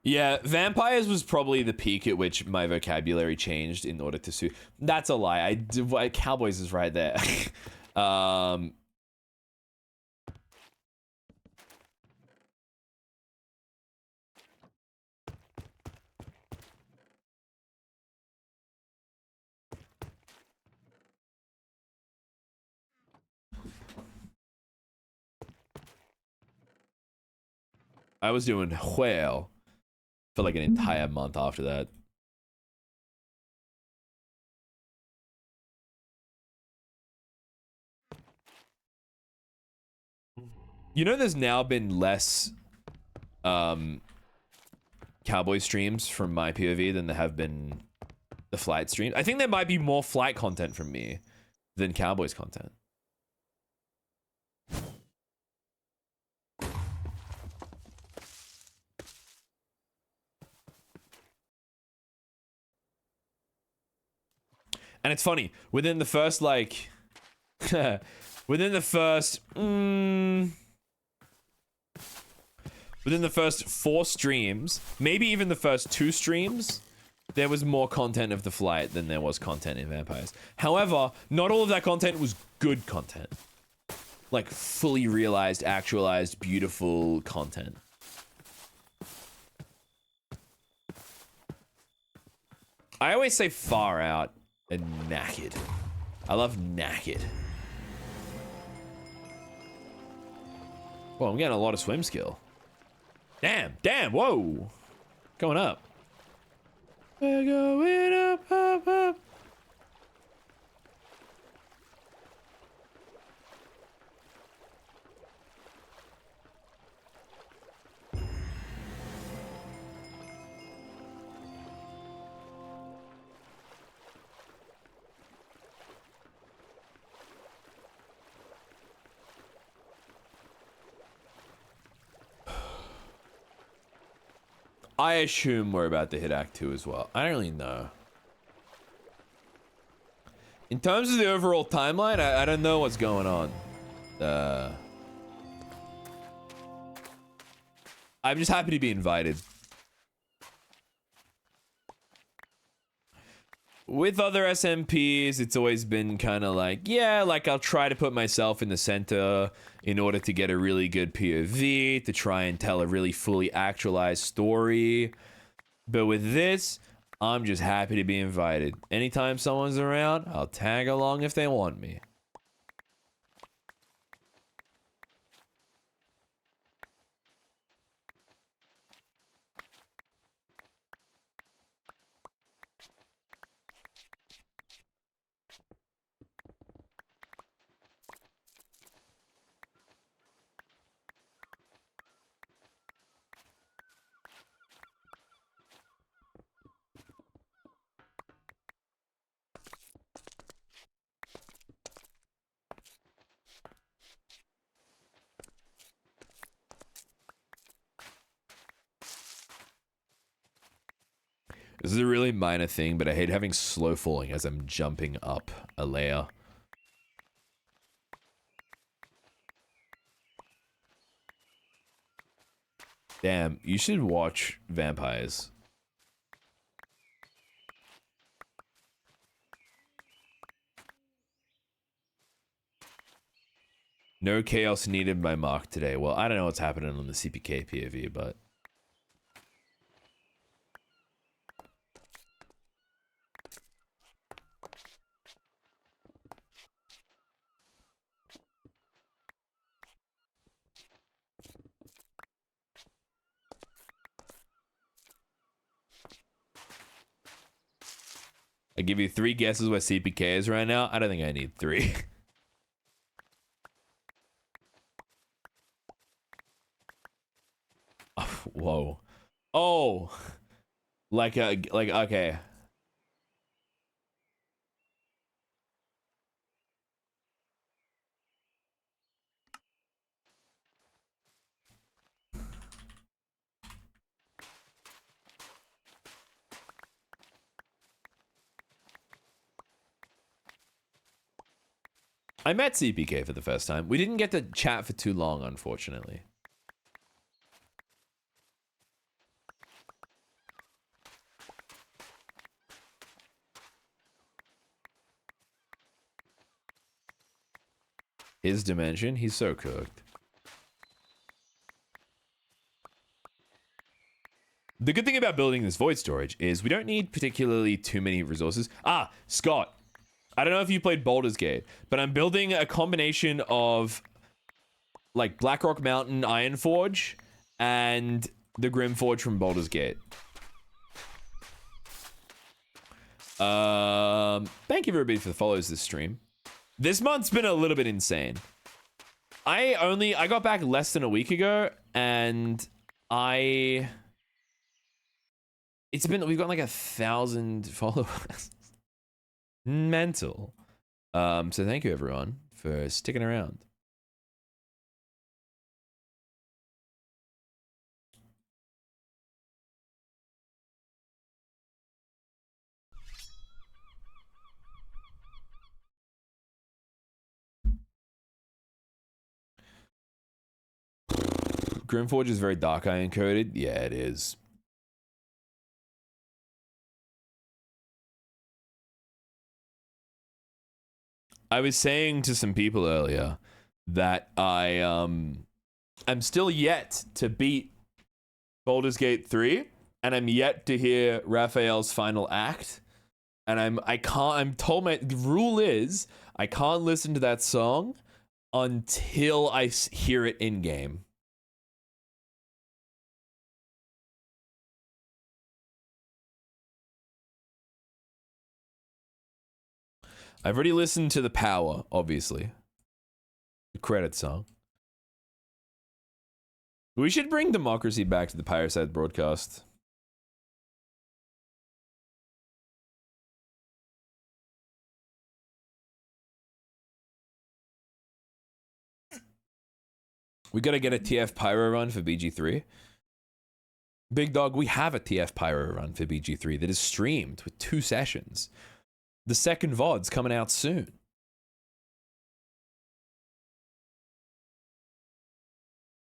Yeah, vampires was probably the peak at which my vocabulary changed in order to suit. That's a lie. Cowboys is right there. I was doing well for like an entire month after that. You know, there's now been less cowboy streams from my POV than there have been the flight streams. I think there might be more flight content from me than cowboys content. And it's funny, within the first like within the first 4 streams, maybe even the first 2 streams, there was more content of the flight than there was content in vampires. However, not all of that content was good content. Like fully realized, actualized, beautiful content. I always say far out and knackered. I love knackered. Well, I'm getting a lot of swim skill. Damn, whoa. Going up. We're going up, up, up. I assume we're about to hit Act 2 as well. I don't really know. In terms of the overall timeline, I don't know what's going on. I'm just happy to be invited. With other SMPs, it's always been kind of like, yeah, like I'll try to put myself in the center in order to get a really good POV, to try and tell a really fully actualized story. But with this, I'm just happy to be invited. Anytime someone's around, I'll tag along if they want me. This is a really minor thing, but I hate having slow falling as I'm jumping up a layer. Damn, you should watch Vampires. No chaos needed by Mark today. Well, I don't know what's happening on the CPK POV, but... I give you 3 guesses what CPK is right now. I don't think I need 3. Oh, whoa. Oh. Like, okay. I met CPK for the first time. We didn't get to chat for too long, unfortunately. his dimension. He's so cooked. The good thing about building this void storage is we don't need particularly too many resources. Ah, Scott. I don't know if you played Baldur's Gate, but I'm building a combination of like Blackrock Mountain Ironforge and the Grimforge from Baldur's Gate. Thank you everybody for the follows this stream. This month's been a little bit insane. I got back less than a week ago, and we've got like 1,000 followers. Mental. So thank you everyone for sticking around. Grimforge is very dark iron coated. Yeah, it is. I was saying to some people earlier that I'm still yet to beat Baldur's Gate 3, and I'm yet to hear Raphael's final act. And I'm told the rule is I can't listen to that song until I hear it in game. I've already listened to The Power, obviously. The credit song. We should bring democracy back to the Pirate broadcast. We gotta get a TF Pyro run for BG3. Big Dog, we have a TF Pyro run for BG3 that is streamed with 2 sessions. The second VOD's coming out soon.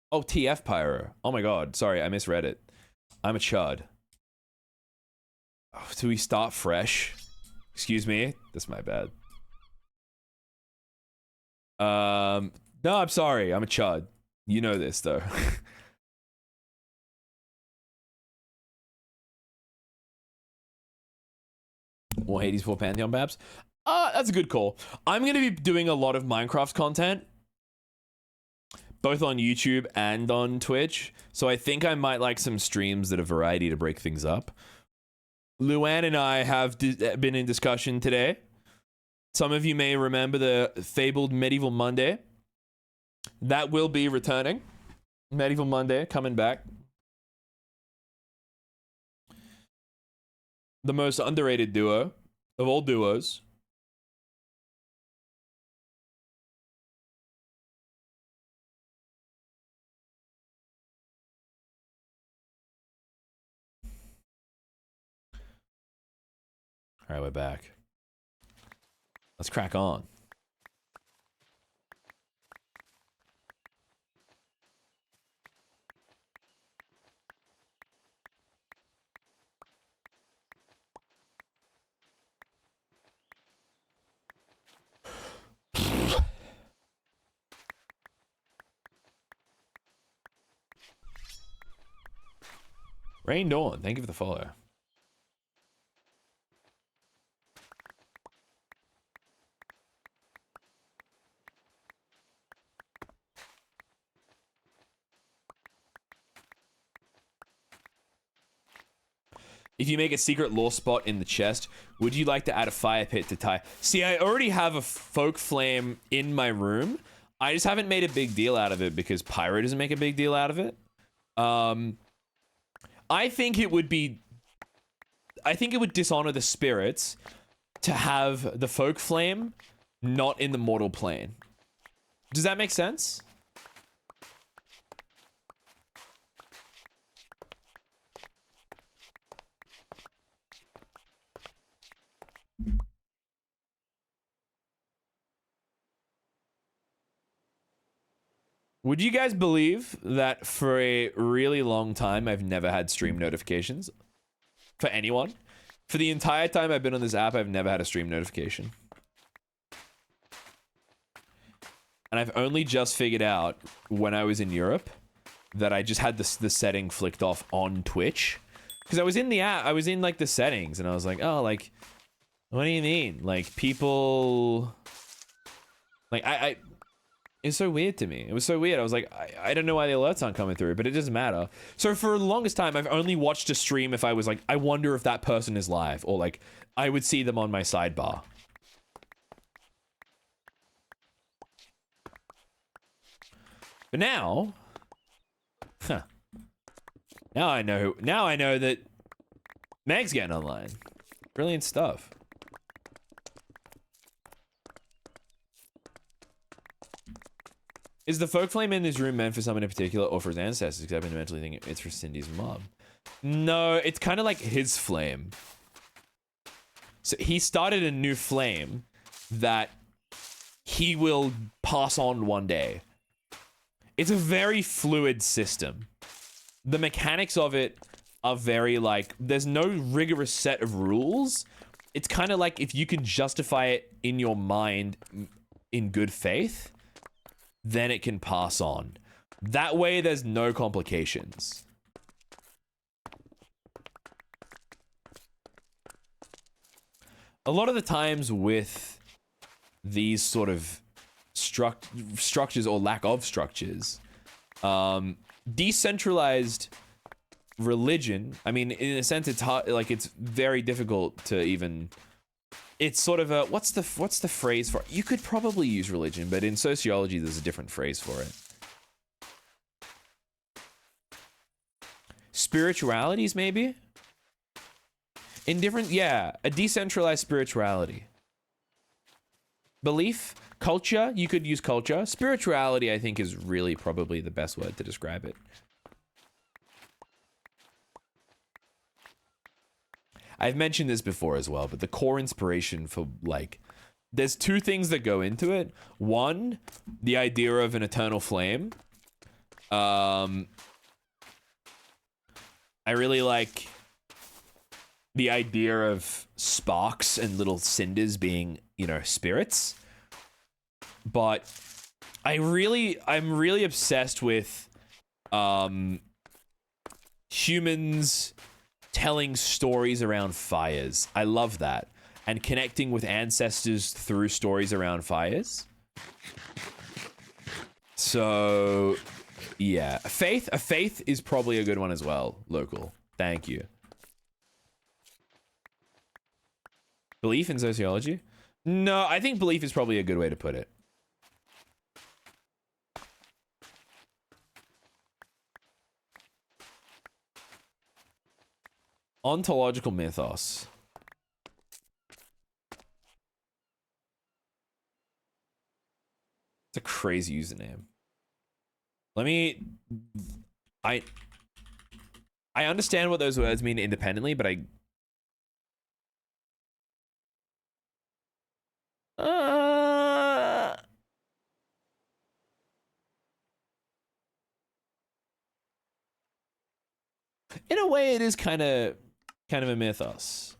Oh, TF Pyro. Oh my god, sorry, I misread it. I'm a chud. Oh, do we start fresh? Excuse me? That's my bad. No, I'm sorry, I'm a chud. You know this, though. More Hades 4 Pantheon Babs? That's a good call. I'm going to be doing a lot of Minecraft content, both on YouTube and on Twitch. So I think I might like some streams that are variety to break things up. Luann and I have been in discussion today. Some of you may remember the fabled Medieval Monday. That will be returning. Medieval Monday coming back. The most underrated duo of all duos. All right, we're back. Let's crack on. Rain Dawn, thank you for the follow. If you make a secret lore spot in the chest, would you like to add a fire pit to tie? See, I already have a folk flame in my room. I just haven't made a big deal out of it because Pyro doesn't make a big deal out of it. I think it would dishonor the spirits to have the folk flame not in the mortal plane. Does that make sense? Would you guys believe that for a really long time, I've never had stream notifications for anyone? For the entire time I've been on this app, I've never had a stream notification. And I've only just figured out when I was in Europe that I just had the setting flicked off on Twitch. Because I was in the app, I was in like the settings, and I was like, oh, like, what do you mean? Like, people... Like, it's so weird to me. It was so weird. I was like, I don't know why the alerts aren't coming through, but it doesn't matter. So for the longest time, I've only watched a stream if I was like, I wonder if that person is live, or like, I would see them on my sidebar. But now, now I know that Meg's getting online. Brilliant stuff. Is the folk flame in his room meant for someone in particular or for his ancestors? Because I've been mentally thinking it's for Cindy's mom. No, it's kind of like his flame. So he started a new flame that he will pass on one day. It's a very fluid system. The mechanics of it are very like, there's no rigorous set of rules. It's kind of like if you can justify it in your mind in good faith, then it can pass on. That way there's no complications. A lot of the times with these sort of structures or lack of structures, decentralized religion, I mean, in a sense it's hard, like it's very difficult to even, it's sort of a, what's the phrase for it? You could probably use religion, but in sociology there's a different phrase for it. Spiritualities, maybe? In different, yeah, a decentralized spirituality. Belief, culture, you could use culture. Spirituality, I think, is really probably the best word to describe it. I've mentioned this before as well, but the core inspiration for, like, there's two things that go into it. One, the idea of an eternal flame. I really like the idea of sparks and little cinders being, you know, spirits. But I'm really obsessed with humans telling stories around fires. I love that. And connecting with ancestors through stories around fires. So, yeah. A faith is probably a good one as well, local. Thank you. Belief in sociology? No, I think belief is probably a good way to put it. Ontological mythos. It's a crazy username. Let me... I understand what those words mean independently, but I... in a way, it is kind of a mythos.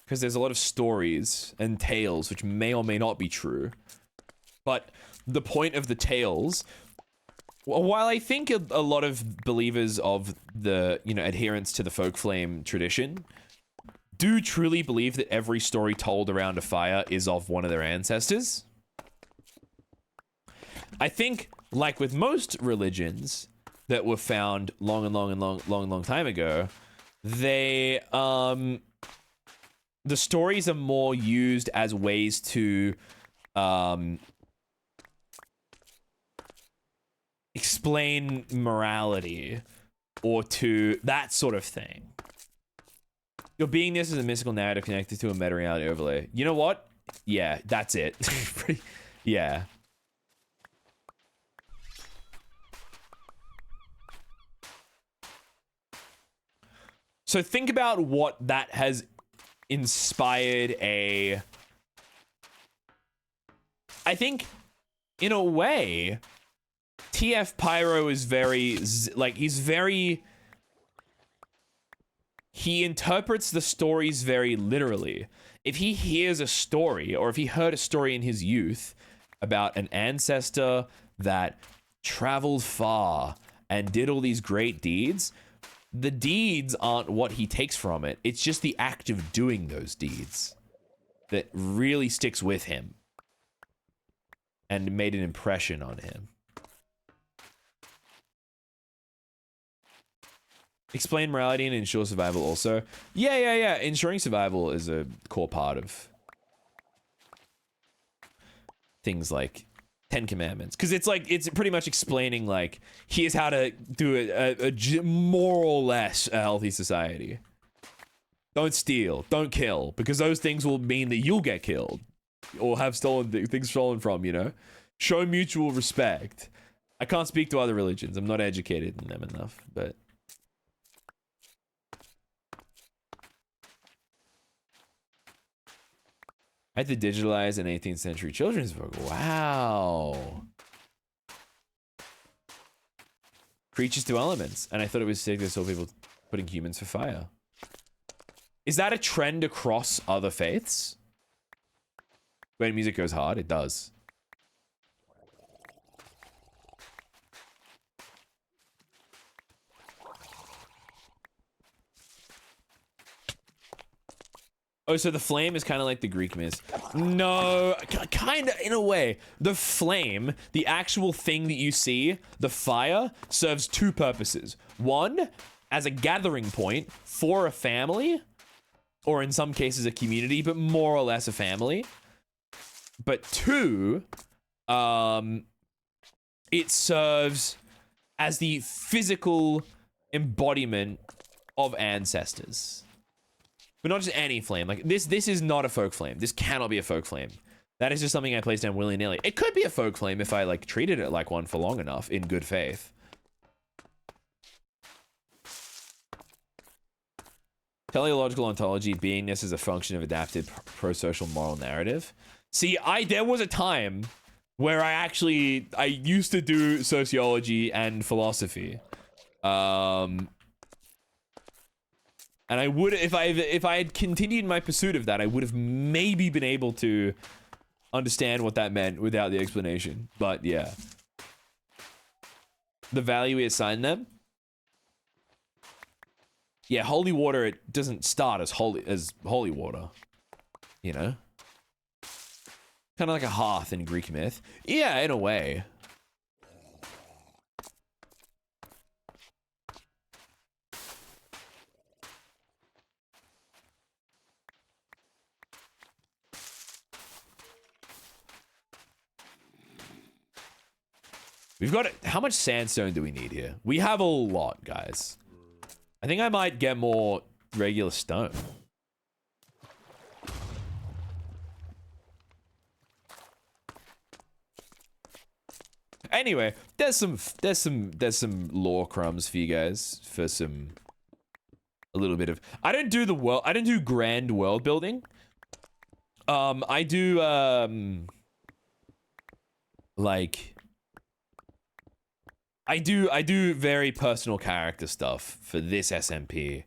Because there's a lot of stories and tales which may or may not be true. But the point of the tales, while I think a lot of believers of the, you know, adherents to the folk flame tradition do truly believe that every story told around a fire is of one of their ancestors, I think, like with most religions that were found long time ago, they the stories are more used as ways to explain morality or to that sort of thing. Your beingness is a mystical narrative connected to a meta-reality overlay. You know what? Yeah, that's it. Yeah. So think about what that has inspired a... I think, in a way, TF Pyro is very... like, he's very... he interprets the stories very literally. if he hears a story, or if he heard a story in his youth about an ancestor that traveled far and did all these great deeds, the deeds aren't what he takes from it. It's just the act of doing those deeds that really sticks with him and made an impression on him. Explain morality and ensure survival also. Yeah. Ensuring survival is a core part of things like 10 Commandments. Because it's like, it's pretty much explaining, like, here's how to do a more or less a healthy society. Don't steal, don't kill, because those things will mean that you'll get killed or have things stolen from, you know? Show mutual respect. I can't speak to other religions. I'm not educated in them enough, but... I had to digitalize an 18th century children's book. Wow. Creatures to elements. And I thought it was sick that I saw people putting humans for fire. Is that a trend across other faiths? When music goes hard, it does. Oh, so the flame is kind of like the Greek myth. No, kind of, in a way. The flame, the actual thing that you see, the fire, serves two purposes. One, as a gathering point for a family, or in some cases a community, but more or less a family. But two, it serves as the physical embodiment of ancestors. But not just any flame. Like, this is not a folk flame. This cannot be a folk flame. That is just something I placed down willy-nilly. It could be a folk flame if I, like, treated it like one for long enough, in good faith. Teleological ontology, beingness is a function of adapted pro-social moral narrative. See, there was a time where I used to do sociology and philosophy. And I would, if I had continued my pursuit of that, I would have maybe been able to understand what that meant without the explanation. But yeah. The value we assign them? Yeah, holy water, it doesn't start as holy water. You know? Kind of like a hearth in Greek myth. Yeah, in a way. We've got it. How much sandstone do we need here? We have a lot, guys. I think I might get more regular stone. Anyway, there's some lore crumbs for you guys for a little bit of. I don't do grand world building. I do like. I do very personal character stuff for this SMP,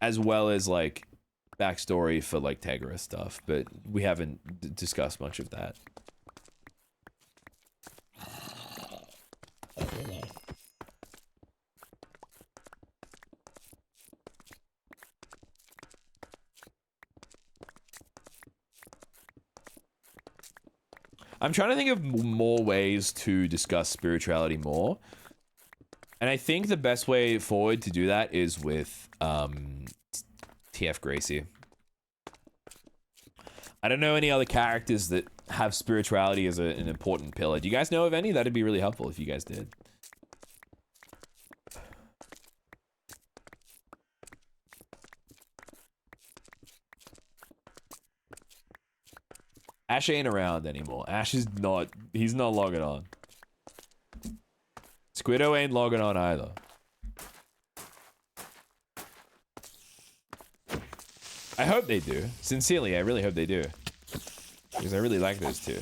as well as like backstory for like Tegra stuff, but we haven't discussed much of that. I'm trying to think of more ways to discuss spirituality more. And I think the best way forward to do that is with TF Gracie. I don't know any other characters that have spirituality as an important pillar. Do you guys know of any? That'd be really helpful if you guys did. Ash ain't around anymore. Ash is not, he's not logging on. Squiddo ain't logging on either. I hope they do. Sincerely, I really hope they do. Because I really like those two.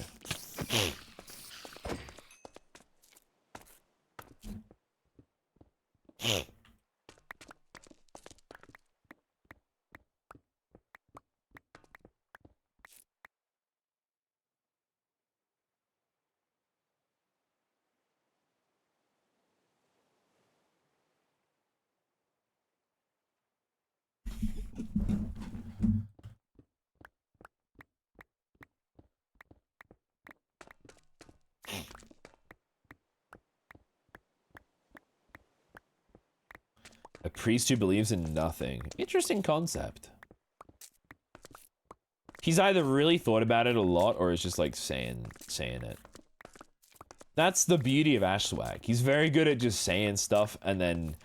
A priest who believes in nothing. Interesting concept. He's either really thought about it a lot or is just like saying it. That's the beauty of Ashswag. He's very good at just saying stuff and then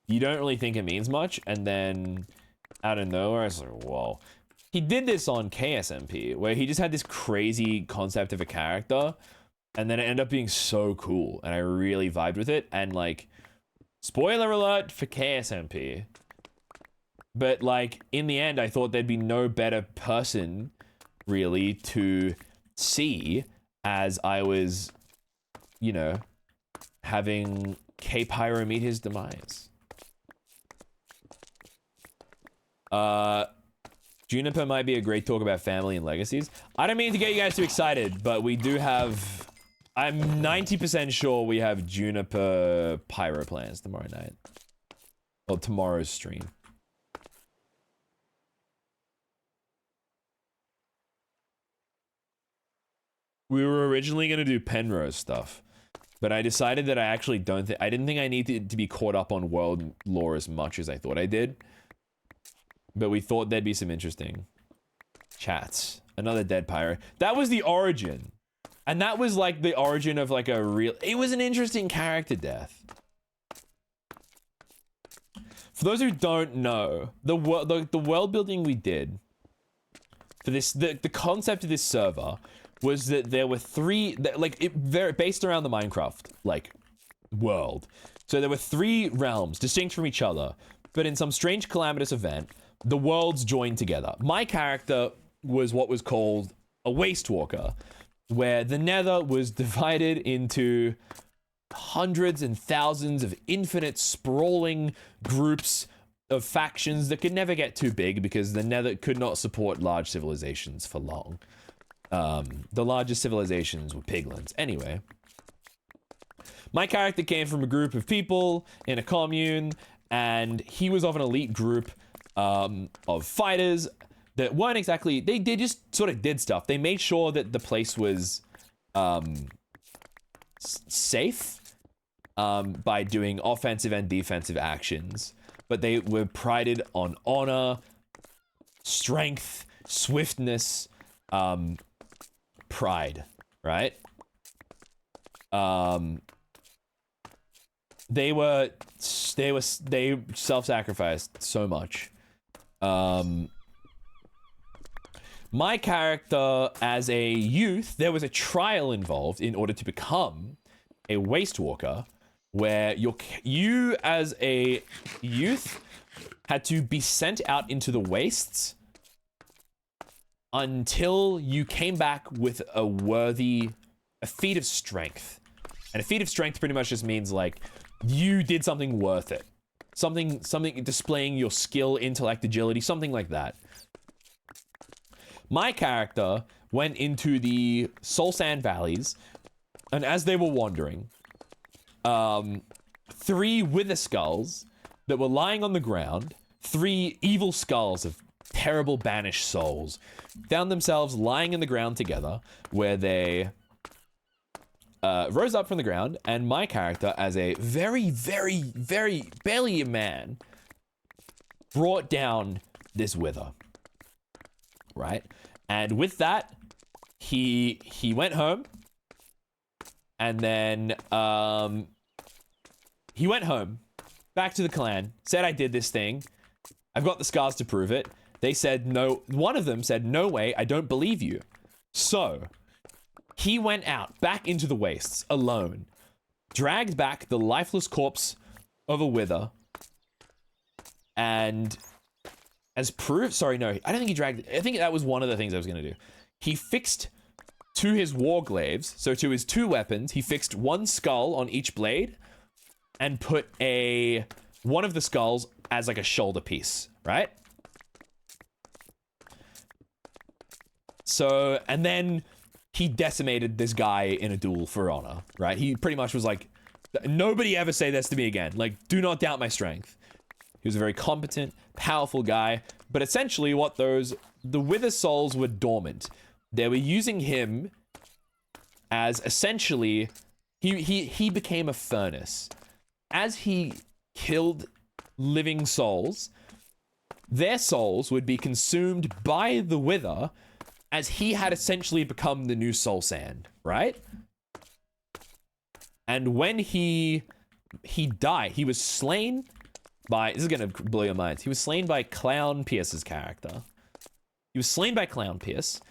you don't really think it means much, and then out of nowhere it's like, whoa. He did this on SMP, where he just had this crazy concept of a character, and then it ended up being so cool, and I really vibed with it, and like, spoiler alert for KSMP. But like, in the end, I thought there'd be no better person, really, to see as I was, you know, having K-Pyro meet his demise. Juniper might be a great talk about family and legacies. I don't mean to get you guys too excited, but we do have... I'm 90% sure we have Juniper Pyro plans tomorrow night. Or tomorrow's stream. We were originally going to do Penrose stuff, but I decided that I actually I didn't think I needed to be caught up on world lore as much as I thought I did. But we thought there'd be some interesting chats. Another dead pyro. That was the origin. And that was like the origin of like a real... It was an interesting character death. For those who don't know, the world building we did for this, the concept of this server was that there were three, based around the Minecraft, like, world. So there were three realms, distinct from each other, but in some strange calamitous event, the worlds joined together. My character was what was called a Waste Walker, where the Nether was divided into hundreds and thousands of infinite sprawling groups of factions that could never get too big because the Nether could not support large civilizations for long. The largest civilizations were piglins. Anyway, my character came from a group of people in a commune, and he was of an elite group of fighters that weren't exactly... They just sort of did stuff. They made sure that the place was safe by doing offensive and defensive actions. But they were prided on honor, strength, swiftness, pride, right? They self-sacrificed so much. My character, as a youth, there was a trial involved in order to become a Waste Walker, where you as a youth had to be sent out into the wastes until you came back with a feat of strength. And a feat of strength pretty much just means like you did something worth it. Something displaying your skill, intellect, agility, something like that. My character went into the Soul Sand Valleys, and as they were wandering, three wither skulls that were lying on the ground, three evil skulls of terrible banished souls, found themselves lying in the ground together, where they rose up from the ground, and my character, as a very, very, very barely a man, brought down this wither, right? And with that, he went home, and then he went home, back to the clan, said I did this thing, I've got the scars to prove it. They said no, one of them said, no way, I don't believe you. So, he went out, back into the wastes, alone, dragged back the lifeless corpse of a wither, and as proof, sorry, no, I don't think he dragged, I think that was one of the things I was gonna do. He fixed to his war glaives, so to his two weapons, he fixed one skull on each blade, and put one of the skulls as like a shoulder piece, right? So, and then he decimated this guy in a duel for honor, right? He pretty much was like, nobody ever say this to me again. Like, do not doubt my strength. He was a very competent, powerful guy, but essentially what the Wither Souls were dormant. They were using him as essentially, he became a furnace. As he killed living souls, their souls would be consumed by the Wither, as he had essentially become the new soul sand, right? And when he died, he was slain by, this is gonna blow your minds, he was slain by Clown Pierce's character. He was slain by Clown Pierce,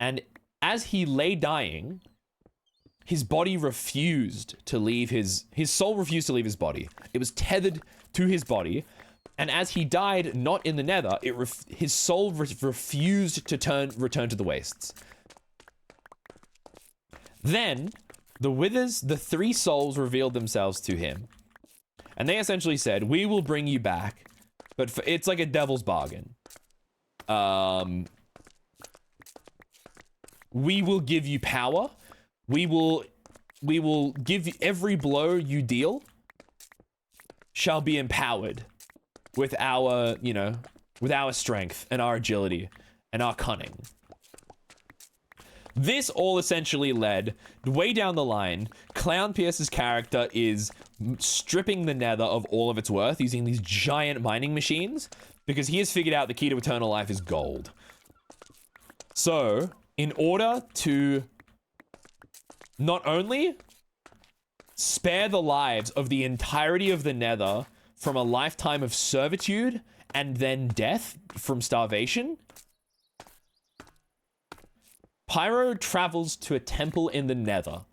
and as he lay dying, his body refused to leave his soul refused to leave his body. It was tethered to his body, and as he died, not in the nether, his soul refused to return to the wastes. Then, the Withers, the 3 souls revealed themselves to him. And they essentially said, we will bring you back, but it's like a devil's bargain. We will give you power. We will give you, every blow you deal shall be empowered with our, with our strength and our agility and our cunning. This all essentially led, way down the line, Clown Pierce's character is stripping the nether of all of its worth using these giant mining machines because he has figured out the key to eternal life is gold. So, in order to not only spare the lives of the entirety of the nether from a lifetime of servitude and then death from starvation, Pyro travels to a temple in the nether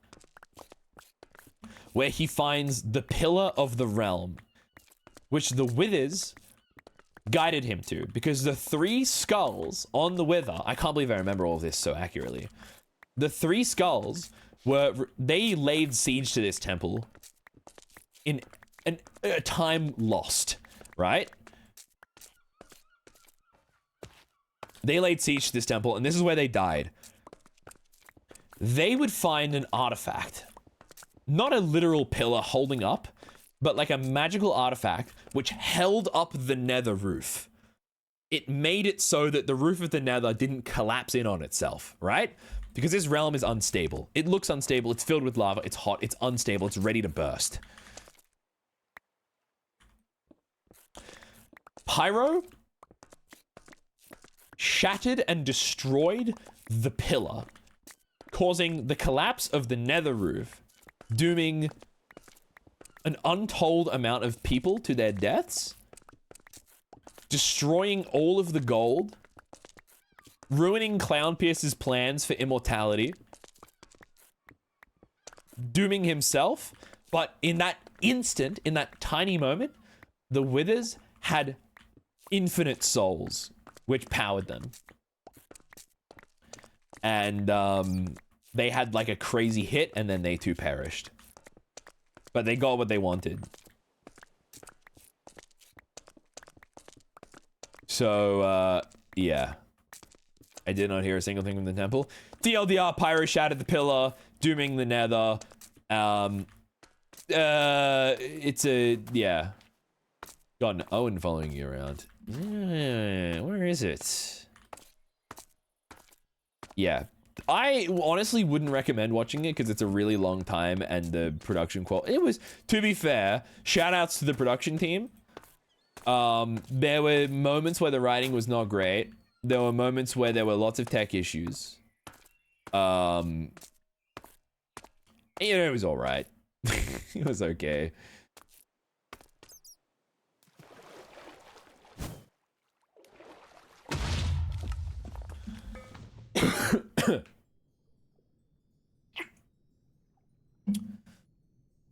where he finds the Pillar of the Realm, which the Withers guided him to, because the 3 skulls on the Wither, I can't believe I remember all of this so accurately. The 3 skulls they laid siege to this temple in a time lost, right? They laid siege to this temple, and this is where they died. They would find an artifact. Not a literal pillar holding up, but like a magical artifact which held up the nether roof. It made it so that the roof of the nether didn't collapse in on itself, right? Because this realm is unstable. It looks unstable, it's filled with lava, it's hot, it's unstable, it's ready to burst. Pyro shattered and destroyed the pillar, causing the collapse of the nether roof, dooming an untold amount of people to their deaths, destroying all of the gold, ruining Clown Pierce's plans for immortality, dooming himself, but in that instant, in that tiny moment, the Withers had infinite souls, which powered them. And, they had like a crazy hit, and then they too perished. But they got what they wanted. So, yeah. I did not hear a single thing from the temple. TLDR, Pyro shattered the pillar, dooming the nether. It's a, yeah. Got an Owen following you around. Where is it? Yeah. I honestly wouldn't recommend watching it because it's a really long time and the production quality. It was, to be fair, shout outs to the production team. There were moments where the writing was not great. There were moments where there were lots of tech issues. It was alright. It was okay.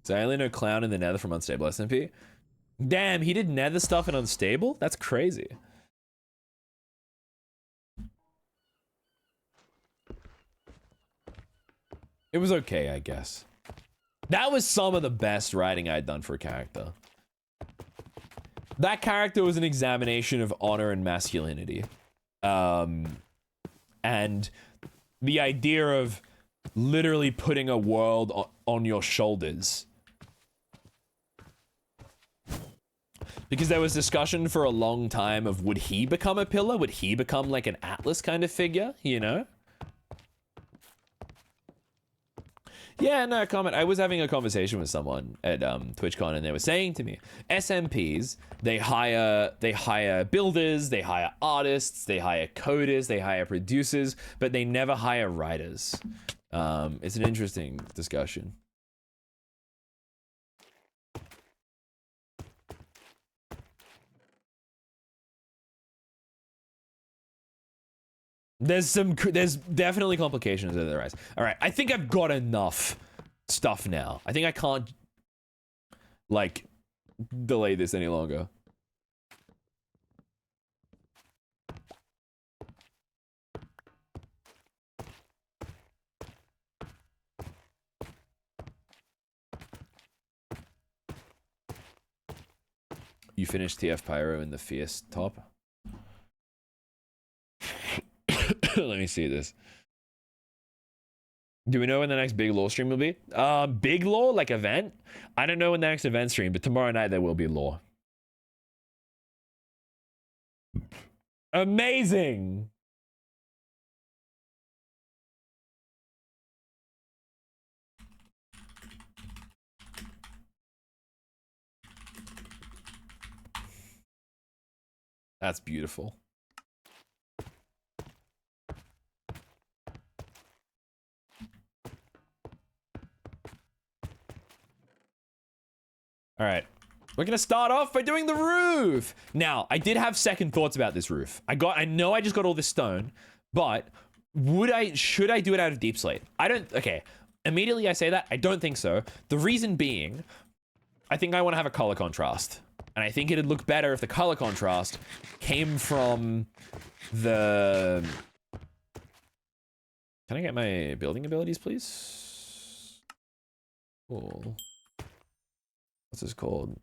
So I only know Clown in the nether from Unstable SMP. Damn, he did nether stuff in Unstable? That's crazy. It was okay, I guess. That was some of the best writing I'd done for a character. That character was an examination of honor and masculinity. And the idea of literally putting a world on your shoulders. Because there was discussion for a long time of, would he become a pillar? Would he become like an Atlas kind of figure, you know? Yeah, no comment. I was having a conversation with someone at TwitchCon, and they were saying to me, SMPs, they hire builders, they hire artists, they hire coders, they hire producers, but they never hire writers. It's an interesting discussion. There's definitely complications that arise. All right, I think I've got enough stuff now. I think I can't, like, delay this any longer. You finished TF Pyro in the Fierce top? Let me see this. Do we know when the next big lore stream will be? Big lore, like event? I don't know when the next event stream, but tomorrow night there will be lore. Amazing! That's beautiful. All right, we're gonna start off by doing the roof. Now, I did have second thoughts about this roof. I know I just got all this stone, but should I do it out of deep slate? Okay. Immediately I say that, I don't think so. The reason being, I think I wanna have a color contrast. And I think it'd look better if the color contrast came from the... Can I get my building abilities, please? Cool. What's this called?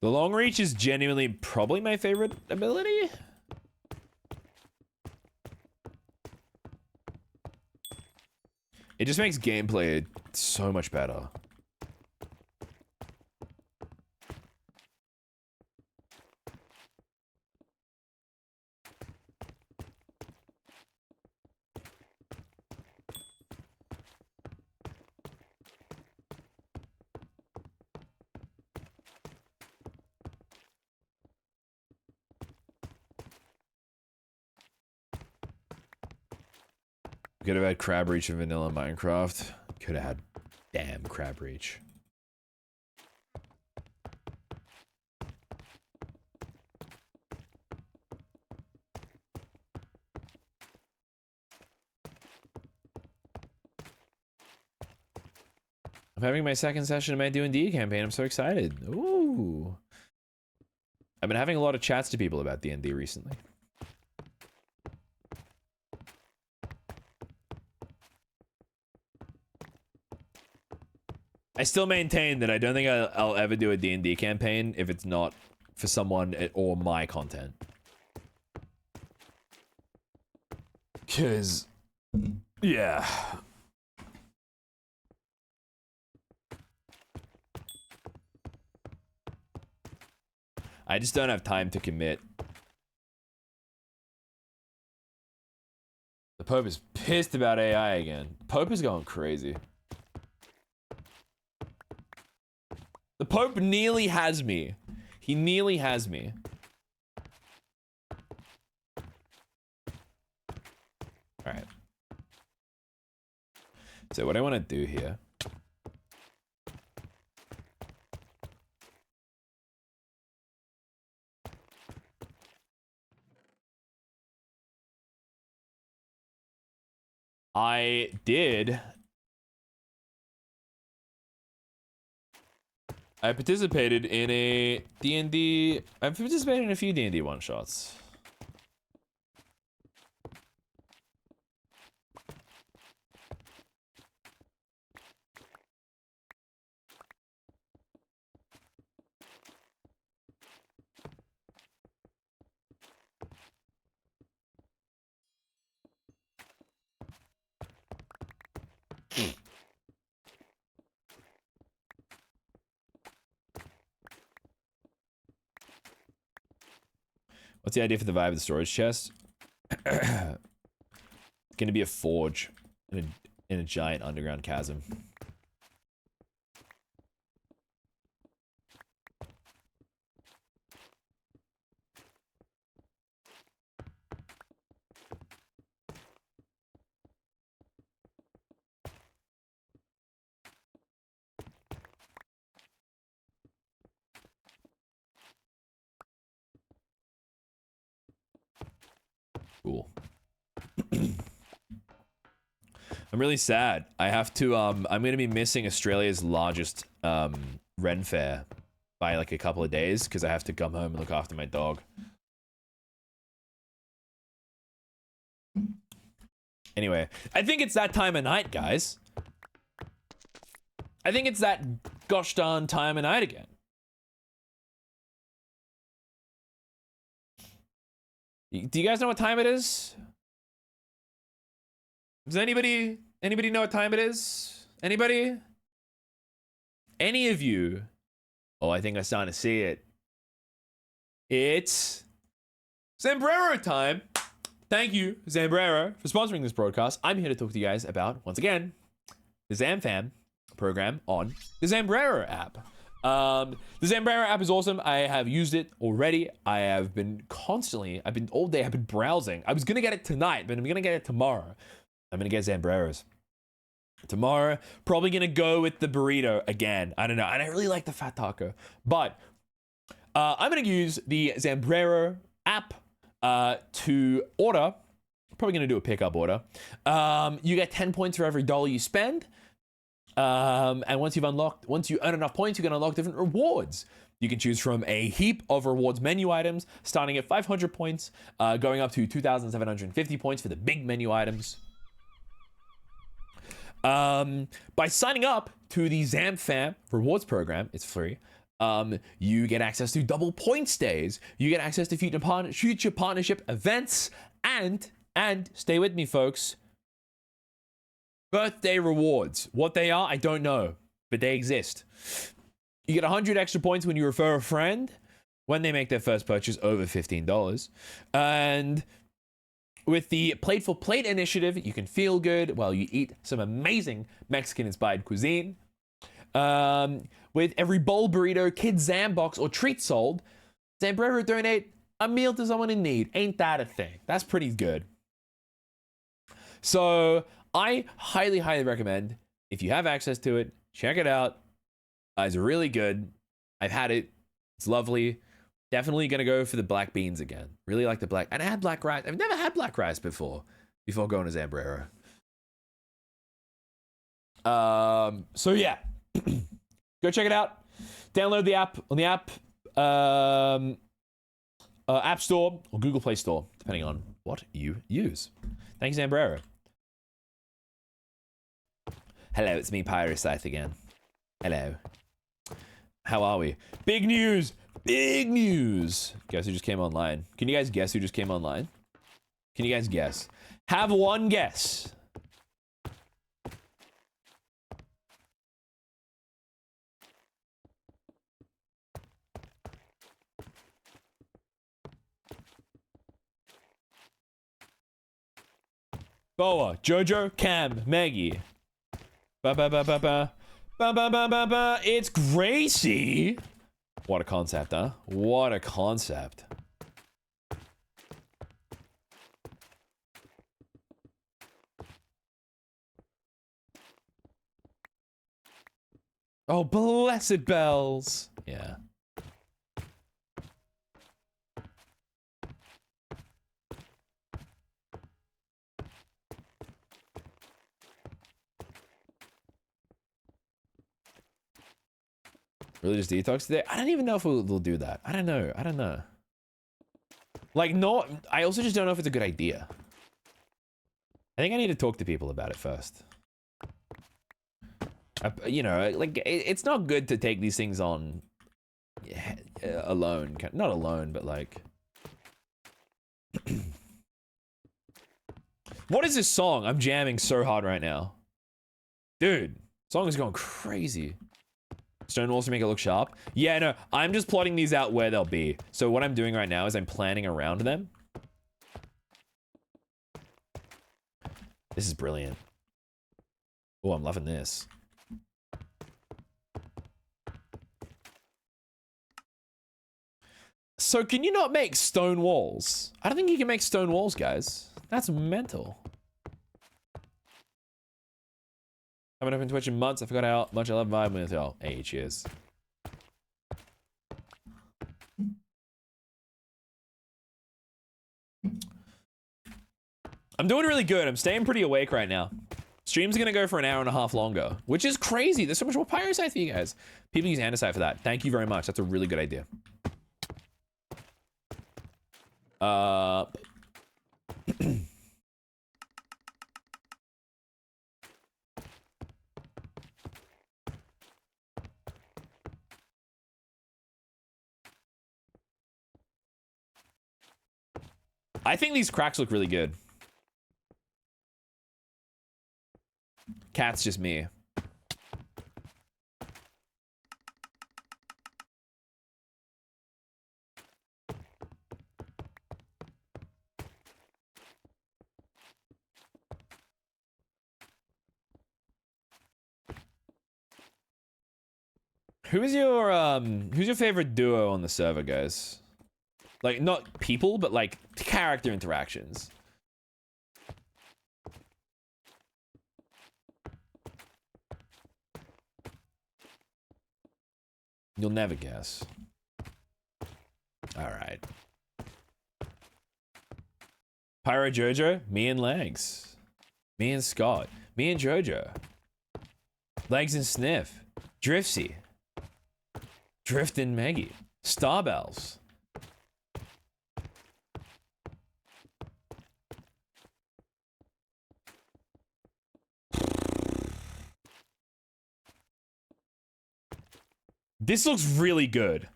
The long reach is genuinely probably my favorite ability. It just makes gameplay so much better. Could have had crab reach in vanilla Minecraft. Could have had damn crab reach. I'm having my second session of my D&D campaign. I'm so excited. Ooh. I've been having a lot of chats to people about D&D recently. I still maintain that I don't think I'll ever do a D&D campaign if it's not for someone or my content. Cause, yeah. I just don't have time to commit. The Pope is pissed about AI again. Pope is going crazy. The Pope nearly has me. He nearly has me. All right. So what I want to do here. I participated in a D&D. I've participated in a few D&D one-shots. What's the idea for the vibe of the storage chest? It's gonna be a forge in a giant underground chasm. Cool. I'm really sad. I have to, I'm gonna be missing Australia's largest, Ren Fair by like a couple of days because I have to come home and look after my dog. Anyway, I think it's that time of night, guys. I think it's that gosh darn time of night again. Do you guys know what time it is? Does anybody know what time it is? Anybody? Any of you? Oh, I think I'm starting to see it. It's Zambrero time. Thank you, Zambrero, for sponsoring this broadcast. I'm here to talk to you guys about, once again, the ZamFam program on the Zambrero app. The Zambrero app is awesome. I have used it already. I've been all day, I've been browsing. I was gonna get it tonight, but I'm gonna get it tomorrow. I'm gonna get Zambreros tomorrow. Probably gonna go with the burrito again. I don't know. And I really like the fat taco. But I'm gonna use the Zambrero app to order. Probably gonna do a pickup order. You get 10 points for every dollar you spend. And once you earn enough points, you can unlock different rewards. You can choose from a heap of rewards menu items, starting at 500 points, going up to 2,750 points for the big menu items. By signing up to the ZamFam rewards program, it's free. You get access to double points days. You get access to future partnership events, and stay with me, folks. Birthday rewards. What they are, I don't know, but they exist. You get 100 extra points when you refer a friend when they make their first purchase over $15. And with the Plate for Plate initiative, you can feel good while you eat some amazing Mexican-inspired cuisine. With every bowl, burrito, kid Zam box, or treat sold, Zambrero donate a meal to someone in need. Ain't that a thing? That's pretty good. So I highly, highly recommend, if you have access to it, check it out. It's really good. I've had it. It's lovely. Definitely gonna go for the black beans again. Really like the black, and I had black rice. I've never had black rice before going to Zambrero. So yeah, go check it out. Download the app on the App Store or Google Play Store, depending on what you use. Thanks, Zambrero. Hello, it's me, Pyrocythe again. Hello. How are we? Big news! Big news! Guess who just came online? Can you guys guess who just came online? Can you guys guess? Have one guess. Boa, Jojo, Cam, Maggie. It's Gracie. What a concept, huh? What a concept. Oh, blessed bells. Yeah. Religious detox today? I don't even know if they'll do that. I don't know. Like, no, I also just don't know if it's a good idea. I think I need to talk to people about it first. You know, like, it's not good to take these things on alone. Not alone, but like... What is this song? I'm jamming so hard right now. Dude, song is going crazy. Stone walls to make it look sharp. Yeah, no, I'm just plotting these out where they'll be. So what I'm doing right now is I'm planning around them. This is brilliant. Oh, I'm loving this. So can you not make stone walls? I don't think you can make stone walls, guys. That's mental. I haven't opened Twitch in months. I forgot how much I love vibing with y'all. Hey, cheers. I'm doing really good. I'm staying pretty awake right now. Stream's gonna go for an hour and a half longer, which is crazy. There's so much more pyrosite for you guys. People use andesite for that. Thank you very much. That's a really good idea. I think these cracks look really good. Cat's just me. Who's your favorite duo on the server, guys? Like, not people, but like character interactions. You'll never guess. All right. Pyro Jojo, me and Legs. Me and Scott. Me and Jojo. Legs and Sniff. Driftsy. Drift and Maggie. Starbells. This looks really good.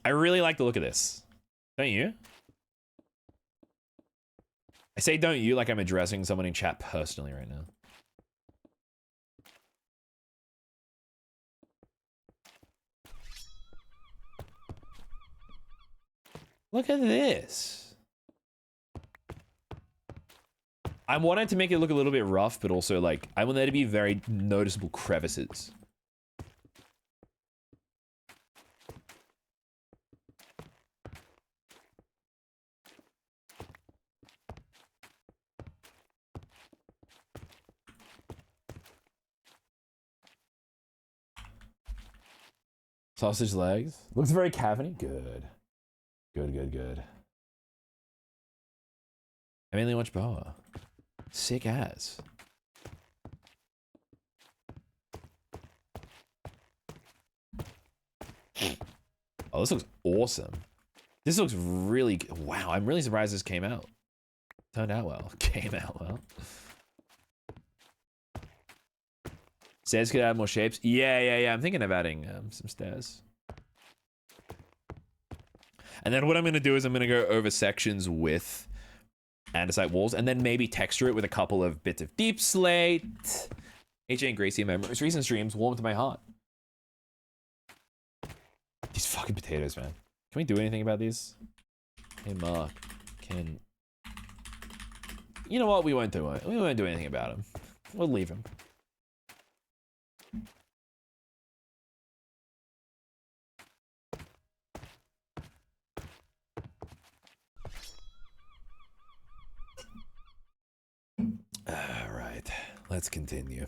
I really like the look of this. Don't you? I say don't you like I'm addressing someone in chat personally right now. Look at this. I wanted to make it look a little bit rough, but also like, I want there to be very noticeable crevices. Sausage legs. Looks very cavity. Good. Good. I mainly watch Boa. Sick ass. Oh, this looks awesome. This looks really good. Wow, I'm really surprised this came out. Turned out well. Came out well. Stairs could add more shapes. Yeah. I'm thinking of adding some stairs. And then what I'm going to do is I'm going to go over sections with andesite walls and then maybe texture it with a couple of bits of deep slate. AJ and Gracie in my most recent streams warmed my heart. These fucking potatoes, man. Can we do anything about these? Hey, Mark. You know what? We won't do it. We won't do anything about them. We'll leave them. All right, let's continue.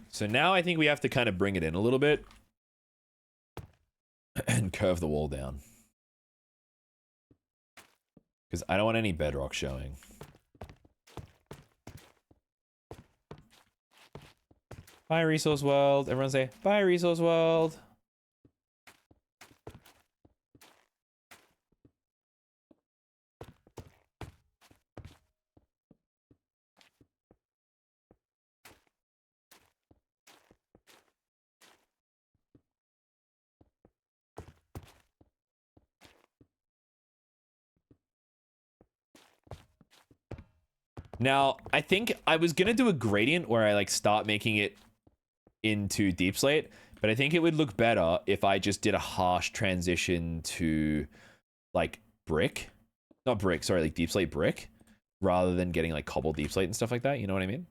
So now I think we have to kind of bring it in a little bit and curve the wall down. Because I don't want any bedrock showing. Bye, Resource World. Everyone say, bye, Resource World. Now, I think I was gonna do a gradient where I like start making it into deep slate, but I think it would look better if I just did a harsh transition to like brick. Not brick, sorry, like deep slate brick, rather than getting like cobble deep slate and stuff like that. You know what I mean?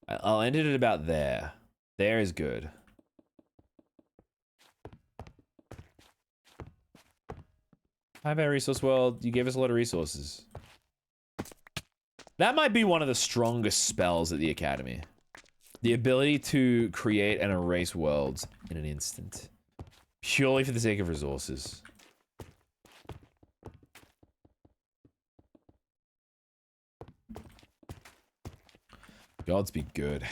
I'll end it at about there. There is good. Hi, Bear Resource World. You gave us a lot of resources. That might be one of the strongest spells at the Academy. The ability to create and erase worlds in an instant. Purely for the sake of resources. Gods be good.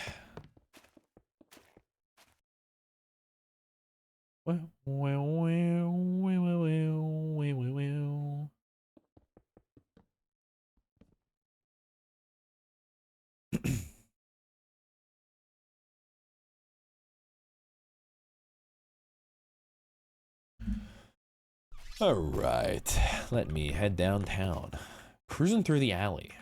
All right, let me head downtown. Cruising through the alley.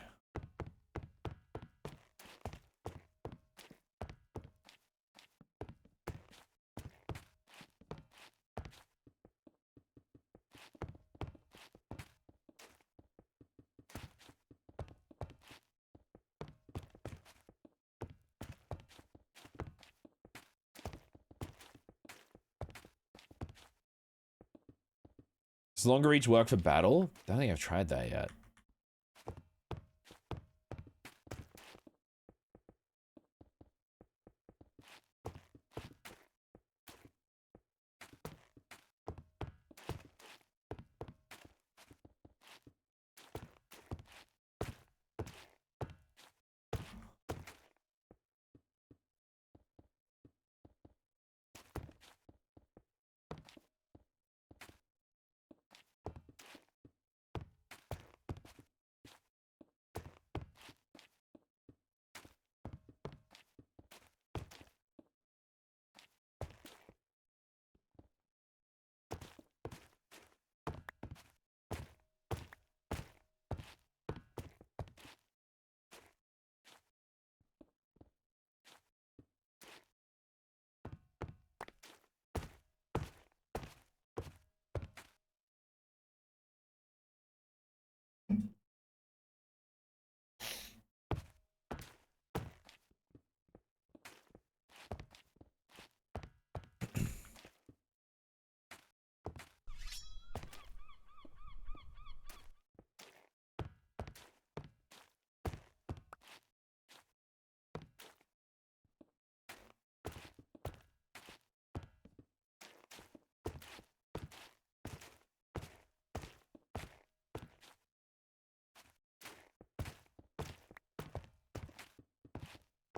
Does longer reach work for battle? I don't think I've tried that yet.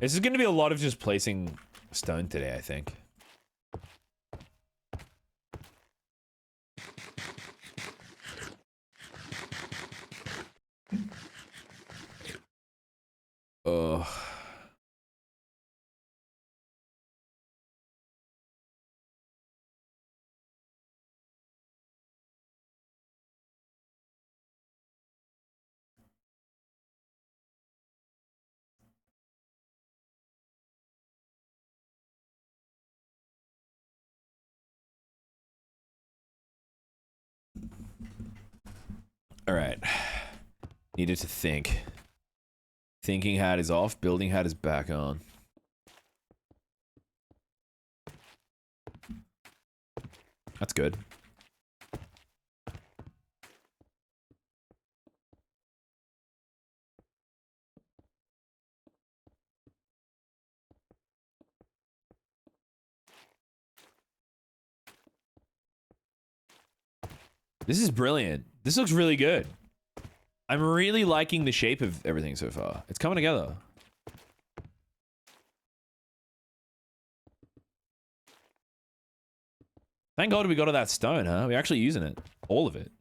This is going to be a lot of just placing stone today, I think. Ugh. All right. Needed to think. Thinking hat is off, building hat is back on. That's good. This is brilliant. This looks really good. I'm really liking the shape of everything so far. It's coming together. Thank God we got all that stone, huh? We're actually using it. All of it.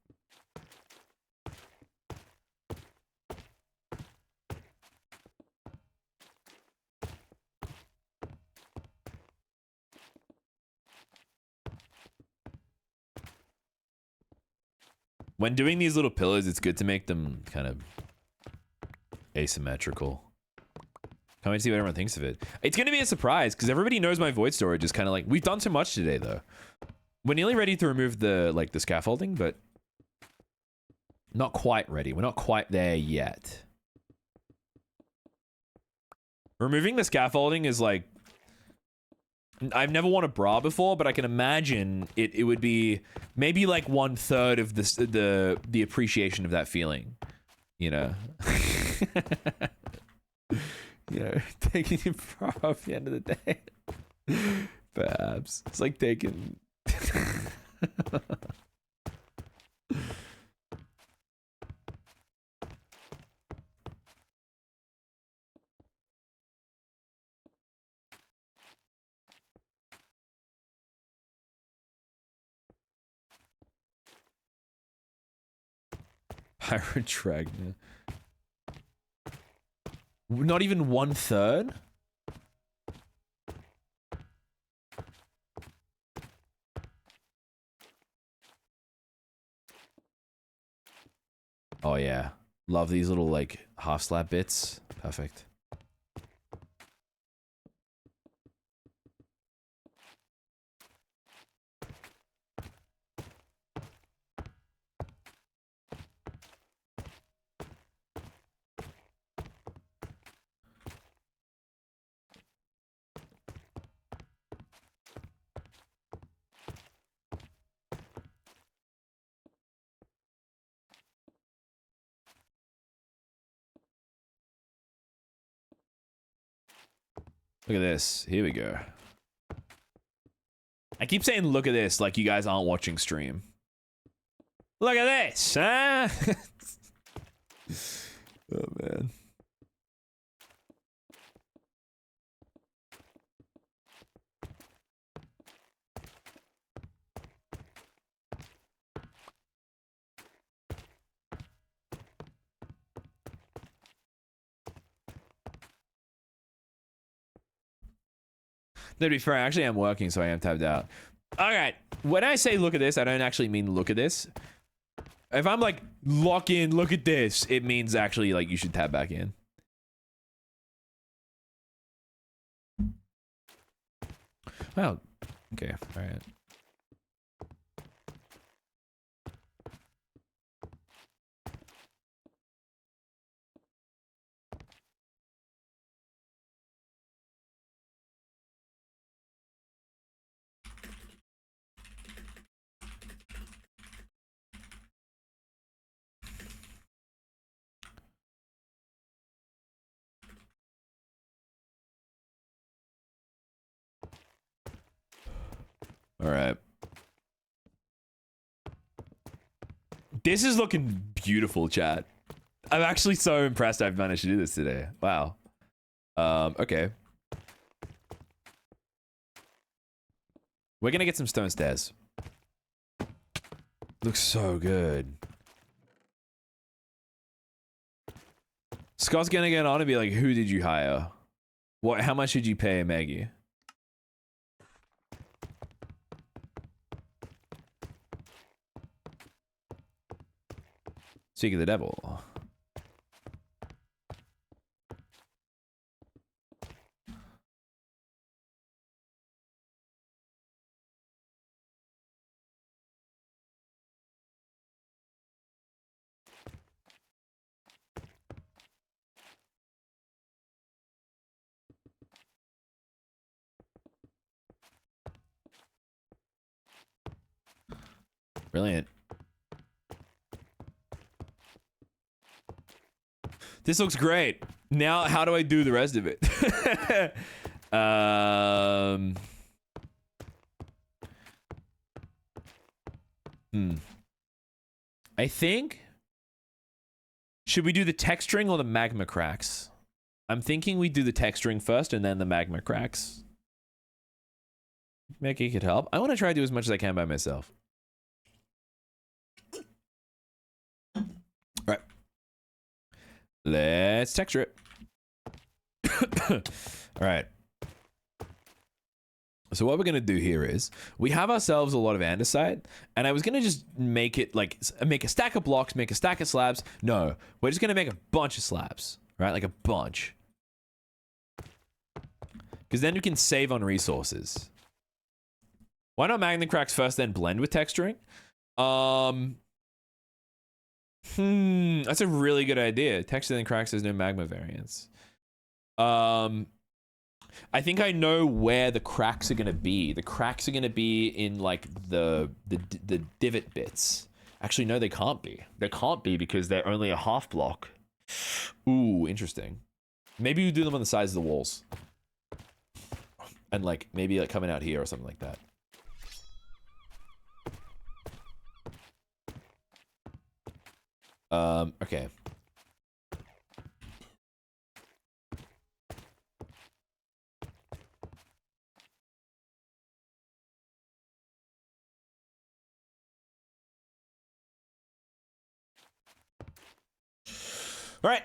When doing these little pillars, it's good to make them kind of asymmetrical. Can't wait to see what everyone thinks of it. It's going to be a surprise because everybody knows my void storage is kind of like, we've done so much today though. We're nearly ready to remove the, like the scaffolding, but not quite ready. We're not quite there yet. Removing the scaffolding is like, I've never worn a bra before, but I can imagine it would be maybe like 1/3 of the appreciation of that feeling, you know. You know, taking your bra off at the end of the day. Perhaps it's like taking. Pyrotragna. Not even 1/3? Oh yeah. Love these little like half slab bits. Perfect. Look at this. Here we go. I keep saying look at this like you guys aren't watching stream. Look at this, huh? Oh man. To be fair, actually I'm working, so I am tabbed out. Alright, when I say look at this, I don't actually mean look at this. If I'm like, lock in, look at this, it means actually like you should tab back in. Well, okay, alright. All right. This is looking beautiful, chat. I'm actually so impressed I've managed to do this today. Wow. Okay. We're gonna get some stone stairs. Looks so good. Scott's gonna get on and be like, who did you hire? What, how much did you pay Maggie? Speak of the devil. Brilliant. This looks great. Now, how do I do the rest of it? I think... Should we do the texturing or the magma cracks? I'm thinking we do the texturing first and then the magma cracks. Maybe it could help. I want to try to do as much as I can by myself. All right. Let's texture it. All right. So what we're going to do here is we have ourselves a lot of andesite, and I was going to just make it like make a stack of blocks, make a stack of slabs. No, we're just going to make a bunch of slabs, right? Like a bunch. Because then we can save on resources. Why not magnet cracks first, then blend with texturing? That's a really good idea. Texture then cracks, there's no magma variance. I think I know where the cracks are gonna be. The cracks are gonna be in like the divot bits. Actually, no, they can't be. They can't be because they're only a half block. Ooh, interesting. Maybe we do them on the sides of the walls. And like, maybe like coming out here or something like that. Okay. All right,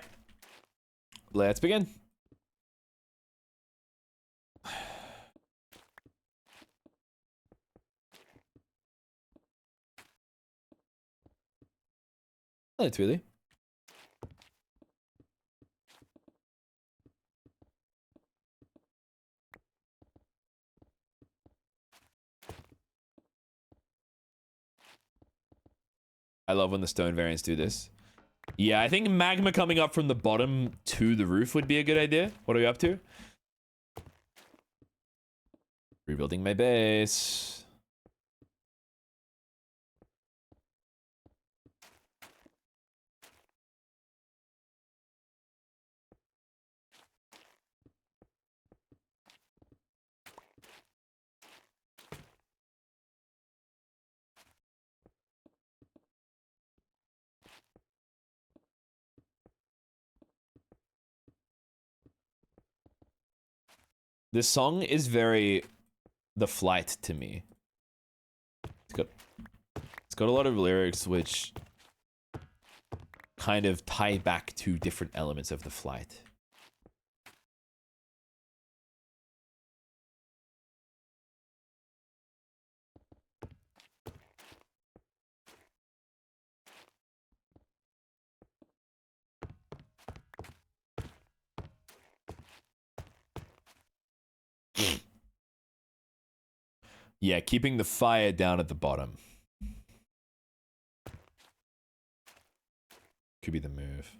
let's begin. That's really. I love when the stone variants do this. Yeah, I think magma coming up from the bottom to the roof would be a good idea. What are we up to? Rebuilding my base. This song is very The Flight to me. It's got a lot of lyrics which kind of tie back to different elements of The Flight. Yeah, keeping the fire down at the bottom. Could be the move.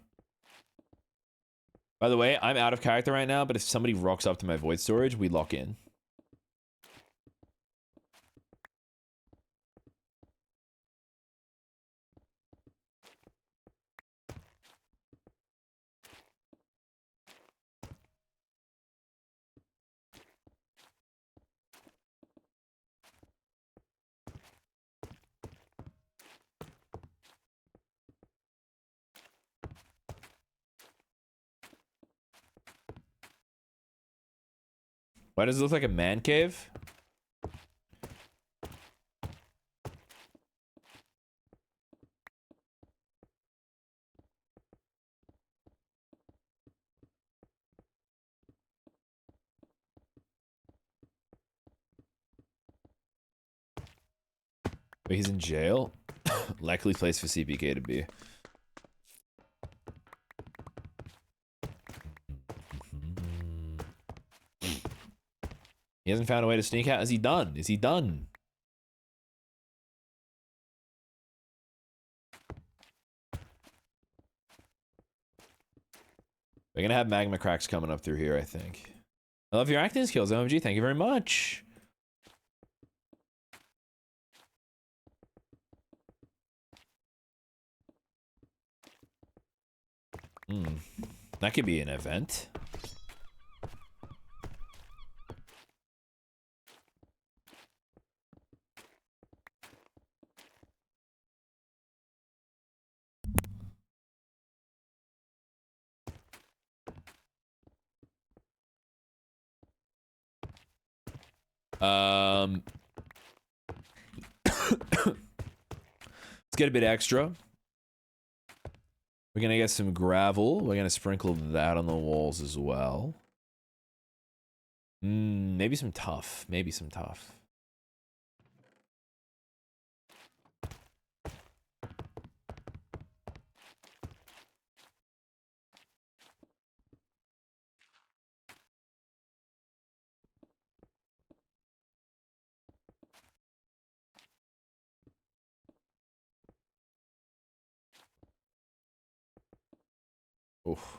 By the way, I'm out of character right now, but if somebody rocks up to my void storage, we lock in. Why does it look like a man cave? Wait, he's in jail? Likely place for CPK to be. He hasn't found a way to sneak out. Is he done? Is he done? We're gonna have magma cracks coming up through here, I think. I love your acting skills, OMG. Thank you very much. That could be an event. Let's get a bit extra. We're gonna get some gravel. We're gonna sprinkle that on the walls as well. Maybe some tough. Maybe some tough. Oof.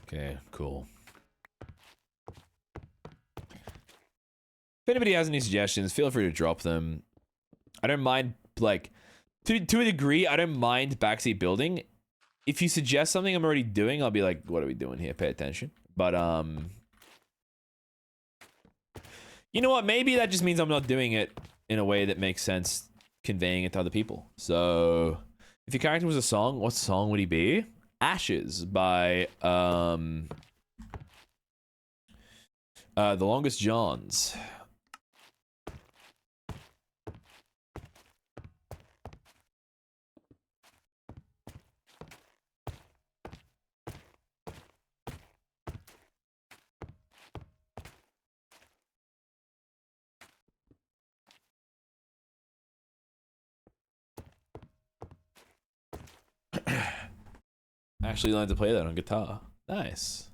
Okay, cool. If anybody has any suggestions, feel free to drop them. I don't mind, like, to a degree, I don't mind backseat building. If you suggest something I'm already doing, I'll be like, what are we doing here? Pay attention. But, you know what? Maybe that just means I'm not doing it in a way that makes sense conveying it to other people. So, if your character was a song, what song would he be? Ashes by, The Longest Johns. Actually learned to play that on guitar. Nice.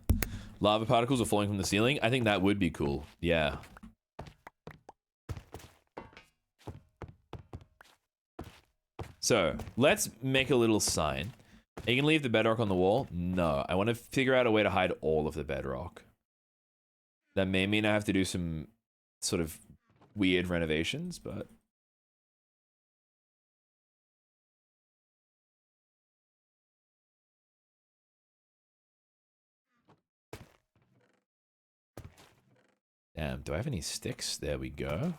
Lava particles are falling from the ceiling. I think that would be cool. Yeah. So, let's make a little sign. Are you gonna leave the bedrock on the wall? No. I want to figure out a way to hide all of the bedrock. That may mean I have to do some sort of weird renovations, but... Damn, do I have any sticks? There we go.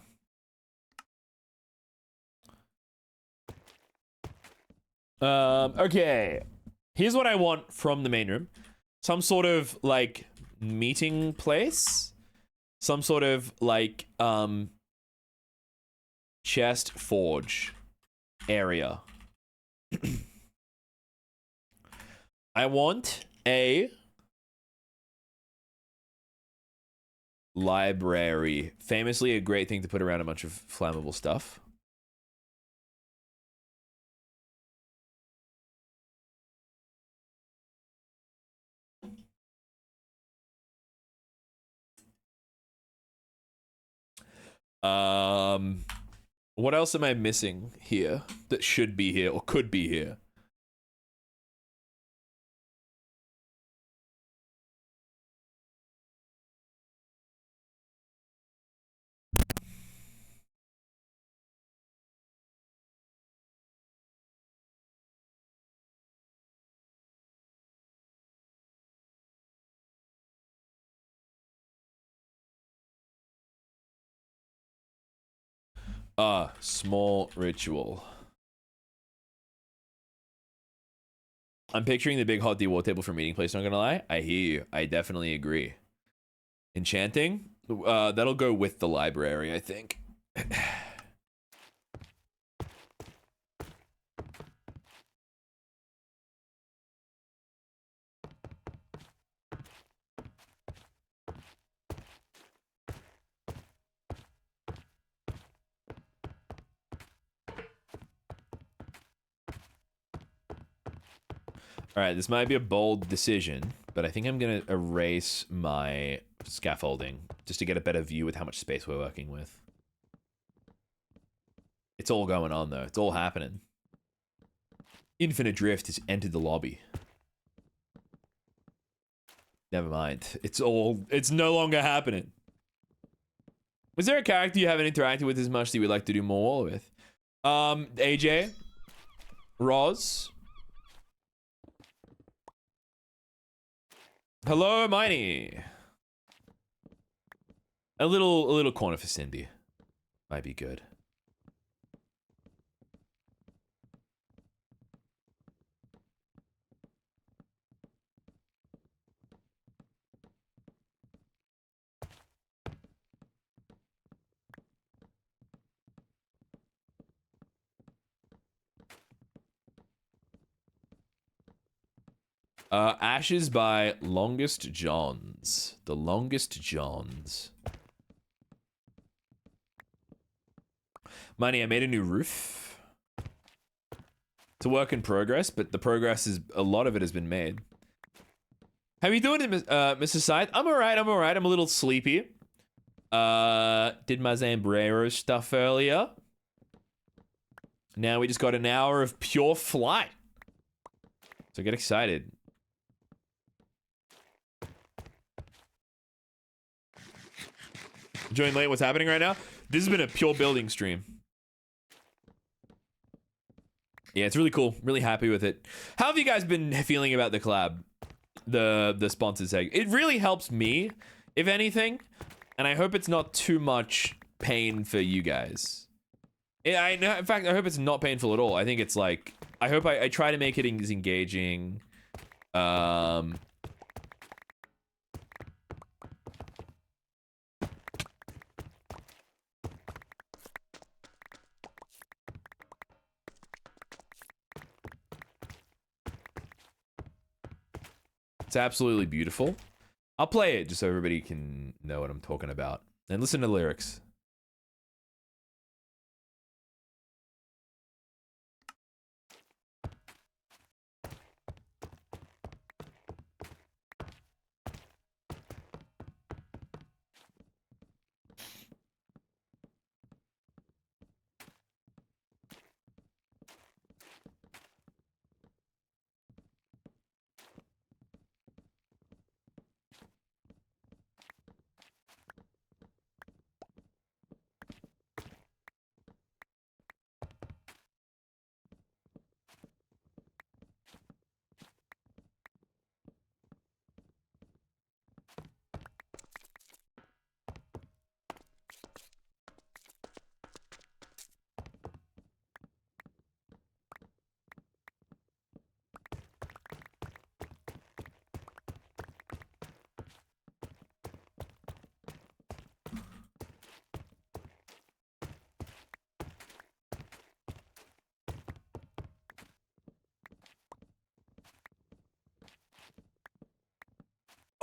Okay. Here's what I want from the main room. Some sort of, like, meeting place. Some sort of, like, chest forge area. I want a library. Famously a great thing to put around a bunch of flammable stuff. What else am I missing here that should be here or could be here? Small ritual. I'm picturing the big hot D wall table for meeting place, not gonna lie. I hear you. I definitely agree. Enchanting? That'll go with the library, I think. All right, this might be a bold decision, but I think I'm gonna erase my scaffolding just to get a better view with how much space we're working with. It's all going on though. It's all happening. Infinite Drift has entered the lobby. Never mind. It's no longer happening. Was there a character you haven't interacted with as much that you would like to do more with? AJ? Roz? Hello, Miney. A little corner for Cindy. Might be good. Ashes by Longest Johns. The Longest Johns. Money, I made a new roof. It's a work in progress, but the progress is, a lot of it has been made. How you doing, Mrs. Scythe? I'm alright, I'm alright. I'm a little sleepy. Did my Zambrero stuff earlier. Now we just got an hour of pure flight. So get excited. Join late, what's happening right now? This has been a pure building stream. Yeah, it's really cool. Really happy with it. How have you guys been feeling about the collab? The sponsored tag. It really helps me, if anything. And I hope it's not too much pain for you guys. Yeah, in fact, I hope it's not painful at all. I think it's like, I hope I try to make it as engaging. It's absolutely beautiful. I'll play it just so everybody can know what I'm talking about. And listen to the lyrics.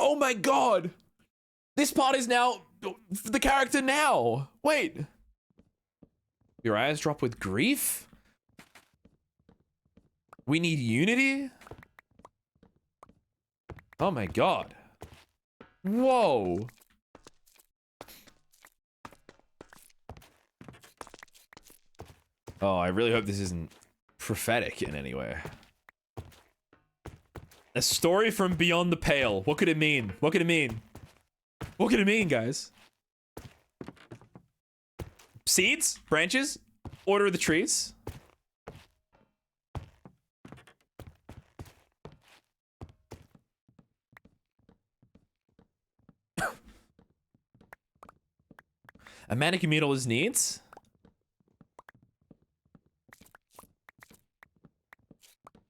Oh my god! This part is now the character now. Wait. Your eyes drop with grief? We need unity? Oh my god. Whoa. Oh, I really hope this isn't prophetic in any way. A story from beyond the pale. What could it mean? What could it mean? What could it mean, guys? Seeds? Branches? Order of the trees? A man can meet all his needs?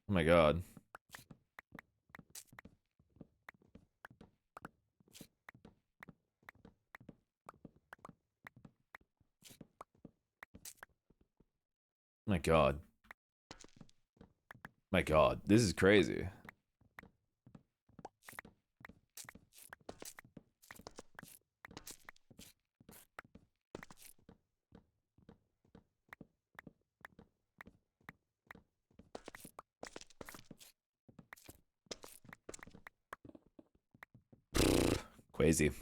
Oh my god. My god. My god, this is crazy. Crazy.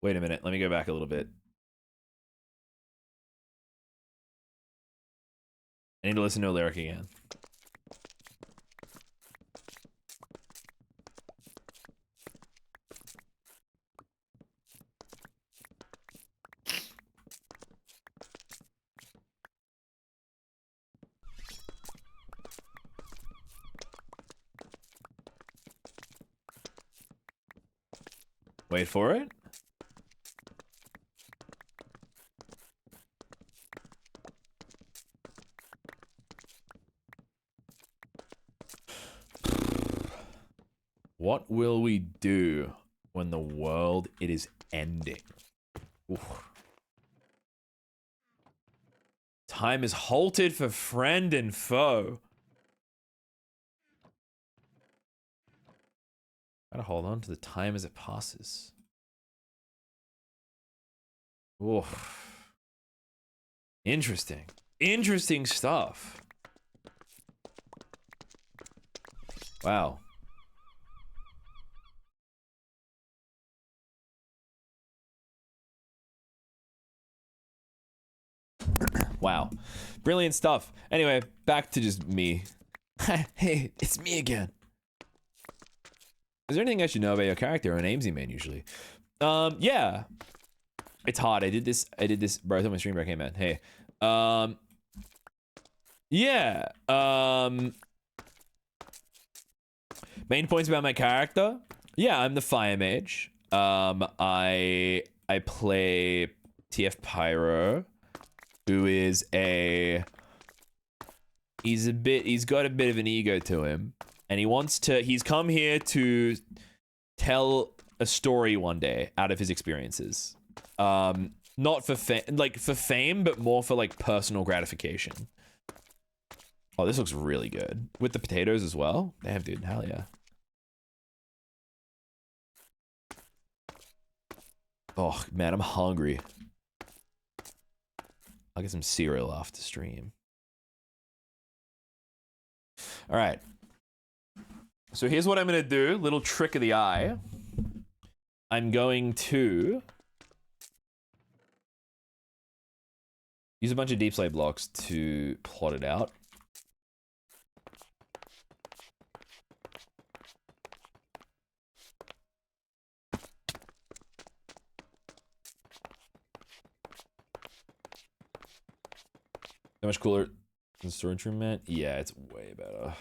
Wait a minute, let me go back a little bit. I need to listen to a lyric again. Wait for it. What will we do when the world it is ending? Oof. Time is halted for friend and foe. Gotta hold on to the time as it passes. Oof. Interesting. Interesting stuff. Wow. Wow. Brilliant stuff. Anyway, back to just me. Hey, it's me again. Is there anything I should know about your character? An Amesy man usually. Yeah. It's hard. I did this, bro. I thought my stream break came out. Hey. Yeah. Main points about my character. Yeah, I'm the Fire Mage. I play TF Pyro, who is he's got a bit of an ego to him, and he's come here to tell a story one day out of his experiences. Not for fame, but more for like personal gratification. Oh, this looks really good. With the potatoes as well. Damn, dude, hell yeah. Oh, man, I'm hungry. I'll get some cereal after stream. All right. So here's what I'm going to do. Little trick of the eye. I'm going to use a bunch of deep slate blocks to plot it out. How much cooler than storage room, man? Yeah, it's way better.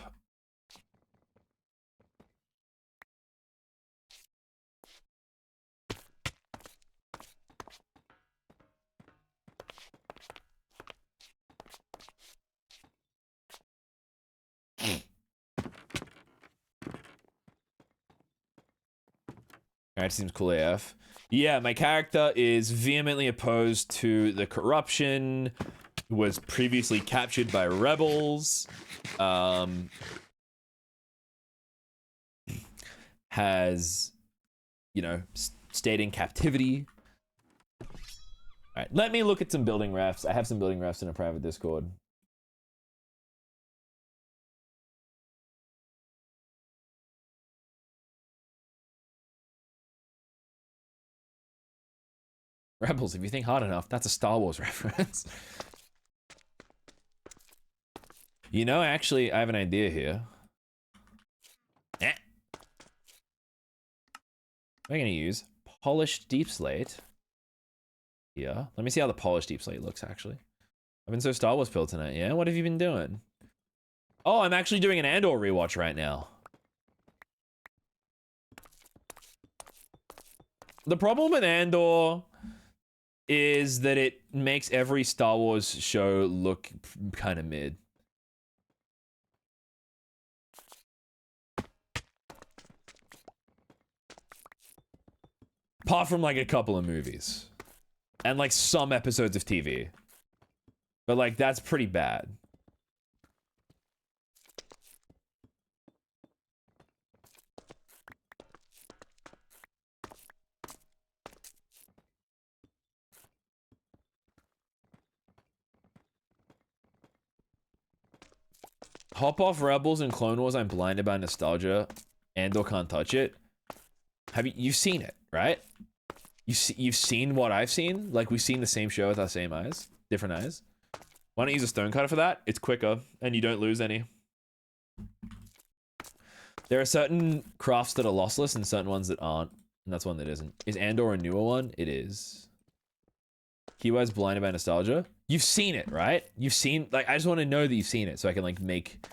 Alright, seems cool AF. Yeah, my character is vehemently opposed to the corruption, was previously captured by rebels, has, you know, stayed in captivity. Alright, let me look at some building refs. I have some building refs in a private Discord. Rebels, if you think hard enough, that's a Star Wars reference. You know, actually, I have an idea here. Eh. I'm gonna use polished deep slate. Yeah, let me see how the polished deep slate looks, actually. I've been so Star Wars pilled tonight, yeah? What have you been doing? Oh, I'm actually doing an Andor rewatch right now. The problem with Andor is that it makes every Star Wars show look kind of mid. Apart from like a couple of movies. And like some episodes of TV. But like that's pretty bad. Hop off Rebels and Clone Wars. I'm blinded by nostalgia. Andor can't touch it. You've seen it, right? You've seen what I've seen? Like, we've seen the same show with our same eyes. Different eyes. Why don't you use a stone cutter for that? It's quicker, and you don't lose any. There are certain crafts that are lossless and certain ones that aren't. And that's one that isn't. Is Andor a newer one? It is. Keywords blinded by nostalgia. You've seen it, right? You've seen... Like, I just want to know that you've seen it so I can, like, make...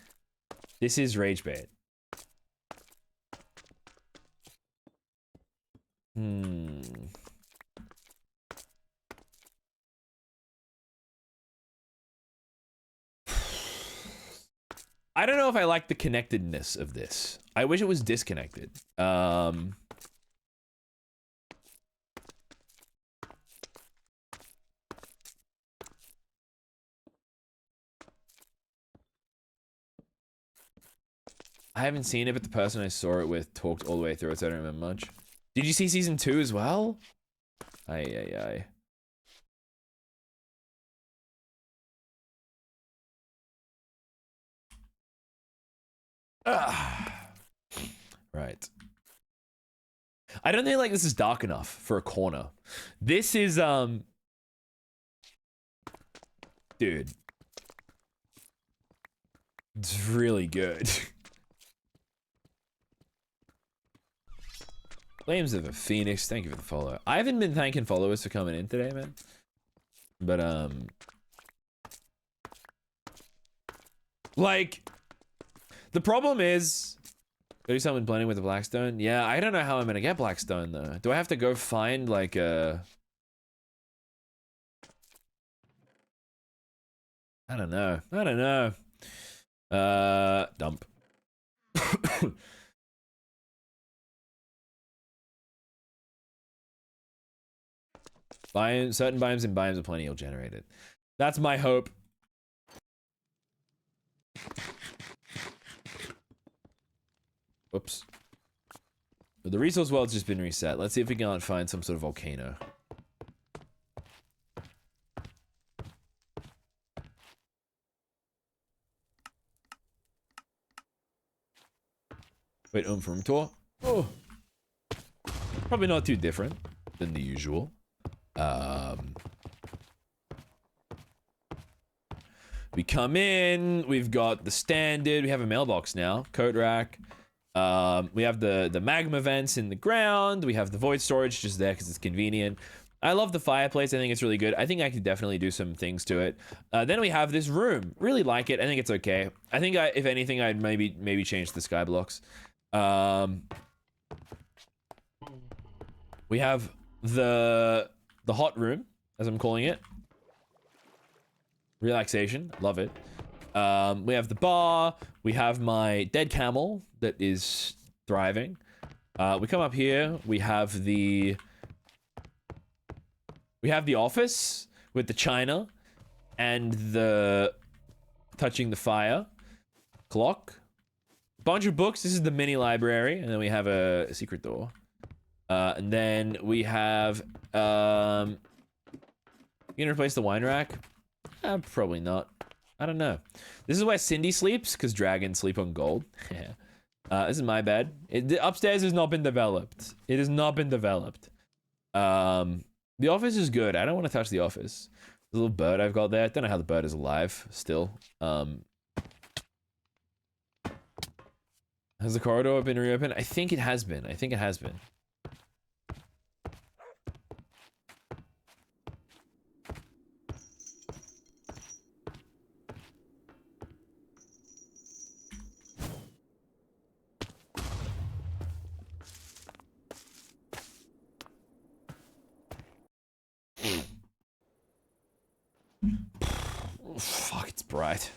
This is rage bait. I don't know if I like the connectedness of this. I wish it was disconnected. I haven't seen it, but the person I saw it with talked all the way through it, so I don't remember much. Did you see season 2 as well? Aye. Right. I don't think like this is dark enough for a corner. This is dude. It's really good. Flames of a Phoenix, thank you for the follow. I haven't been thanking followers for coming in today, man. But like the problem is 30 someone blending with the Blackstone. Yeah, I don't know how I'm gonna get Blackstone though. Do I have to go find like a I don't know. Dump. Certain biomes and biomes of plenty will generate it. That's my hope. Whoops. The resource world's just been reset. Let's see if we can't find some sort of volcano. Wait, room tour? Oh. Probably not too different than the usual. We come in, we've got the standard, we have a mailbox now, coat rack. We have the magma vents in the ground, we have the void storage just there because it's convenient. I love the fireplace, I think it's really good. I think I could definitely do some things to it. Then we have this room, really like it, I think it's okay. I think if anything, I'd maybe change the sky blocks. We have the hot room, as I'm calling it. Relaxation, love it. We have the bar. We have my dead camel that is thriving. We come up here. We have the office with the china and the touching the fire clock. Bunch of books. This is the mini library, and then we have a secret door. And then we have you gonna replace the wine rack? Probably not. I don't know. This is where Cindy sleeps, because dragons sleep on gold. This is my bed. The upstairs has not been developed. It has not been developed. The office is good. I don't want to touch the office. The little bird I've got there. I don't know how the bird is alive still. Has the corridor been reopened? I think it has been. Fuck, it's bright.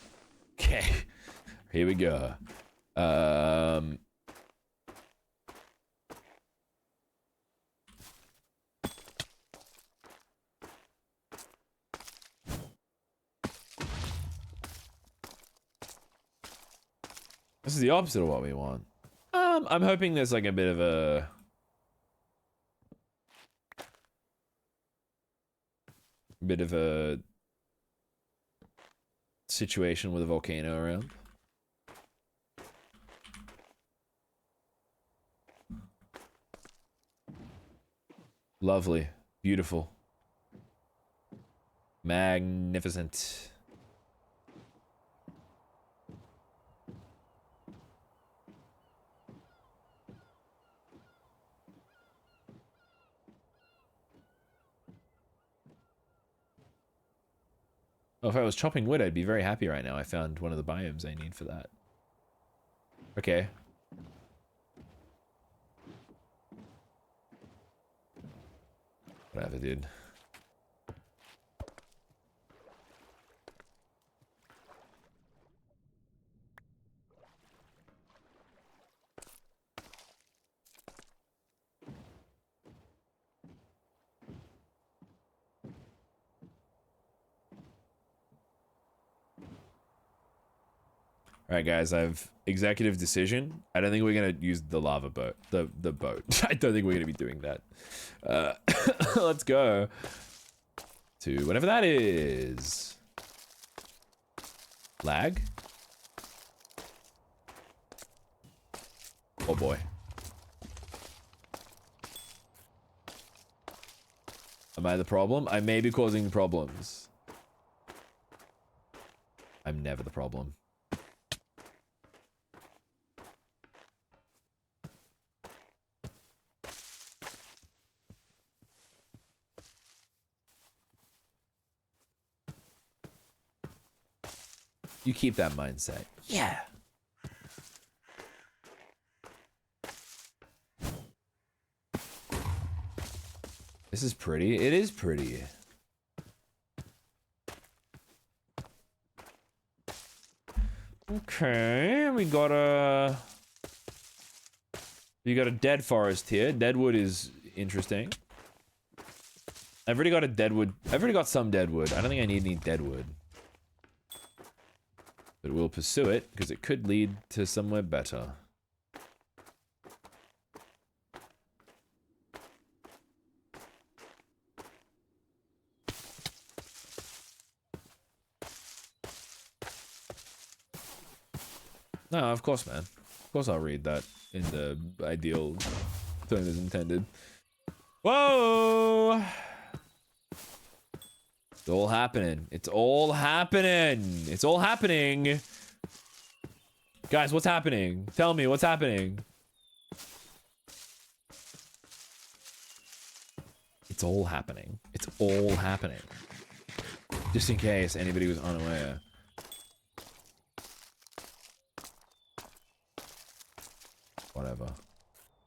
Okay, here we go. This is the opposite of what we want. I'm hoping there's like a bit of a situation with a volcano around. Lovely, beautiful, magnificent. Oh, if I was chopping wood, I'd be very happy right now. I found one of the biomes I need for that. Okay. Whatever, dude. All right, guys, I've executive decision. I don't think we're gonna use the lava boat. The boat. I don't think we're gonna be doing that. Let's go to whatever that is. Lag? Oh boy. Am I the problem? I may be causing problems. I'm never the problem. You keep that mindset. Yeah. This is pretty. It is pretty. Okay, we got a dead forest here. Deadwood is interesting. I've already got a deadwood. I've already got some deadwood. I don't think I need any deadwood. But we'll pursue it, because it could lead to somewhere better. No, of course, man. Of course I'll read that in the ideal term as intended. Whoa! It's all happening. It's all happening. It's all happening. Guys, what's happening? Tell me, what's happening? It's all happening. It's all happening. Just in case anybody was unaware. Whatever.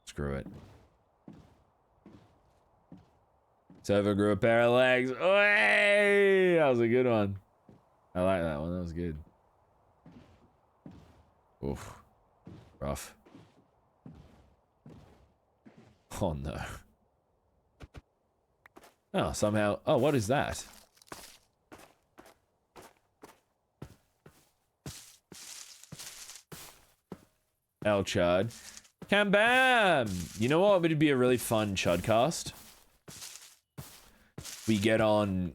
Screw it. Server grew a pair of legs. Hey! That was a good one. I like that one. That was good. Oof. Rough. Oh no. Oh, somehow. Oh, what is that? El Chud. Cam-bam! You know what would be a really fun Chudcast? We get on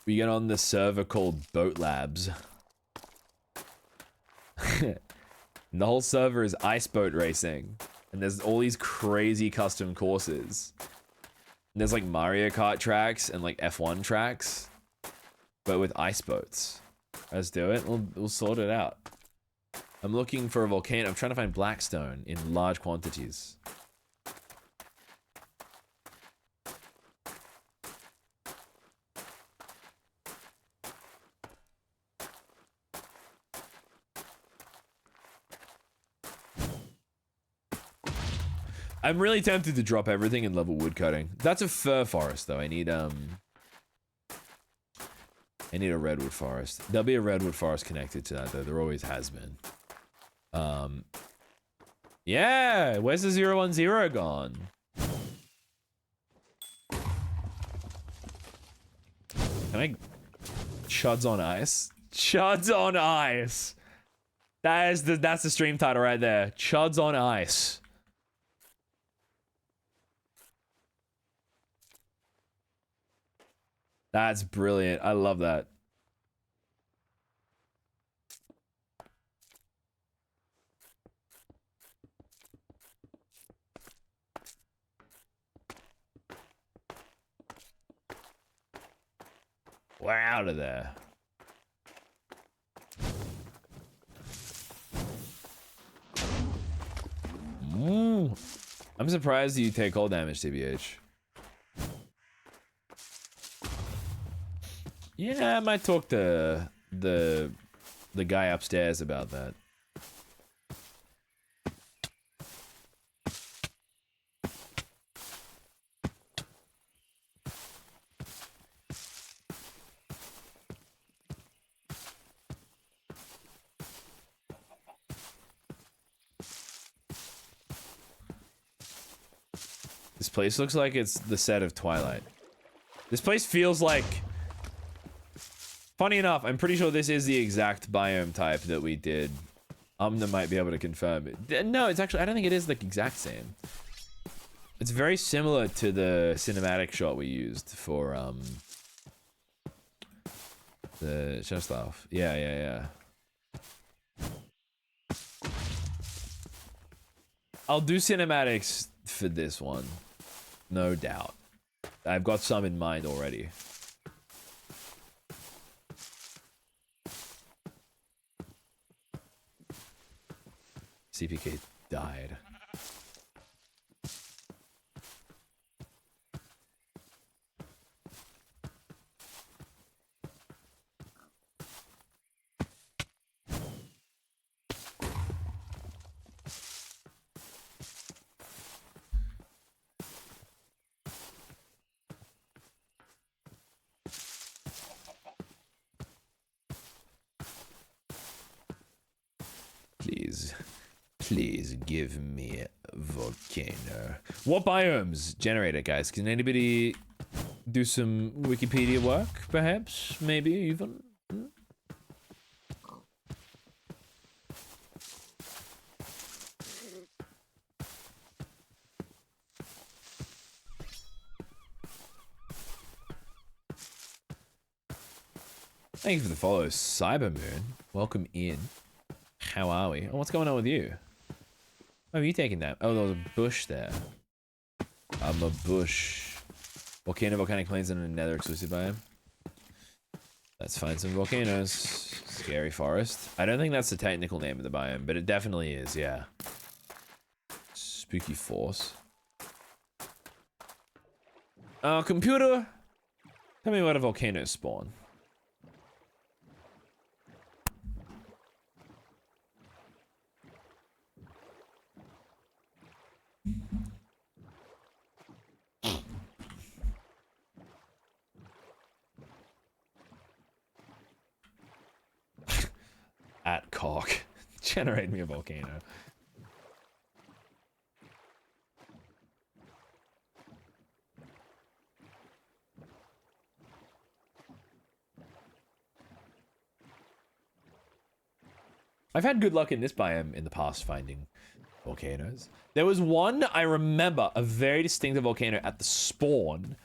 the server called Boat Labs. And the whole server is ice boat racing. And there's all these crazy custom courses. And there's like Mario Kart tracks and like F1 tracks. But with ice boats. Let's do it. We'll sort it out. I'm looking for a volcano. I'm trying to find blackstone in large quantities. I'm really tempted to drop everything and level woodcutting. That's a fir forest though. I need a redwood forest. There'll be a redwood forest connected to that though. There always has been. Yeah, where's the 010 gone? Can I... Chuds on ice? Chuds on ice! That's the stream title right there. Chuds on ice. That's brilliant. I love that. We're out of there. I'm surprised you take all damage, TBH. Yeah, I might talk to the guy upstairs about that. This place looks like it's the set of Twilight. This place feels like Funny enough, I'm pretty sure this is the exact biome type that we did. That might be able to confirm it. No, it's actually, I don't think it is the exact same. It's very similar to the cinematic shot we used for, the show stuff. Yeah. I'll do cinematics for this one. No doubt. I've got some in mind already. CPK died. Please give me a volcano. What biomes generate it, guys? Can anybody do some Wikipedia work, perhaps? Maybe even? Thank you for the follow, Cybermoon. Welcome in. How are we? Oh, what's going on with you? Oh, are you taking that? Oh, there was a bush there. I'm a bush. Volcanic plains and another exclusive biome. Let's find some volcanoes. Scary forest. I don't think that's the technical name of the biome, but it definitely is, yeah. Spooky force. Computer. Tell me where the volcanoes spawn. At cock. Generate me a volcano. I've had good luck in this biome in the past finding volcanoes. There was one, I remember, a very distinctive volcano at the spawn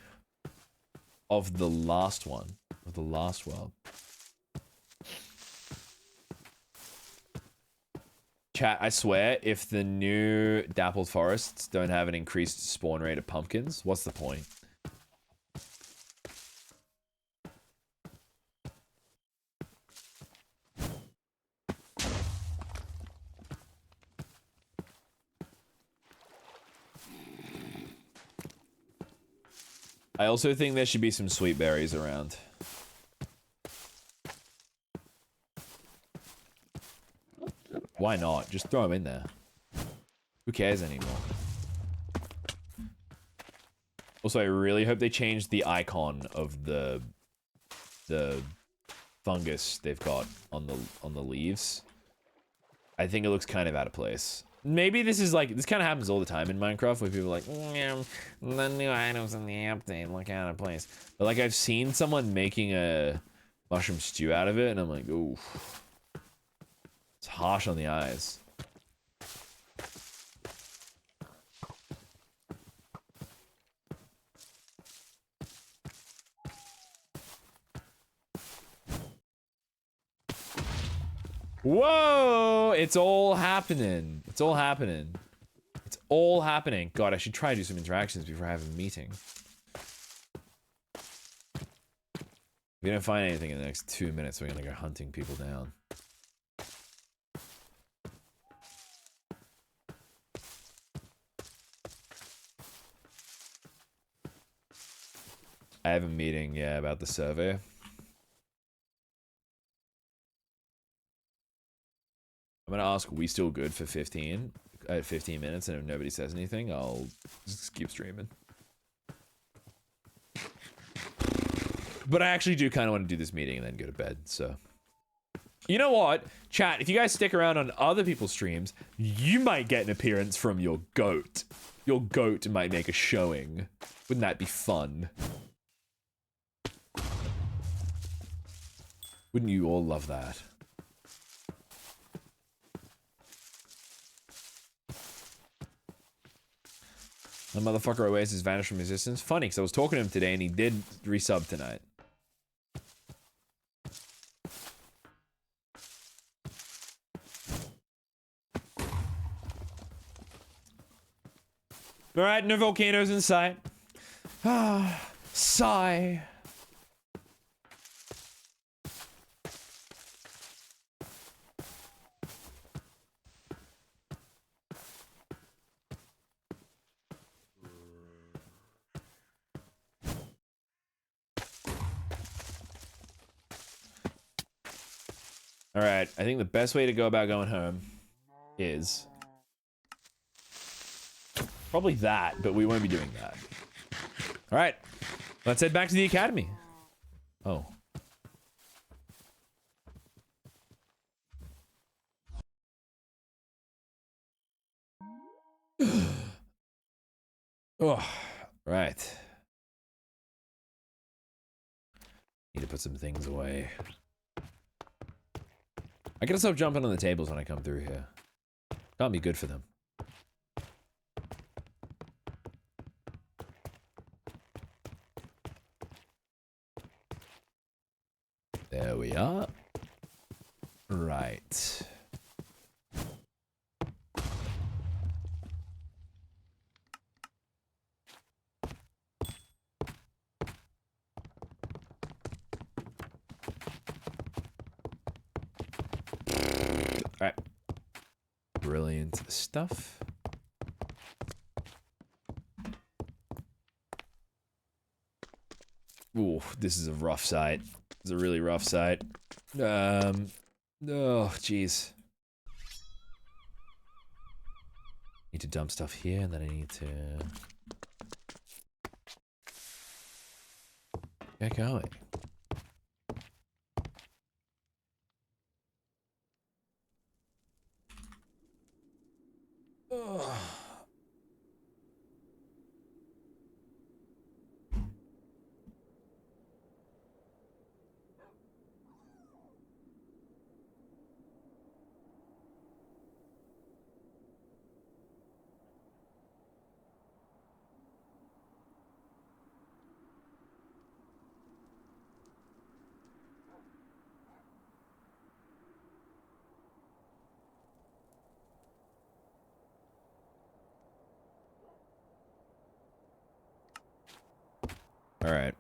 of the last one, of the last world. Chat, I swear, if the new dappled forests don't have an increased spawn rate of pumpkins, what's the point? I also think there should be some sweet berries around. Why not? Just throw them in there. Who cares anymore? Also, I really hope they change the icon of the fungus they've got on the leaves. I think it looks kind of out of place. Maybe this is like, this kind of happens all the time in Minecraft where people are like, the new items in the update look out of place. But like, I've seen someone making a mushroom stew out of it, and I'm like, ooh. It's harsh on the eyes. Whoa! It's all happening. It's all happening. It's all happening. God, I should try to do some interactions before I have a meeting. If we don't find anything in the next 2 minutes, we're gonna go hunting people down. I have a meeting, yeah, about the survey. I'm gonna ask, we still good for 15 minutes, and if nobody says anything, I'll just keep streaming. But I actually do kind of want to do this meeting and then go to bed, so. You know what? Chat, if you guys stick around on other people's streams, you might get an appearance from your goat. Your goat might make a showing. Wouldn't that be fun? Wouldn't you all love that? The motherfucker Oasis vanished from existence. Funny, because I was talking to him today and he did resub tonight. Alright, no volcanoes in sight. Ah, sigh. Alright, I think the best way to go about going home is probably that, but we won't be doing that. Alright, let's head back to the academy. Oh. Oh, right. Need to put some things away. I gotta stop jumping on the tables when I come through here. Can't be good for them. There we are. Right. Alright. Brilliant stuff. Ooh, this is a rough site. It's a really rough site. Oh, jeez. Need to dump stuff here, and then I need to get going. All right.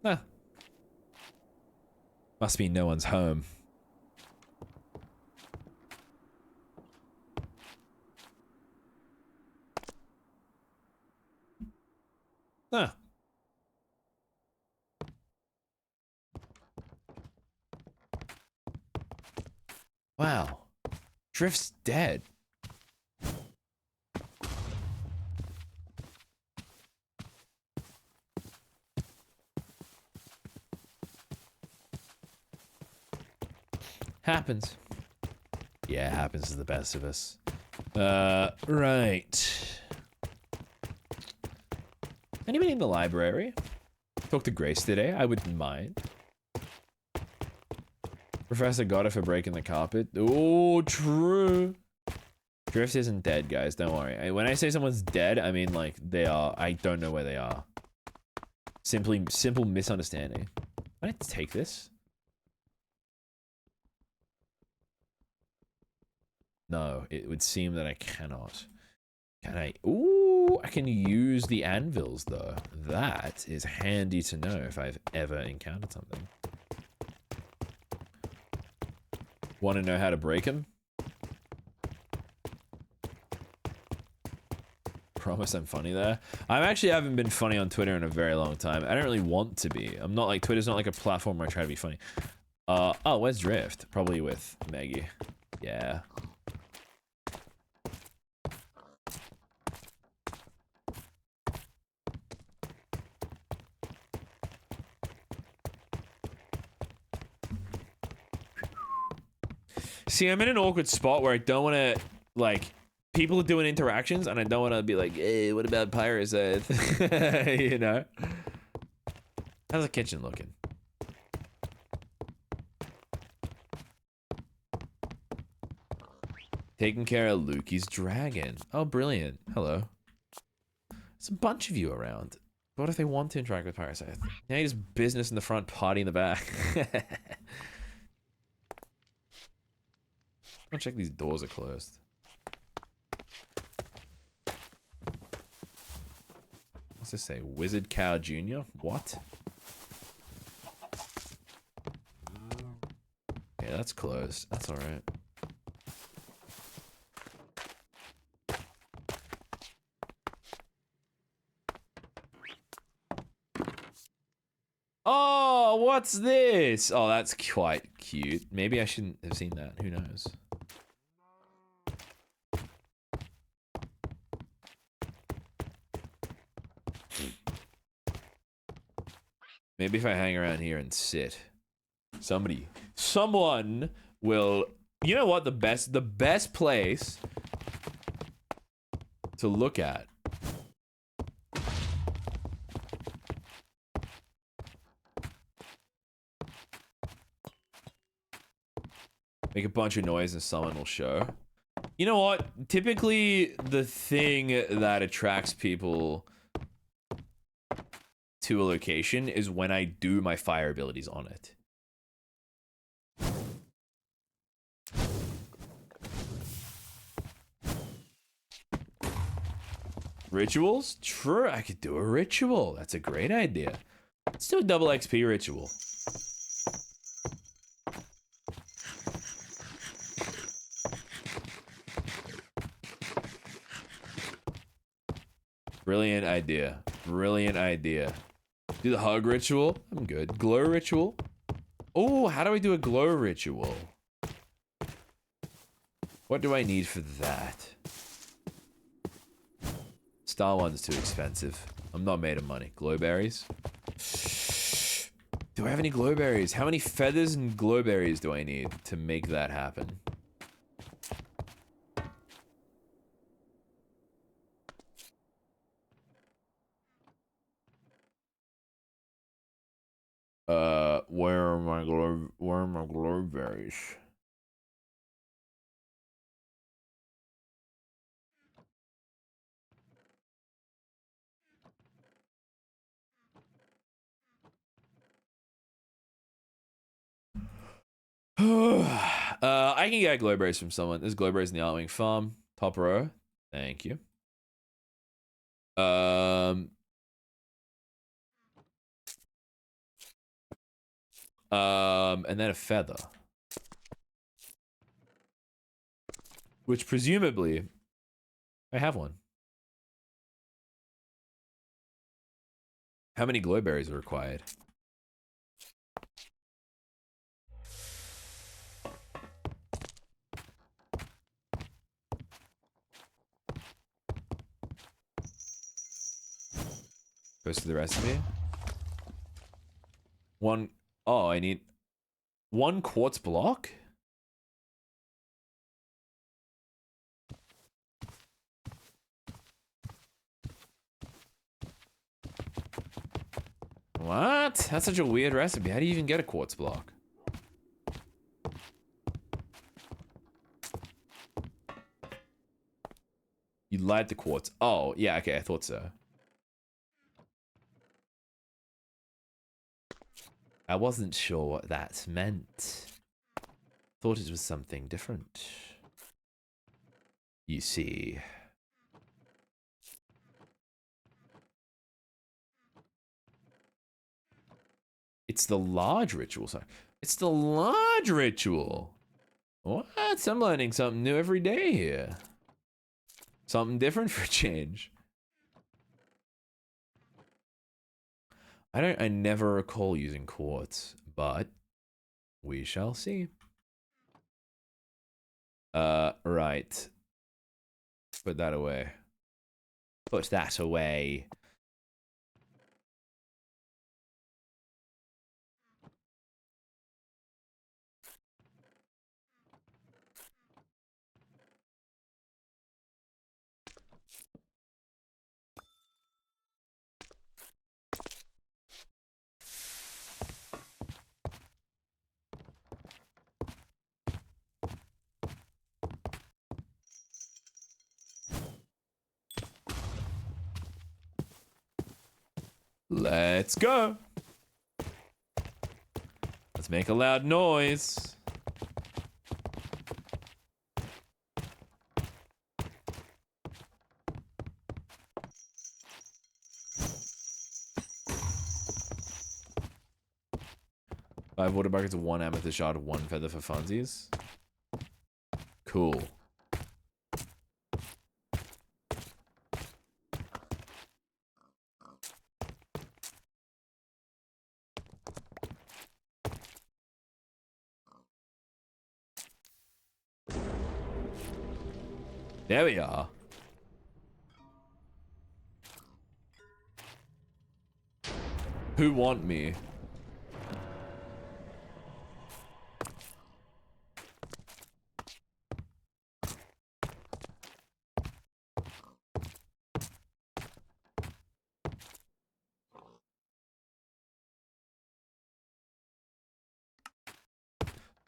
Huh. Must be no one's home. Huh. Wow. Drift's dead. Happens. Yeah, happens to the best of us. Right. Anybody in the library? Talk to Grace today, I wouldn't mind. Professor got her for breaking the carpet. Oh, true. Drift isn't dead, guys, don't worry. When I say someone's dead, I mean like they are, I don't know where they are. Simple misunderstanding. Can I take this? No, it would seem that I cannot. Can I? Ooh, I can use the anvils though. That is handy to know if I've ever encountered something. Want to know how to break them? Promise I'm funny there. I actually haven't been funny on Twitter in a very long time. I don't really want to be. I'm not like, Twitter's not like a platform where I try to be funny. Oh, where's Drift? Probably with Maggie. Yeah. See, I'm in an awkward spot where I don't want to, like, people are doing interactions, and I don't want to be like, hey, what about Pirate's Earth? You know? How's the kitchen looking? Taking care of Lukey's dragon. Oh, brilliant. Hello. There's a bunch of you around. What if they want to interact with Pirate's Earth? Now you just business in the front, party in the back. I'll check these doors are closed. What's this say? Wizard Cow Jr.? What? Yeah, that's closed. That's alright. Oh, what's this? Oh, that's quite cute. Maybe I shouldn't have seen that. Who knows? Maybe if I hang around here and sit, someone will, you know what, the best place to look at. Make a bunch of noise and someone will show. You know what? Typically, the thing that attracts people to a location is when I do my fire abilities on it. Rituals? True, I could do a ritual. That's a great idea. Let's do a double XP ritual. Brilliant idea. Brilliant idea. Do the hug ritual. I'm good. Glow ritual. Oh, how do I do a glow ritual? What do I need for that? Star One's too expensive. I'm not made of money. Glowberries. Do I have any glowberries? How many feathers and glowberries do I need to make that happen? Where are my glowberries? I can get glowberries from someone. There's glowberries in the Artwing farm. Top row. Thank you. And then a feather. Which presumably I have one. How many glowberries are required? Goes to the recipe. One. Oh, I need one quartz block? What? That's such a weird recipe. How do you even get a quartz block? You light the quartz. Oh, yeah, okay, I thought so. I wasn't sure what that meant. Thought it was something different. You see. It's the large ritual, sorry. It's the large ritual. What? I'm learning something new every day here. Something different for a change. I never recall using quartz, but We shall see. Right. Put that away. Put that away. Let's go. Let's make a loud noise. Five water buckets, one amethyst shard, one feather for funsies. Cool. There we are. Who want me?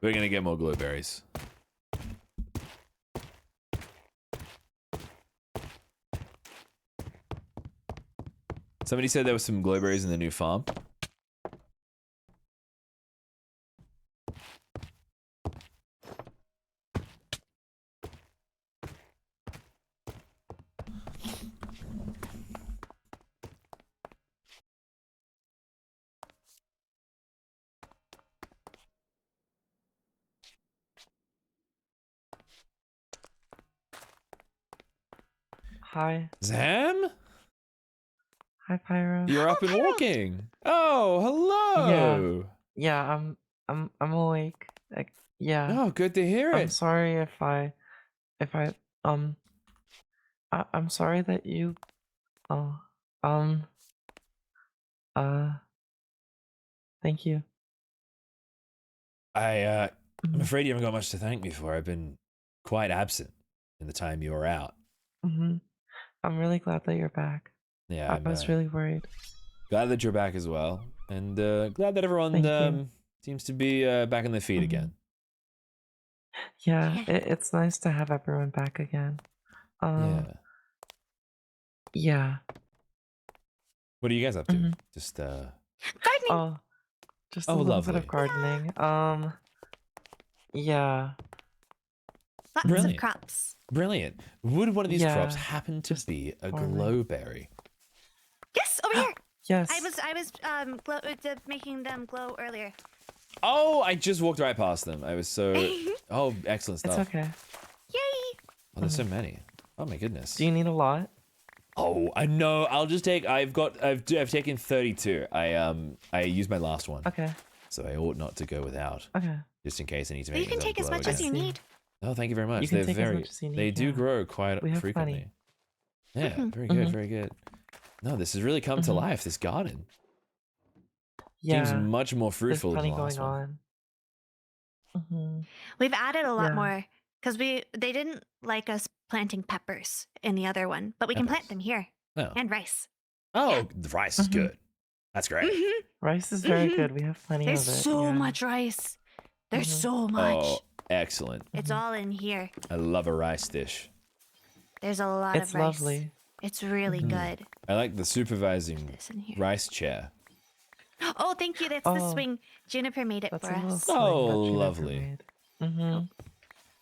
We're gonna get more glowberries. Somebody said there was some glowberries in the new farm. Hi. Zam? Hi, Pyro. You're up and walking. Oh, hello. Yeah, I'm awake. Like, yeah. Oh, good to hear I'm it. sorry if I I'm sorry that you oh thank you. I'm Mhm. afraid you haven't got much to thank me for. I've been quite absent in the time you were out. Mhm. I'm really glad that you're back. Yeah, I I'm was really worried. glad that you're back as well, and glad that everyone Thank you. seems to be back on their feet Mhm. again. Yeah, it's nice to have everyone back again. Yeah. Yeah. What are you guys up to? Mhm. Just Gardening. Oh, just a Oh, little bit lovely. of gardening. Yeah. Lots of Brilliant. crops. Brilliant. Would one of these crops Yeah, happen to just be a farming. glowberry? Yes, over here. Yes. I was making them glow earlier. Oh, I just walked right past them. I was so oh, excellent It's stuff. okay. Yay! Oh, there's so many. Oh my goodness. Do you need a lot? Oh, I know. I'll just take. I've taken 32. I used my last one, Okay. so I ought not to go without, Okay. just in case I need to But make you can myself take as glow much again. as you see. need. Oh, thank you very much. You can They're take as very. much as you need, They do yeah. grow quite We have frequently. plenty. Yeah, Mhm. very good, Mhm. very good. No, this has really come to Mhm. life. This garden Yeah. seems much more There's fruitful than plenty the last going one. on. hmm We've added a lot Yeah. more because they didn't like us planting peppers in the other one, but we can plant Peppers. them here Oh, and rice. oh, the rice is Mhm. good. That's great. Mhm. Rice is very Mhm. good. We have plenty There's of it. so yeah. much rice. There's Mhm. so much. Oh, excellent. It's Mhm. all in here. I love a rice dish. There's a lot It's of rice. lovely. It's really Mhm. good. I like the supervising This in here. rice chair. Oh, thank you. That's the Oh, swing. Juniper made it that's for a little us. swing Oh, that Juniper lovely. made. Mhm.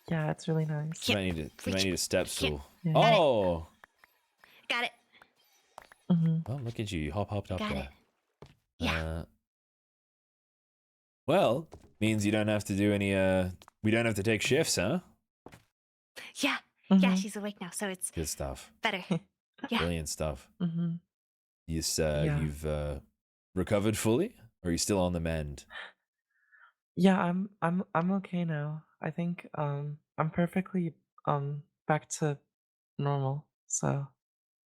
Yeah, it's really nice. You Can't might reach. need a step stool. Yeah. Got it. Oh, Got it. Mhm. oh, look at you, hopped up Got it. there. Yeah. Well, means you don't have to do any. We don't have to take shifts, huh? Yeah. Yeah, Mhm. she's awake now, so it's Good stuff. better. Yeah. Brilliant stuff. Mhm. You've Yeah. recovered fully, or are you still on the mend? Yeah, I'm okay now. I think I'm perfectly back to normal. So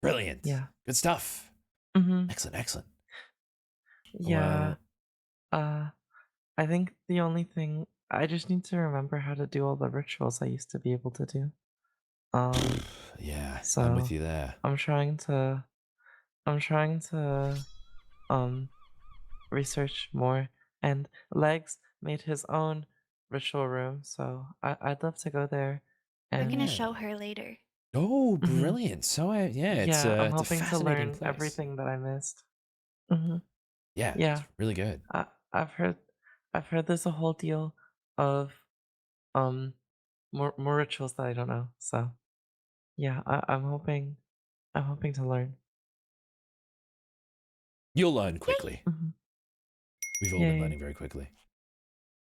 Brilliant. yeah. Good stuff. Mhm. Excellent, excellent. Yeah. Well, Uh I think the only thing I just need to remember how to do all the rituals I used to be able to do. Um yeah, I'm with so you there. I'm trying to I'm trying to um research more, and Legs made his own ritual room, so I'd love to go there We're gonna and show Yeah. her later. Oh, Mhm. brilliant. So, yeah, Yeah, I'm it's a hoping to fascinating learn place. everything that I missed. Mhm. Yeah, it's Yeah, really good. I I've heard I've heard there's a whole deal of um more rituals that I don't know. So yeah, I'm hoping to learn. You'll learn Yay! quickly. Mhm. We've all been Yay. learning very quickly.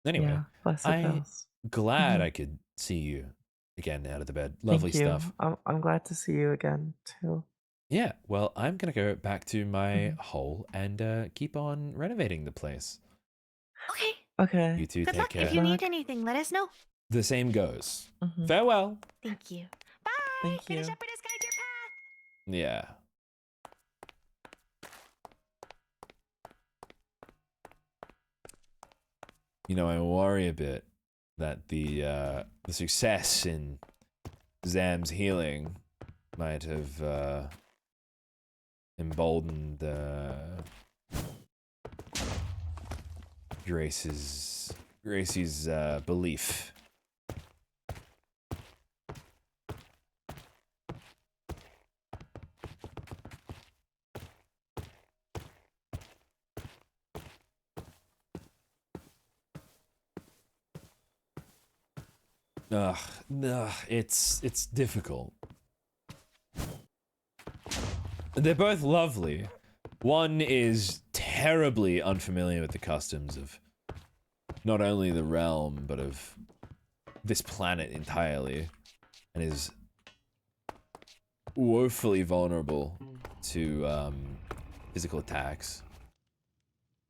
Anyway, Yeah, blessed I bells. glad Mhm. I could see you again out of the bed. Lovely Thank stuff. you. I'm glad to see you again too. Yeah, well, I'm gonna go back to my Mhm. hole and keep on renovating the place. Okay. Okay. You two Good take luck. If Good care. you need luck. anything, let us know. The same goes. Mhm. Farewell. Thank you. Bye. Thank May the you. shepherdess guide your path. Yeah. You know, I worry a bit that the success in Zam's healing might have emboldened Gracie's belief. Ugh, it's difficult. They're both lovely. One is terribly unfamiliar with the customs of not only the realm, but of this planet entirely, and is woefully vulnerable to physical attacks.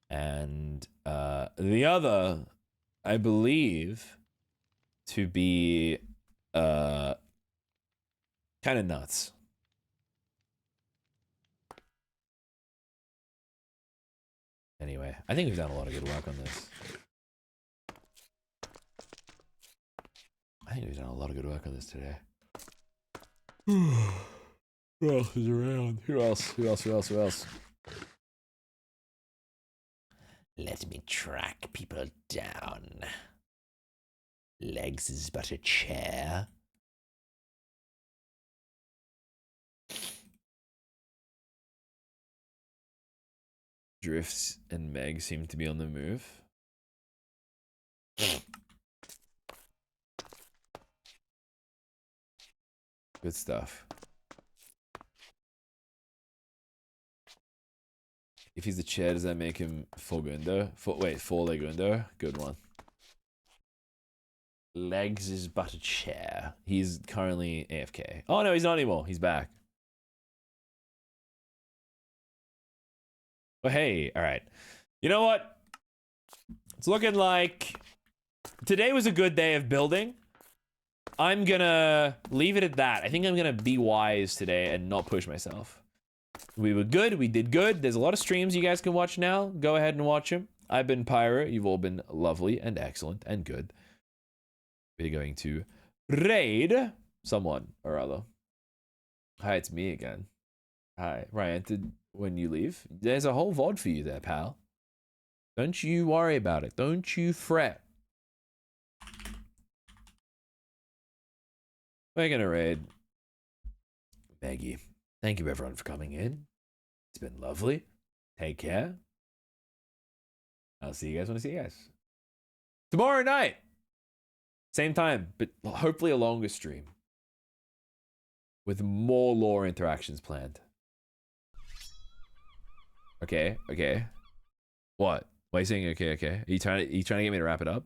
And the other, I believe, to be kind of nuts. Anyway, I think we've done a lot of good work on this. I think we've done a lot of good work on this today. Who else is around? Who else? Let me track people down. Legs is but a chair. Drifts and Meg seem to be on the move. Good stuff. If he's the chair, does that make him Fogundo? Four Legundo? Good one. Legs is but a chair. He's currently AFK. Oh no, he's not anymore. He's back. But hey, alright. You know what? It's looking like today was a good day of building. I'm gonna leave it at that. I think I'm gonna be wise today and not push myself. We were good. We did good. There's a lot of streams you guys can watch now. Go ahead and watch them. I've been Pyro. You've all been lovely and excellent and good. We're going to raid someone or other. Hi, it's me again. Hi. Ryan, when you leave, there's a whole VOD for you there, pal. Don't you worry about it. Don't you fret. We're gonna raid Maggie. Thank you everyone for coming in. It's been lovely. Take care. I'll see you guys when I see you guys. Tomorrow night. Same time, but hopefully a longer stream. With more lore interactions planned. Okay. What? Why are you saying okay? Are you trying to get me to wrap it up?